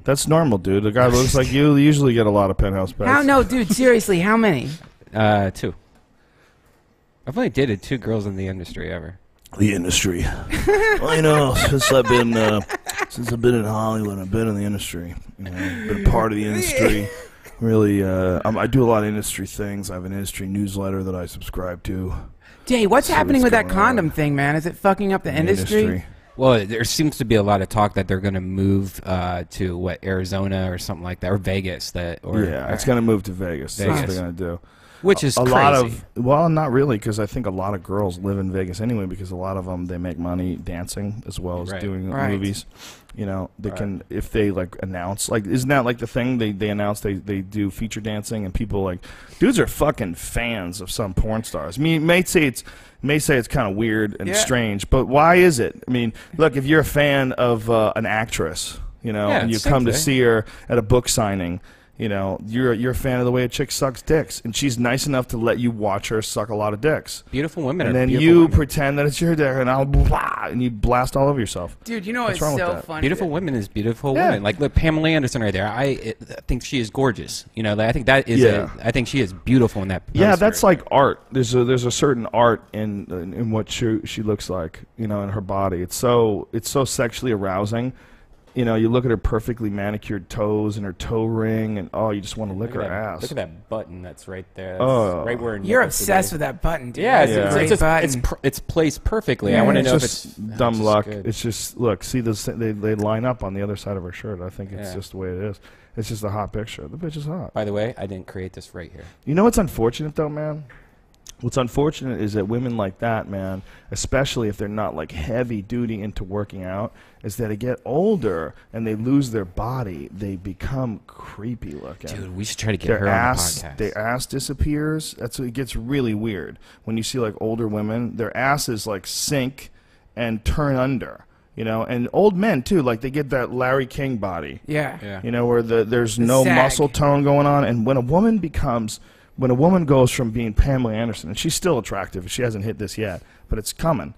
That's normal, dude. A guy that looks like you usually get a lot of penthouse pets. No, dude, seriously, how many? 2. I've only dated 2 girls in the industry ever. The industry. Well, since I've been in Hollywood, I've been in the industry. Been part of the industry. Really, I do a lot of industry things. I have an industry newsletter that I subscribe to. Jay, what's happening with that condom thing, man? Is it fucking up the industry? Well, there seems to be a lot of talk that they're going to move to Arizona or something like that, or Vegas. It's going to move to Vegas. That's what they're going to do. Which is crazy. Lot of, well, not really, because I think a lot of girls live in Vegas anyway, because a lot of them, they make money dancing as well as doing movies. They can, if they like announce, like, isn't that like the thing they announce they do feature dancing, and people like, dudes are fucking fans of some porn stars. I mean, you may say it's kind of weird and strange, but why is it? I mean, look, if you're a fan of an actress, and you come to see her at a book signing, you're a fan of the way a chick sucks dicks, and she's nice enough to let you watch her suck a lot of dicks. Beautiful women. And then you pretend that it's your dick, and you blast all over yourself. Dude, it's so funny. Beautiful women is beautiful women. Like, look, Pamela Anderson right there. I think she is gorgeous. I think that is. I think she is beautiful in that. Yeah, that's like art. There's a certain art in what she looks like. In her body. It's so sexually arousing. You look at her perfectly manicured toes and her toe ring, and you just want to lick her ass. Look at that button that's right there. That's right where you're obsessed with that button, dude. Yeah, it's placed perfectly. Yeah, I want to know if it's dumb luck. It's just see this. They line up on the other side of her shirt. I think it's just the way it is. It's just a hot picture. The bitch is hot. By the way, I didn't create this right here. You know what's unfortunate though, man? What's unfortunate is that women like that, man, especially if they're not like heavy duty into working out, is that they get older and they lose their body. They become creepy looking. Dude, we should try to get her on the podcast. Their ass disappears. It gets really weird when you see like older women. Their asses like sink and turn under. And old men too, like they get that Larry King body. Yeah. Where there's no muscle tone going on, and when a woman goes from being Pamela Anderson, and she's still attractive, she hasn't hit this yet, but it's coming,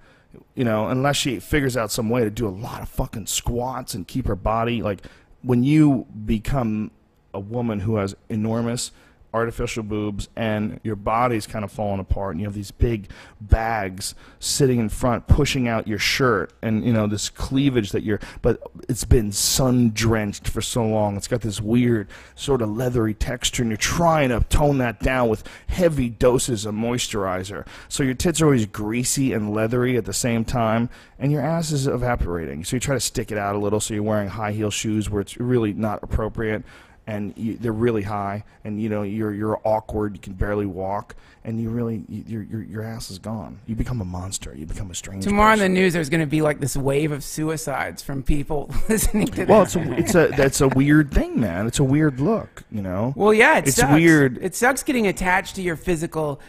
unless she figures out some way to do a lot of fucking squats and keep her body, like, when you become a woman who has enormous artificial boobs and your body's kind of falling apart and you have these big bags sitting in front pushing out your shirt and this cleavage but it's been sun drenched for so long, it's got this weird sort of leathery texture, and you're trying to tone that down with heavy doses of moisturizer, so your tits are always greasy and leathery at the same time, and your ass is evaporating, so you try to stick it out a little, so you're wearing high heel shoes where it's really not appropriate, and they're really high, and you're awkward, you can barely walk, and your ass is gone. You become a monster. You become a strange Tomorrow person. in the news, there's going to be like this wave of suicides from people listening to Well, that. that's a weird thing, man. It's a weird look, Well, yeah, it's sucks. weird. It sucks getting attached to your physical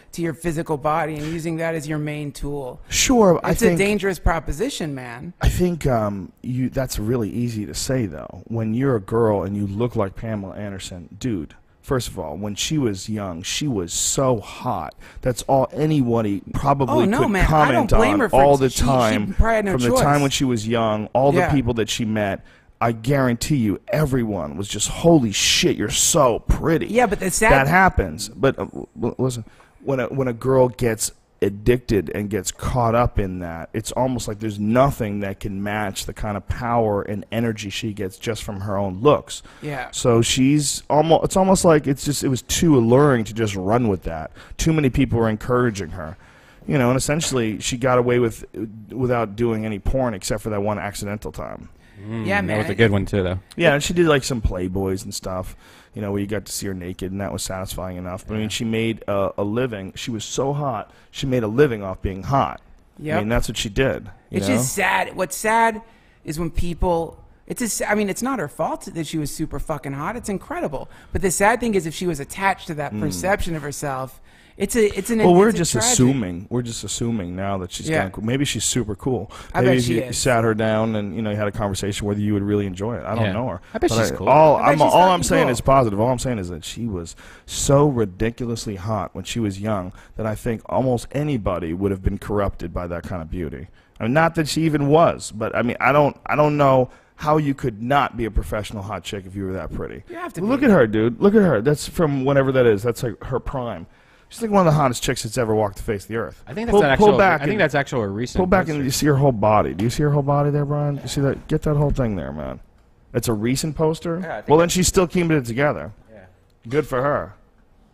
body and using that as your main tool. Sure, it's a dangerous proposition, man. I think that's really easy to say though. When you're a girl and you look like Pamela Anderson, dude, First of all, when she was young, she was so hot. That's all anybody probably could comment on all the time. From the time when she was young, all the people that she met, I guarantee you, everyone was just, holy shit, you're so pretty. Yeah, but that happens. But listen, when a girl gets addicted and gets caught up in that, it's almost like there's nothing that can match the kind of power and energy she gets just from her own looks. Yeah. So it's almost like it was too alluring to just run with that. Too many people were encouraging her. You know, and essentially she got away without doing any porn except for that one accidental time. Yeah, man. That was a good one too, though. Yeah, and she did like some Playboys and stuff, you know, where you got to see her naked, and that was satisfying enough. But I mean, she made a living. She was so hot, she made a living off being hot. Yep. I mean, that's what she did. It's just sad. What's sad is when people. I mean, it's not her fault that she was super fucking hot. It's incredible. But the sad thing is, if she was attached to that perception of herself. Well, we're just assuming. We're just assuming now that she's kind of cool. Maybe she's super cool. Maybe if you sat her down and you had a conversation, whether you would really enjoy it. I don't know her. I bet she's cool. All I'm saying is positive. All I'm saying is that she was so ridiculously hot when she was young that I think almost anybody would have been corrupted by that kind of beauty. I mean, not that she even was, but I mean, I don't know how you could not be a professional hot chick if you were that pretty. You have to. Look at her, dude. Look at her. That's from whenever that is. That's like her prime. She's like one of the hottest chicks that's ever walked the face of the earth. I think that's I think that's actually a recent. Pull back and you see her whole body. Do you see her whole body there, Brian? You see that? Get that whole thing there, man. It's a recent poster. Yeah, well, then she's still keeping it together. Yeah. Good for her.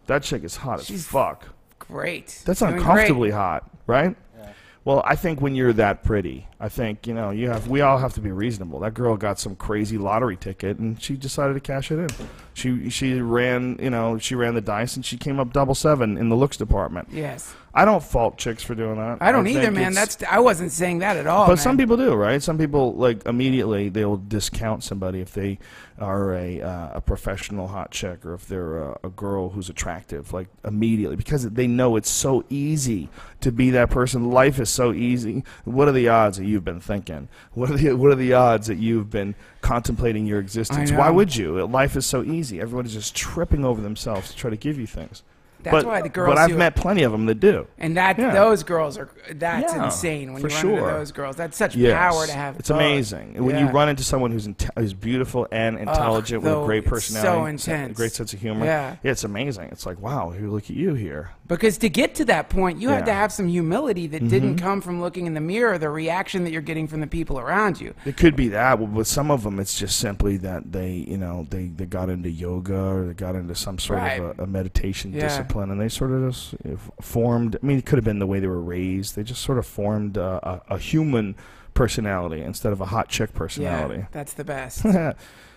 That chick is hot as fuck. Great. That's uncomfortably hot, right? Yeah. Well, I think when you're that pretty, I think we all have to be reasonable. That girl got some crazy lottery ticket and she decided to cash it in. She ran the dice and she came up 7 in the looks department. Yes. I don't fault chicks for doing that. I don't either, man. I wasn't saying that at all. But some people do, right? Some people immediately they'll discount somebody if they are a professional hot chick or if they're a girl who's attractive, immediately, because they know it's so easy to be that person. Life is so easy. What are the odds that you've been thinking? What are the odds that you've been contemplating your existence? Why would you? Life is so easy. Everybody's just tripping over themselves to try to give you things. That's why the girls. But I've met plenty of them that do. And those girls are. That's insane when you run into those girls. That's such power to have. It's amazing. And when you run into someone who's beautiful and intelligent with a great personality, so intense, a great sense of humor. Yeah, it's amazing. It's like, wow, look at you here. Because to get to that point, you had to have some humility that didn't come from looking in the mirror, the reaction that you're getting from the people around you. It could be that. Well, with some of them, it's just simply that they got into yoga or they got into some sort of a meditation discipline, and they sort of just formed. I mean, it could have been the way they were raised. They just sort of formed a human personality instead of a hot chick personality. Yeah, that's the best.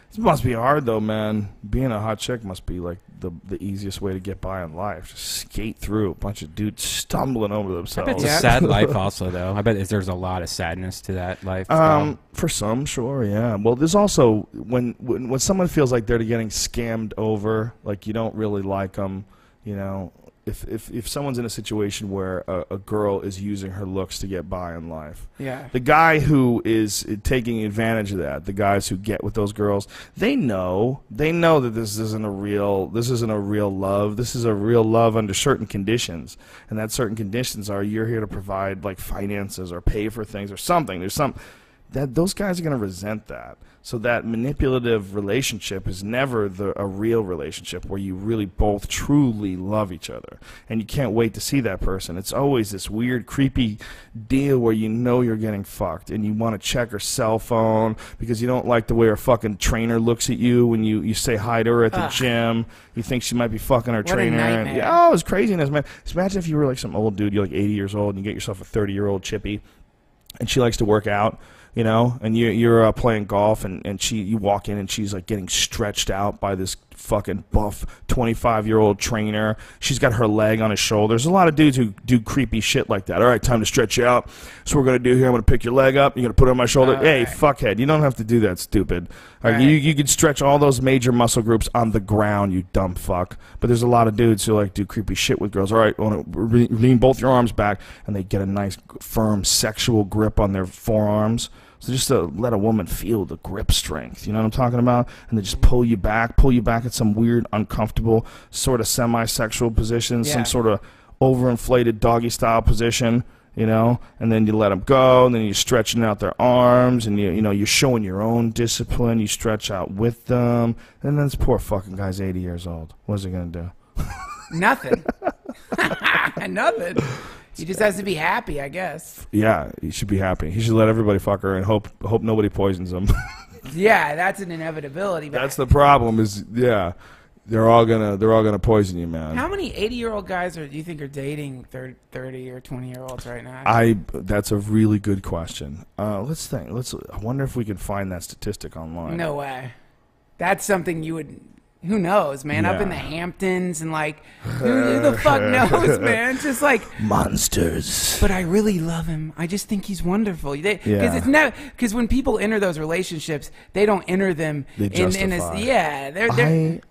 This must be hard, though, man. Being a hot chick must be like the easiest way to get by in life. Just skate through a bunch of dudes stumbling over themselves. I bet it's a sad life also, though. I bet there's a lot of sadness to that life. For some, sure, yeah. Well, there's also when someone feels like they're getting scammed over, like you don't really like them, if someone's in a situation where a girl is using her looks to get by in life, the guy who is taking advantage of that, the guys who get with those girls, they know that this isn't a real love. This is a real love under certain conditions, and that certain conditions are you're here to provide finances or pay for things or something. There's that those guys are going to resent that. So that manipulative relationship is never a real relationship where you really both truly love each other. And you can't wait to see that person. It's always this weird, creepy deal where you're getting fucked. And you want to check her cell phone because you don't like the way her fucking trainer looks at you when you say hi to her at the gym. You think she might be fucking her trainer. And, it's craziness, man. Just imagine if you were like some old dude, you're like 80 years old, and you get yourself a 30-year-old chippy, and she likes to work out. And you're playing golf, and you walk in, and she's like getting stretched out by this fucking buff 25-year-old trainer. She's got her leg on his shoulder. There's a lot of dudes who do creepy shit like that. All right, time to stretch you out. So what we're gonna do here, I'm gonna pick your leg up. You're gonna put it on my shoulder. Hey, fuckhead, you don't have to do that, stupid. You could stretch all those major muscle groups on the ground, you dumb fuck. But there's a lot of dudes who do creepy shit with girls. All right, lean both your arms back, and they get a nice, firm, sexual grip on their forearms. So just to let a woman feel the grip strength, you know what I'm talking about? And they just pull you back at some weird, uncomfortable, sort of semi-sexual position, some sort of overinflated doggy-style position, you know? And then you let them go, and then you're stretching out their arms, and you're showing your own discipline. You stretch out with them. And then this poor fucking guy's 80 years old. What's he going to do? Nothing. Nothing. He just has to be happy, I guess. Yeah, he should be happy. He should let everybody fuck her and hope nobody poisons him. Yeah, that's an inevitability. That's the problem. They're all gonna poison you, man. How many 80-year-old guys do you think are dating 30 or 20-year-olds right now? That's a really good question. Let's think. I wonder if we can find that statistic online. No way. That's something you would. Who knows, man? Yeah. Up in the Hamptons and like, who the fuck knows, man? Just like monsters. But I really love him. I just think he's wonderful. Because when people enter those relationships, they don't enter them I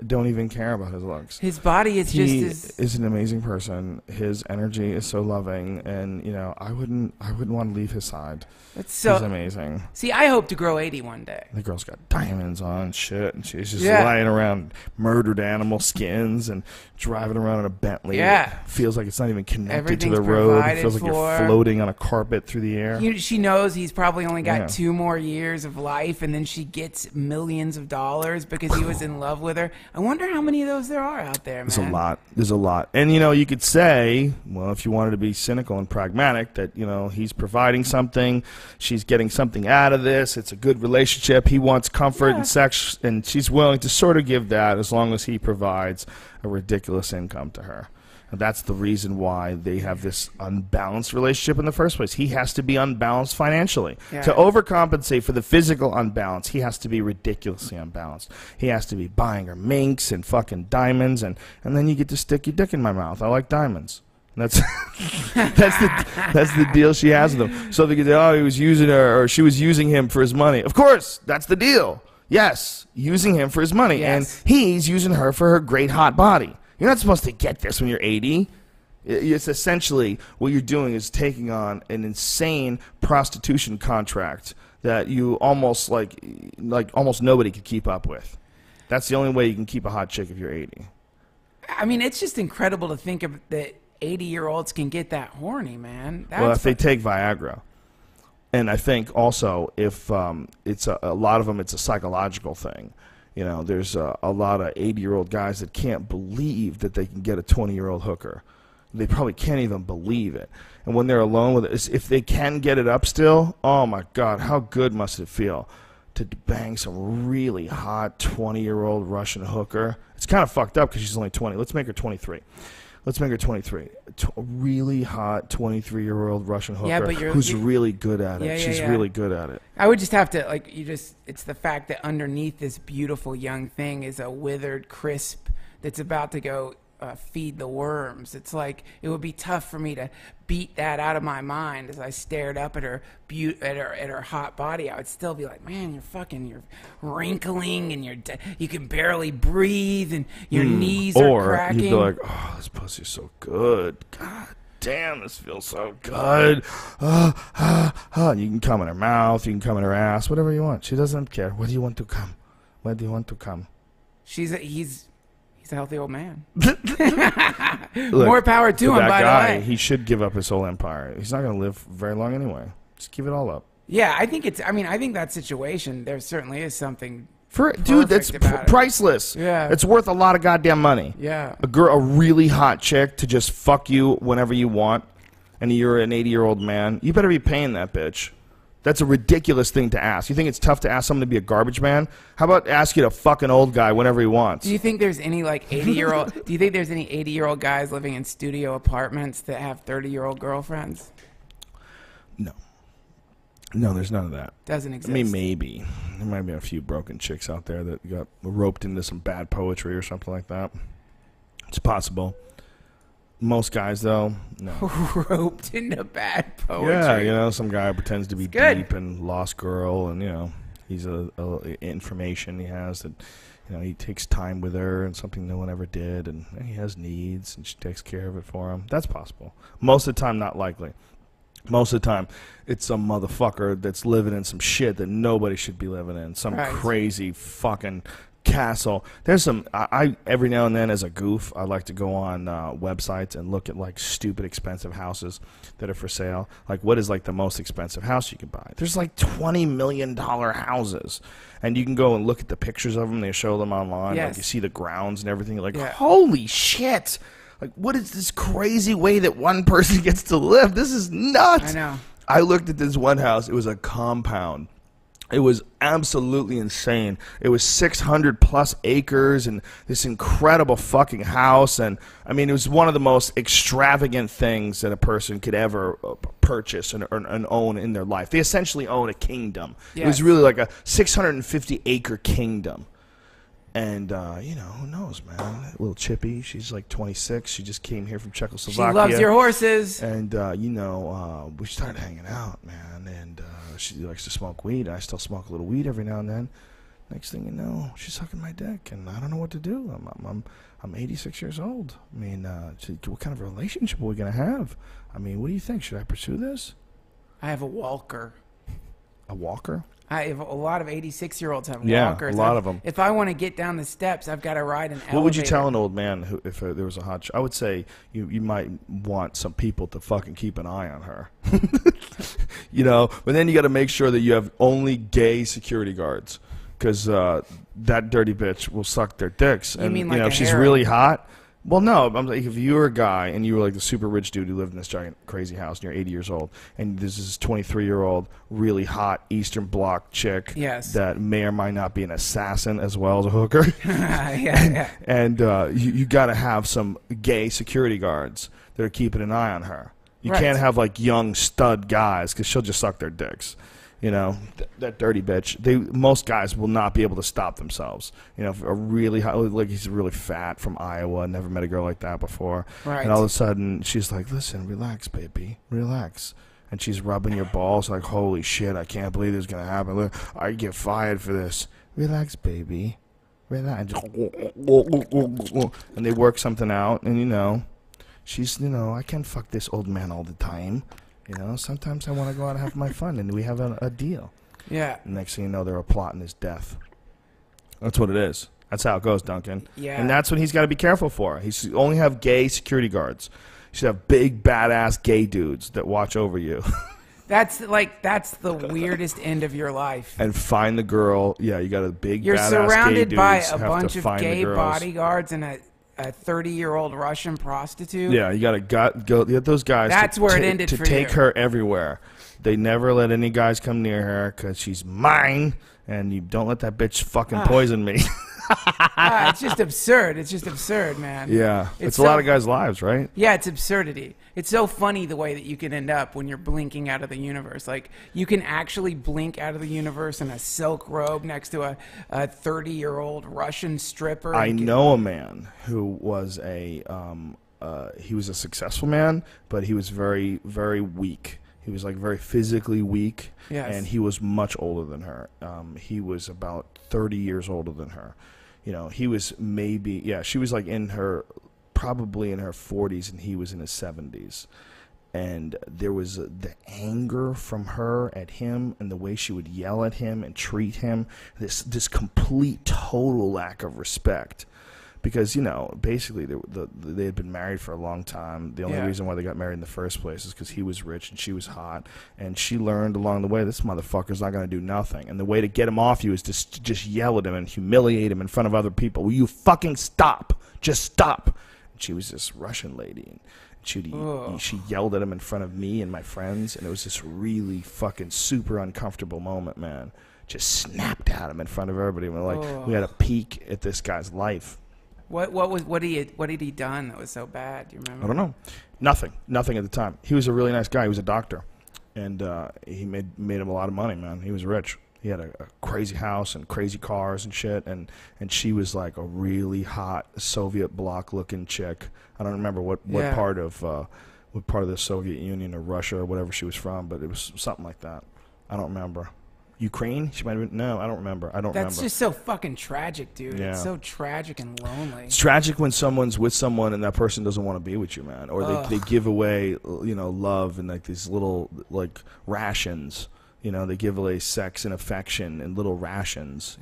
don't even care about his looks. His body is he is an amazing person. His energy is so loving, and I wouldn't want to leave his side. He's amazing. See, I hope to grow 80 one day. The girl's got diamonds on and shit, and she's just lying around murdered animal skins and driving around in a Bentley. Yeah. It feels like it's not even connected to the road. It feels like you're floating on a carpet through the air. She knows he's probably only got 2 more years of life, and then she gets millions of dollars because he was in love with her. I wonder how many of those there are out there, man. There's a lot. And, you could say, well, if you wanted to be cynical and pragmatic, that, he's providing something. She's getting something out of this. It's a good relationship. He wants comfort and sex, and she's willing to sort of give that as long as he provides a ridiculous income to her. And that's the reason why they have this unbalanced relationship in the first place. He has to be unbalanced financially. Yeah. To overcompensate for the physical unbalance, he has to be ridiculously unbalanced. He has to be buying her minks and fucking diamonds, and then you get to stick your dick in my mouth. I like diamonds. That's that's the deal she has with him. So they say, he was using her, or she was using him for his money. Of course, that's the deal. Yes, using him for his money, and he's using her for her great hot body. You're not supposed to get this when you're 80. It's essentially what you're doing is taking on an insane prostitution contract that you almost like almost nobody could keep up with. That's the only way you can keep a hot chick if you're 80. I mean, it's just incredible to think of that 80-year-olds can get that horny, man. If they take Viagra. And I think also if it's a lot of them, it's a psychological thing. There's a lot of 80-year-old guys that can't believe that they can get a 20-year-old hooker. They probably can't even believe it. And when they're alone with it, if they can get it up still, oh my God, how good must it feel to bang some really hot 20-year-old Russian hooker? It's kind of fucked up because she's only 20. Let's make her 23. Let's make her 23. A really hot 23-year-old Russian hooker who's really good at it. She's really good at it. I would just have to, it's the fact that underneath this beautiful young thing is a withered crisp that's about to go feed the worms. It's like, it would be tough for me to beat that out of my mind as I stared up at her at her hot body. I would still be like, man, you're wrinkling and you can barely breathe and your knees are cracking. Or you'd be like, oh, this pussy's so good. God damn, this feels so good. You can come in her mouth, you can come in her ass, whatever you want. She doesn't care. Where do you want to come? Where do you want to come? He's a healthy old man. Look, more power to him, by the way. He should give up his whole empire. He's not going to live very long anyway. Just give it all up. Yeah, I think that situation, there certainly is something that's priceless. Yeah. It's worth a lot of goddamn money. Yeah. A really hot chick to just fuck you whenever you want, and you're an 80-year-old man, you better be paying that bitch. That's a ridiculous thing to ask. You think it's tough to ask someone to be a garbage man? How about ask you to fuck an old guy whenever he wants? Do you think there's any 80-year-old? Do you think there's any 80-year-old guys living in studio apartments that have 30-year-old girlfriends? No, there's none of that. Doesn't exist. I mean, maybe there might be a few broken chicks out there that got roped into some bad poetry or something like that. It's possible. Most guys, though, no. Roped into bad poetry. Yeah, some guy pretends to be deep and lost girl, and, he's a information he has that, he takes time with her and something no one ever did, and he has needs, and she takes care of it for him. That's possible. Most of the time, not likely. Most of the time, it's some motherfucker that's living in some shit that nobody should be living in. Some crazy fucking castle. There's some. I every now and then, as a goof, I like to go on websites and look at like stupid expensive houses that are for sale. Like, what is like the most expensive house you can buy? There's like $20 million houses, and you can go and look at the pictures of them. They show them online. Yes. Like, you see the grounds and everything. You're like, holy shit! Like, what is this crazy way that one person gets to live? This is nuts. I know. I looked at this one house. It was a compound. It was absolutely insane. It was 600 plus acres and this incredible fucking house. And I mean, it was one of the most extravagant things that a person could ever purchase and own in their life. They essentially own a kingdom. Yes. It was really like a 650 acre kingdom. And, you know, who knows, man? A little Chippy. She's like 26. She just came here from Czechoslovakia. She loves your horses. And, you know, we started hanging out, man. And she likes to smoke weed. I still smoke a little weed every now and then. Next thing you know, she's sucking my dick. And I don't know what to do. I'm 86 years old. I mean, what kind of relationship are we going to have? I mean, what do you think? Should I pursue this? I have a walker. A walker? I have a lot of 86-year-olds have yeah, walkers. A lot of them. If I want to get down the steps, I've got to ride an elevator. What would you tell an old man who, if there was a hot I would say you might want some people to fucking keep an eye on her. You know, but then you got to make sure that you have only gay security guards, because that dirty bitch will suck their dicks. You and mean like you know, if she's really hot. Well, no, I'm like, if you were a guy and you were like the super rich dude who lived in this giant crazy house and you're 80 years old, and this is 23-year-old really hot Eastern Bloc chick that may or might not be an assassin as well as a hooker, and you got to have some gay security guards that are keeping an eye on her. You can't have like young stud guys, because she'll just suck their dicks. You know, that dirty bitch. Most guys will not be able to stop themselves. You know, a really hot, like he's really fat from Iowa. Never met a girl like that before. Right. And all of a sudden, she's like, "Listen, relax, baby, relax." And she's rubbing your balls like, "Holy shit, I can't believe this is gonna happen. Look, I get fired for this." Relax, baby, relax. And they work something out, and you know, she's, you know, I can't fuck this old man all the time. You know, sometimes I want to go out and have my fun, and we have a deal. Yeah. And next thing you know, they're plotting his death. That's what it is. That's how it goes, Duncan. Yeah. And that's what he's got to be careful for. He should only have gay security guards. He should have big, badass gay dudes that watch over you. That's the weirdest end of your life. And find the girl. Yeah, you got a big, You're badass gay dudes. surrounded by a bunch of gay bodyguards and a 30-year-old Russian prostitute. Yeah, you gotta go get those guys. That's where it ended to for take you. her everywhere. They never let any guys come near her because she's mine, and you don't let that bitch fucking poison me. It's just absurd. It's just absurd, man. Yeah, it's a lot of guys' lives, right? Yeah, it's absurdity. It's so funny the way that you can end up when you're blinking out of the universe. Like, you can actually blink out of the universe in a silk robe next to a 30-year-old Russian stripper. I know a man who was he was a successful man, but he was very, very weak. He was like very physically weak, and he was much older than her. He was about 30 years older than her. You know, he was she was like probably in her 40s, and he was in his 70s. And there was the anger from her at him, and the way she would yell at him and treat him, this complete, total lack of respect. Because, you know, basically they had been married for a long time. The only reason why they got married in the first place is because he was rich and she was hot. And she learned along the way, this motherfucker's not going to do nothing. And the way to get him off you is to just yell at him and humiliate him in front of other people. Will you fucking stop? Just stop. And she was this Russian lady. And she yelled at him in front of me and my friends. And it was this really fucking super uncomfortable moment, man. Just snapped at him in front of everybody. We had a peek at this guy's life. What had he done that was so bad? Do you remember? I don't know. Nothing at the time. He was a really nice guy. He was a doctor, and he made him a lot of money, man. He was rich. He had a crazy house and crazy cars and shit, and she was like a really hot Soviet bloc looking chick. I don't remember what part of the Soviet Union or Russia or whatever she was from, but it was something like that. I don't remember. Ukraine? She might have been. No, I don't remember. That's just so fucking tragic, dude. Yeah. It's so tragic and lonely. It's tragic when someone's with someone and that person doesn't want to be with you, man. Or they give away, love and like these little like rations. They give away sex and affection in little rations,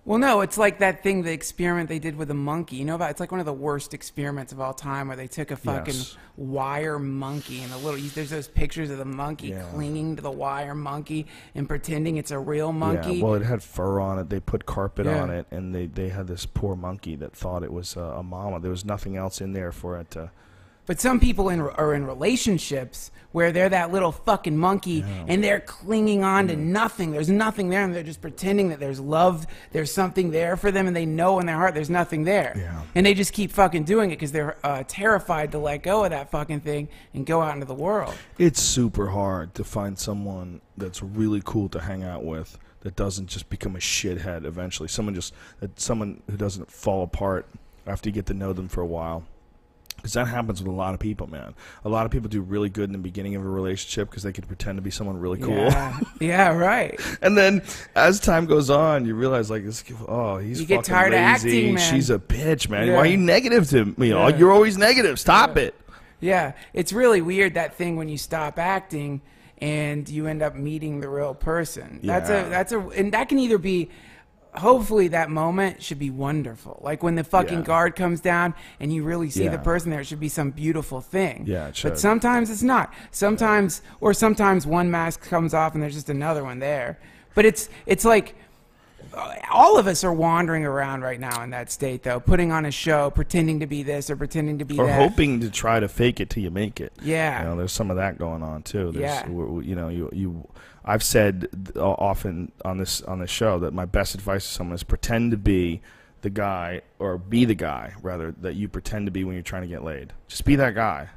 Well, no, it's like that thing, the experiment they did with a monkey. It's like one of the worst experiments of all time where they took a fucking wire monkey and there's those pictures of the monkey clinging to the wire monkey and pretending it's a real monkey. Yeah, well, it had fur on it. They put carpet on it, and they had this poor monkey that thought it was a mama. There was nothing else in there for it to... But some people are in relationships where they're that little fucking monkey and they're clinging on to nothing. There's nothing there, and they're just pretending that there's love, there's something there for them, and they know in their heart there's nothing there. Yeah. And they just keep fucking doing it because they're terrified to let go of that fucking thing and go out into the world. It's super hard to find someone that's really cool to hang out with that doesn't just become a shithead eventually. Someone who doesn't fall apart after you get to know them for a while. Because that happens with a lot of people, man. A lot of people do really good in the beginning of a relationship because they could pretend to be someone really cool. Yeah, right. And then as time goes on, you realize, like, he's you fucking get tired lazy. of acting, man. She's a bitch, man. Yeah. Why are you negative to me? You're always negative. Stop it. Yeah, it's really weird, that thing when you stop acting and you end up meeting the real person. Yeah. And that can either be... Hopefully that moment should be wonderful. Like when the fucking guard comes down and you really see the person there, it should be some beautiful thing. Yeah, it should. But sometimes it's not. Sometimes one mask comes off and there's just another one there. But it's like all of us are wandering around right now in that state, though, putting on a show, pretending to be this or pretending to be or that. Or hoping to try to fake it till you make it. Yeah. There's some of that going on, too. I've said often on this show that my best advice to someone is pretend to be the guy, or be the guy, rather, that you pretend to be when you're trying to get laid. Just be that guy.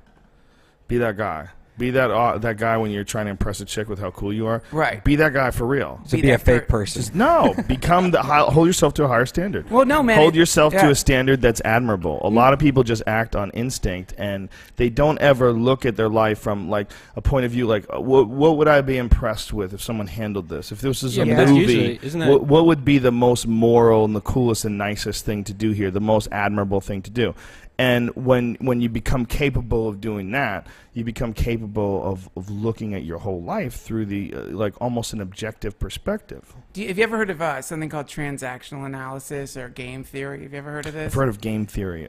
Be that guy. Be that guy when you're trying to impress a chick with how cool you are. Right. Be that guy for real. To be a fake person. No. Become hold yourself to a higher standard. Well, no, man. Hold yourself to a standard that's admirable. A lot of people just act on instinct, and they don't ever look at their life from like a point of view like, what would I be impressed with if someone handled this? If this was a movie, what would be the most moral and the coolest and nicest thing to do here? The most admirable thing to do? And when you become capable of doing that, you become capable of looking at your whole life through the like almost an objective perspective. Have you ever heard of something called transactional analysis or game theory? Have you ever heard of this? I've heard of game theory.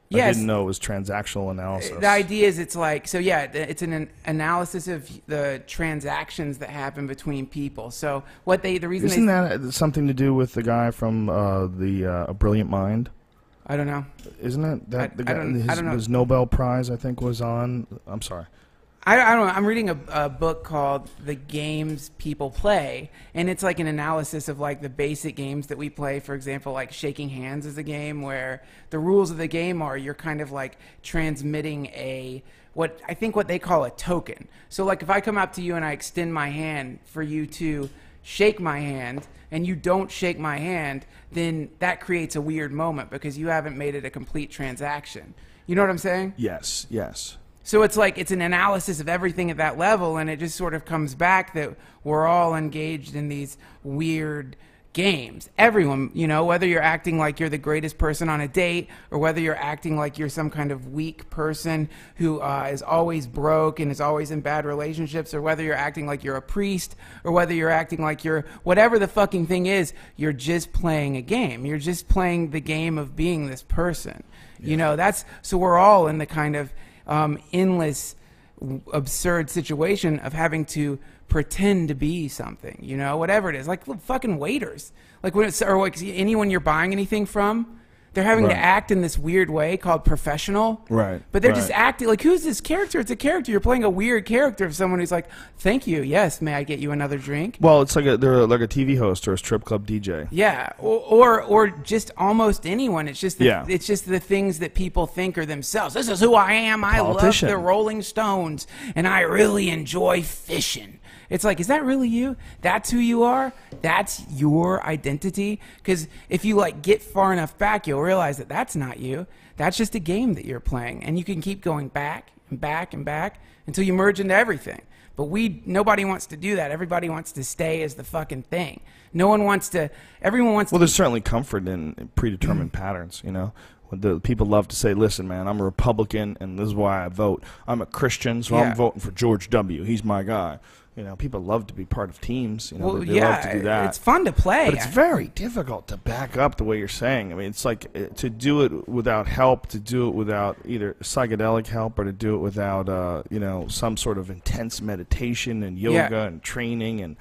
Yes. I didn't know it was transactional analysis. The idea is it's an analysis of the transactions that happen between people. So Isn't that something to do with the guy from A Brilliant Mind? I don't know. Isn't it that the guy? I don't know. His Nobel Prize, I think, was on. I'm sorry. I don't know. I'm reading a book called The Games People Play, and it's like an analysis of like the basic games that we play. For example, like shaking hands is a game where the rules of the game are you're kind of like transmitting what they call a token. So like if I come up to you and I extend my hand for you to shake my hand and you don't shake my hand, then that creates a weird moment because you haven't made it a complete transaction. You know what I'm saying? Yes. So it's like it's an analysis of everything at that level, and it just sort of comes back that we're all engaged in these weird games. Everyone, whether you're acting like you're the greatest person on a date or whether you're acting like you're some kind of weak person who is always broke and is always in bad relationships, or whether you're acting like you're a priest, or whether you're acting like you're whatever the fucking thing is, you're just playing a game. You're just playing the game of being this person. Yeah. So we're all in the kind of endless, absurd situation of having to pretend to be something, whatever it is, like fucking waiters, like anyone you're buying anything from, they're having to act in this weird way called professional, right? But they're just acting like, who's this character? It's a character. You're playing a weird character of someone who's like, thank you, yes, may I get you another drink? Well, it's like they're like a TV host or a strip club DJ. Yeah, or just almost anyone. It's just it's just the things that people think are themselves. This is who I am. I love the Rolling Stones, and I really enjoy fishing. It's like, is that really you? That's who you are? That's your identity? Because if you like get far enough back, you'll realize that that's not you. That's just a game that you're playing. And you can keep going back and back and back until you merge into everything. But nobody wants to do that. Everybody wants to stay as the fucking thing. Everyone wants to. Well, there's certainly comfort in predetermined patterns, you know. The people love to say, listen, man, I'm a Republican, and this is why I vote. I'm a Christian, so I'm voting for George W. He's my guy. You know, people love to be part of teams. You know, well, they love to do that. It's fun to play. But it's very difficult to back up the way you're saying. I mean, it's like to do it without help, to do it without either psychedelic help, or to do it without, you know, some sort of intense meditation and yoga and training and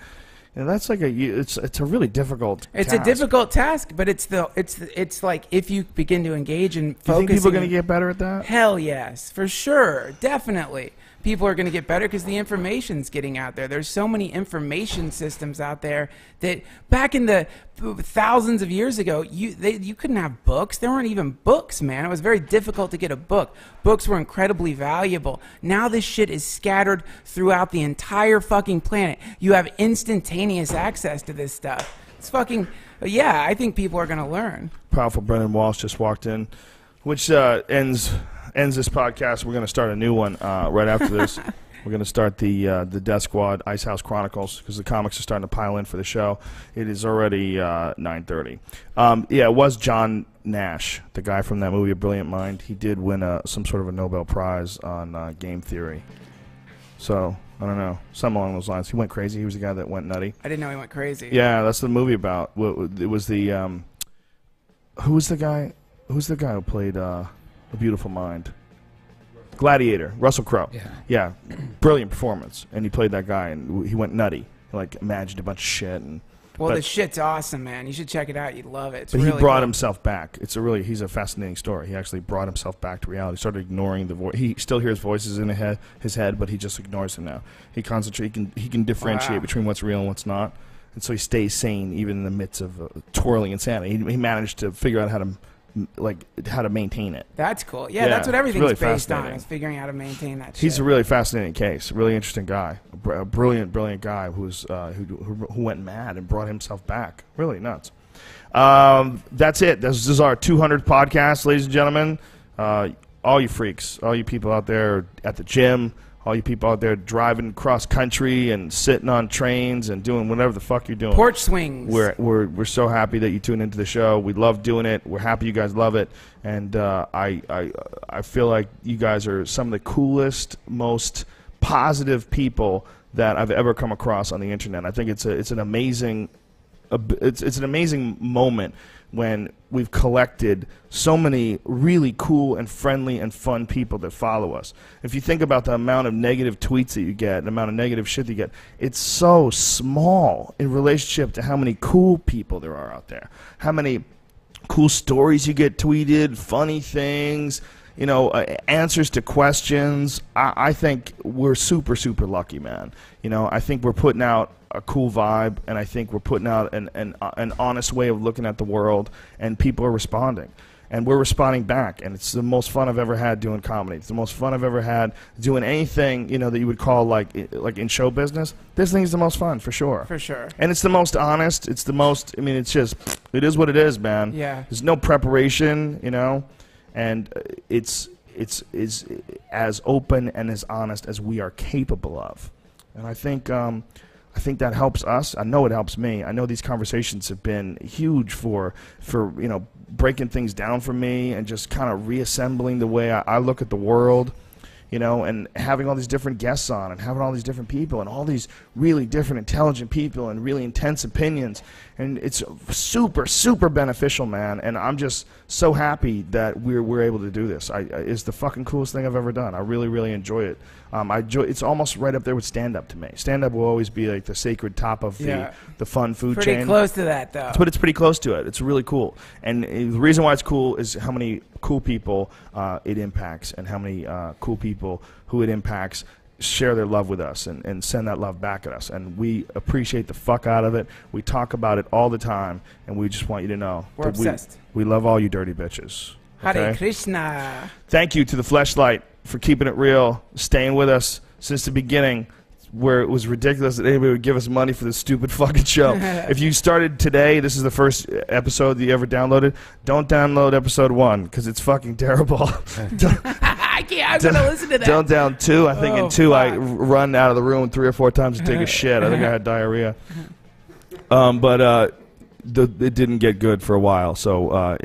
that's like it's a really difficult task. A difficult task, but it's like if you begin to engage in focusing. You think people are going to get better at that? Hell yes, for sure, definitely. People are going to get better because the information's getting out there. There's so many information systems out there that back in the thousands of years ago, you couldn't have books. There weren't even books, man. It was very difficult to get a book. Books were incredibly valuable. Now this shit is scattered throughout the entire fucking planet. You have instantaneous access to this stuff. It's fucking, yeah, I think people are going to learn. Powerful Brendan Walsh just walked in, which ends this podcast. We're going to start a new one right after this. We're going to start the Death Squad Ice House Chronicles because the comics are starting to pile in for the show. It is already 9:30. Yeah, it was John Nash, the guy from that movie A Brilliant Mind. He did win some sort of a Nobel Prize on game theory. So, I don't know. Something along those lines. He went crazy. He was the guy that went nutty. I didn't know he went crazy. Yeah, that's the movie about. It was the... who was the guy? Who's the guy who played... A Beautiful Mind? Gladiator. Russell Crowe. Yeah. Brilliant performance. And he played that guy, and he went nutty. He, like, imagined a bunch of shit. Well, the shit's awesome, man. You should check it out. You'd love it. It's but really he brought cool. himself back. He's a fascinating story. He actually brought himself back to reality. He started ignoring the voice. He still hears voices in his head, but he just ignores them now. He can differentiate between what's real and what's not. And so he stays sane even in the midst of twirling insanity. He managed to figure out how to maintain it. That's cool. Yeah, that's what everything's really based on, is figuring out how to maintain that shit. He's a really fascinating case, a really interesting guy, a brilliant guy who went mad and brought himself back. Really nuts. That's it. This is our 200th podcast, ladies and gentlemen. All you freaks, all you people out there at the gym, all you people out there driving cross country and sitting on trains and doing whatever the fuck you're doing. Porch swings. We're so happy that you tune into the show. We love doing it. We're happy you guys love it. And I feel like you guys are some of the coolest, most positive people that I've ever come across on the internet. I think it's an amazing moment when we've collected so many really cool and friendly and fun people that follow us. If you think about the amount of negative tweets that you get, the amount of negative shit that you get, it's so small in relationship to how many cool people there are out there. How many cool stories you get tweeted, funny things, answers to questions. I think we're super, super lucky, man. I think we're putting out a cool vibe, and I think we're putting out an honest way of looking at the world, and people are responding. And we're responding back, and it's the most fun I've ever had doing comedy. It's the most fun I've ever had doing anything, that you would call like in show business. This thing's the most fun, for sure. For sure. And it's the most honest. It's the most, it's just, it is what it is, man. Yeah. There's no preparation, and it's as open and as honest as we are capable of. And I think that helps us. I know it helps me. I know these conversations have been huge for breaking things down for me and just kind of reassembling the way I look at the world, and having all these different guests on and having all these different people and all these really different intelligent people and really intense opinions. And it's super, super beneficial, man. And I'm just so happy that we're able to do this. It's the fucking coolest thing I've ever done. I really, really enjoy it. It's almost right up there with stand-up to me. Stand-up will always be like the sacred top of the fun food chain. Pretty close to that, though. But it's pretty close to it. It's really cool. And the reason why it's cool is how many cool people it impacts, and how many cool people who it impacts share their love with us and send that love back at us. And we appreciate the fuck out of it. We talk about it all the time, and we just want you to know we're obsessed. We love all you dirty bitches. Okay? Hare Krishna. Thank you to the Fleshlight for keeping it real, staying with us since the beginning. where it was ridiculous that anybody would give us money for this stupid fucking show. If you started today, this is the first episode that you ever downloaded. Don't download episode 1 because it's fucking terrible. I can't. I'm gonna listen to that. Don't down 2. I think in 2 fuck. I run out of the room 3 or 4 times to take a shit. I think I had diarrhea. But it didn't get good for a while, so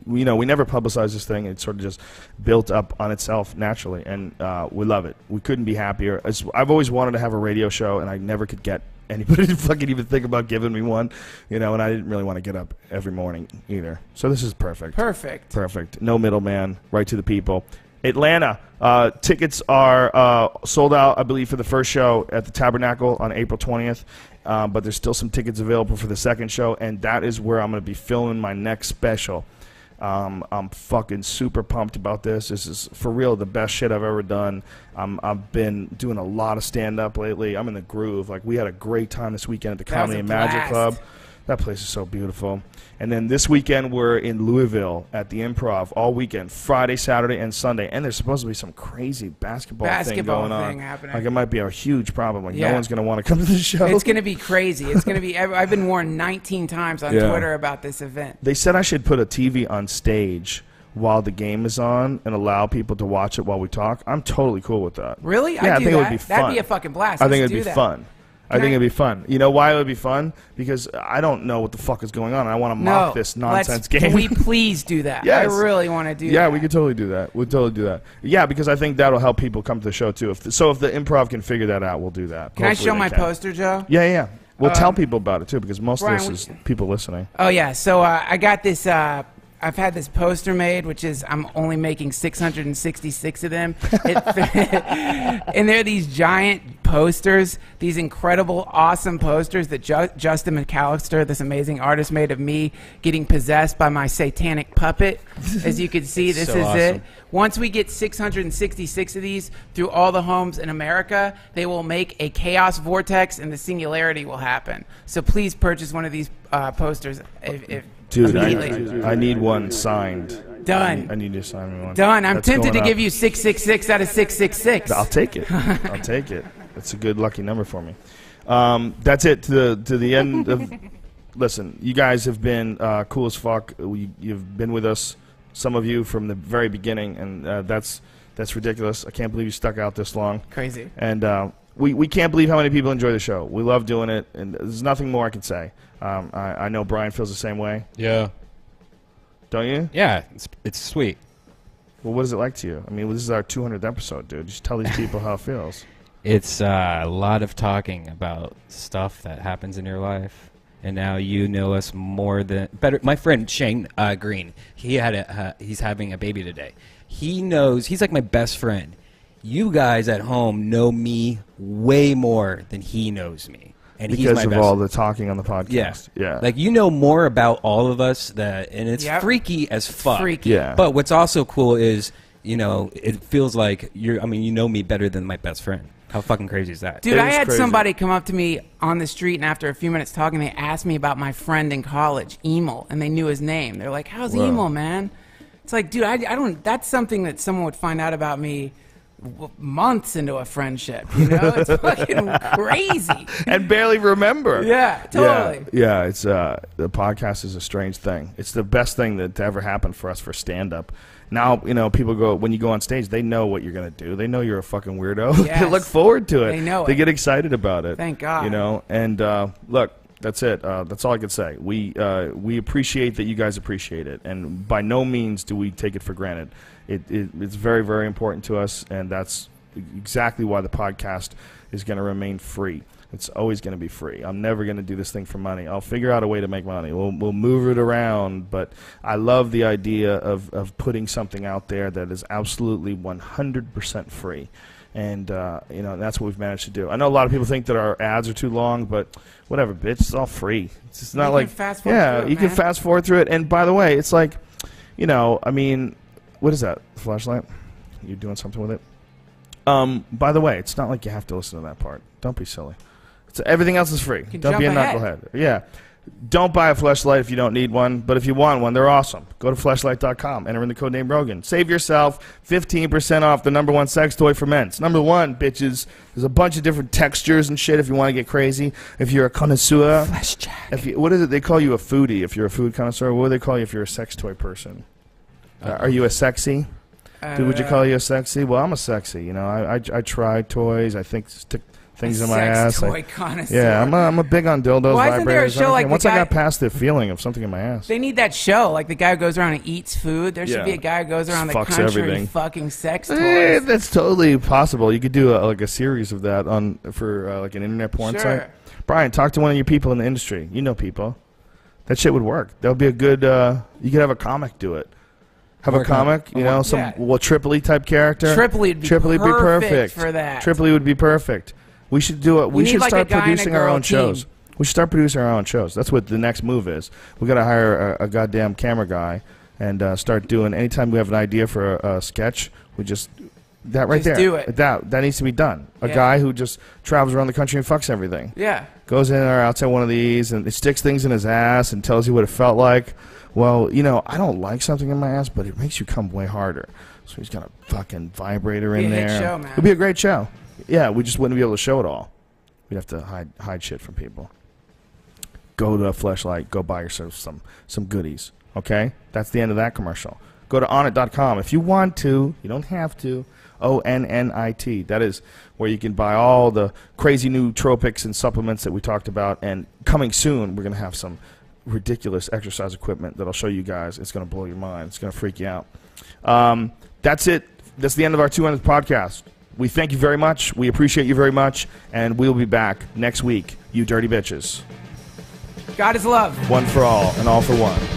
we never publicized this thing. It sort of just built up on itself naturally, and we love it. We couldn't be happier. I've always wanted to have a radio show, and I never could get anybody to fucking even think about giving me one, and I didn't really want to get up every morning either. So this is perfect. Perfect. No middleman, right to the people. Atlanta, tickets are sold out, I believe, for the first show at the Tabernacle on April 20th. But there's still some tickets available for the second show, and that is where I'm going to be filming my next special. I'm fucking super pumped about this. This is, for real, the best shit I've ever done. I've been doing a lot of stand-up lately. I'm in the groove. Like, we had a great time this weekend at the Comedy and Magic Club. That place is so beautiful. And then this weekend, we're in Louisville at the Improv all weekend, Friday, Saturday, and Sunday. And there's supposed to be some crazy basketball thing going on. Happening. Like, it might be a huge problem. Like, no one's going to want to come to the show. It's going to be crazy. It's going to be. I've been warned 19 times on Twitter about this event. They said I should put a TV on stage while the game is on and allow people to watch it while we talk. I'm totally cool with that. Really? Yeah, I think it would be fun. That'd be a fucking blast. I think it'd be fun. I think it'd be fun. You know why it would be fun? Because I don't know what the fuck is going on. I want to mock this nonsense game. Can we please do that? Yes. I really want to do that. Yeah, we could totally do that. We'd totally do that. Yeah, because I think that'll help people come to the show, too. If the Improv can figure that out, we'll do that. Can I show my poster, Joe? Yeah. We'll tell people about it, too, because most of this is people listening. Oh, yeah. So I got this... I've had this poster made, which is I'm only making 666 of them. And they're these giant posters, these incredible, awesome posters that Justin McAllister, this amazing artist, made of me getting possessed by my satanic puppet. As you can see, this is awesome. It. Once we get 666 of these through all the homes in America, they will make a chaos vortex and the singularity will happen. So please purchase one of these posters if Dude, I need one signed. Done. I need you to sign me one. Done. I'm tempted to give you 666 out of 666. I'll take it. I'll take it. That's a good lucky number for me. That's it to the end of. Listen, you guys have been cool as fuck. You've been with us, some of you, from the very beginning, and that's ridiculous. I can't believe you stuck out this long. Crazy. And we can't believe how many people enjoy the show. We love doing it, and there's nothing more I can say. I know Brian feels the same way. Yeah. Don't you? Yeah, it's sweet. Well, what is it like to you? I mean, this is our 200th episode, dude. Just tell these people how it feels. It's a lot of talking about stuff that happens in your life, and now you know us better. My friend Shane Green, he's having a baby today. He knows. He's like my best friend. You guys at home know me way more than he knows me. And because of all the talking on the podcast. Yeah. Like, you know more about all of us, and it's freaky as fuck. Freaky. Yeah. But what's also cool is, it feels like you know me better than my best friend. How fucking crazy is that? Dude, I had somebody come up to me on the street, and after a few minutes talking, they asked me about my friend in college, Emil, and they knew his name. They're like, how's Emil, man? It's like, dude, I don't, that's something that someone would find out about me months into a friendship, It's fucking crazy. And barely remember. Yeah, totally. Yeah, it's the podcast is a strange thing. It's the best thing that ever happened for us for stand-up. Now, people go, when you go on stage, they know what you're going to do. They know you're a fucking weirdo. Yes. They look forward to it. They know They it. get excited about it. Thank God. And look, that's it. That's all I can say. We appreciate that you guys appreciate it. And by no means do we take it for granted. It's very, very important to us, and that's exactly why the podcast is going to remain free. It's always going to be free. I'm never going to do this thing for money. I'll figure out a way to make money. We'll move it around, but I love the idea of putting something out there that is absolutely 100% free. And, that's what we've managed to do. I know a lot of people think that our ads are too long, but whatever, bitch. It's all free. It's just not like... fast forward through it, you can fast forward through it. And by the way, it's like, what is that? Flashlight? You doing something with it? By the way, it's not like you have to listen to that part. Don't be silly. Everything else is free. Don't be a knucklehead. Yeah. Don't buy a Fleshlight if you don't need one, but if you want one, they're awesome. Go to fleshlight.com, enter in the code name Rogan. Save yourself 15% off the #1 sex toy for men. It's #1, bitches. There's a bunch of different textures and shit if you want to get crazy. If you're a connoisseur. What is it? They call you a foodie if you're a food connoisseur. What do they call you if you're a sex toy person? Are you a sexy? Dude, would you call you a sexy? Well, I'm a sexy. You know, I try toys. I think stick things in my ass. Toy connoisseur. Yeah, I'm a big on dildos, Why isn't there a vibrators. show like Once the I guy- got past the feeling of something in my ass. They need that show, like the guy who goes around and eats food. There should Yeah. be a guy who goes around the Fucks country everything. fucking sex toys. That's totally possible. You could do like a series of that for like an internet porn Sure. site. Brian, talk to one of your people in the industry. You know people. That shit would work. That would be a good. You could have a comic do it. Have a comic, you know, some Tripoli type character. Tripoli would be perfect for that. Tripoli would be perfect. We should do it. We should need, like, start a guy and a producing our girl own team. shows. We should start producing our own shows. That's what the next move is. We got to hire a goddamn camera guy and start doing. Anytime we have an idea for a sketch, we just that right Just there. do it. That needs to be done. A guy who just travels around the country and fucks everything. Yeah. Goes in or outside one of these and sticks things in his ass and tells you what it felt like. Well, you know, I don't like something in my ass, but it makes you come way harder. So he's got a fucking vibrator in there. Be a hit show, man. It'd be a great show. Yeah, we just wouldn't be able to show it all. We'd have to hide shit from people. Go to a Fleshlight. Go buy yourself some goodies. Okay? That's the end of that commercial. Go to onnit.com. If you want to, you don't have to. ONNIT. That is where you can buy all the crazy new nootropics and supplements that we talked about. And coming soon, we're going to have some ridiculous exercise equipment that I'll show you guys. It's going to blow your mind. It's going to freak you out. That's it. That's the end of our 200th podcast. We thank you very much. We appreciate you very much. And we'll be back next week, you dirty bitches. God is love. One for all and all for one.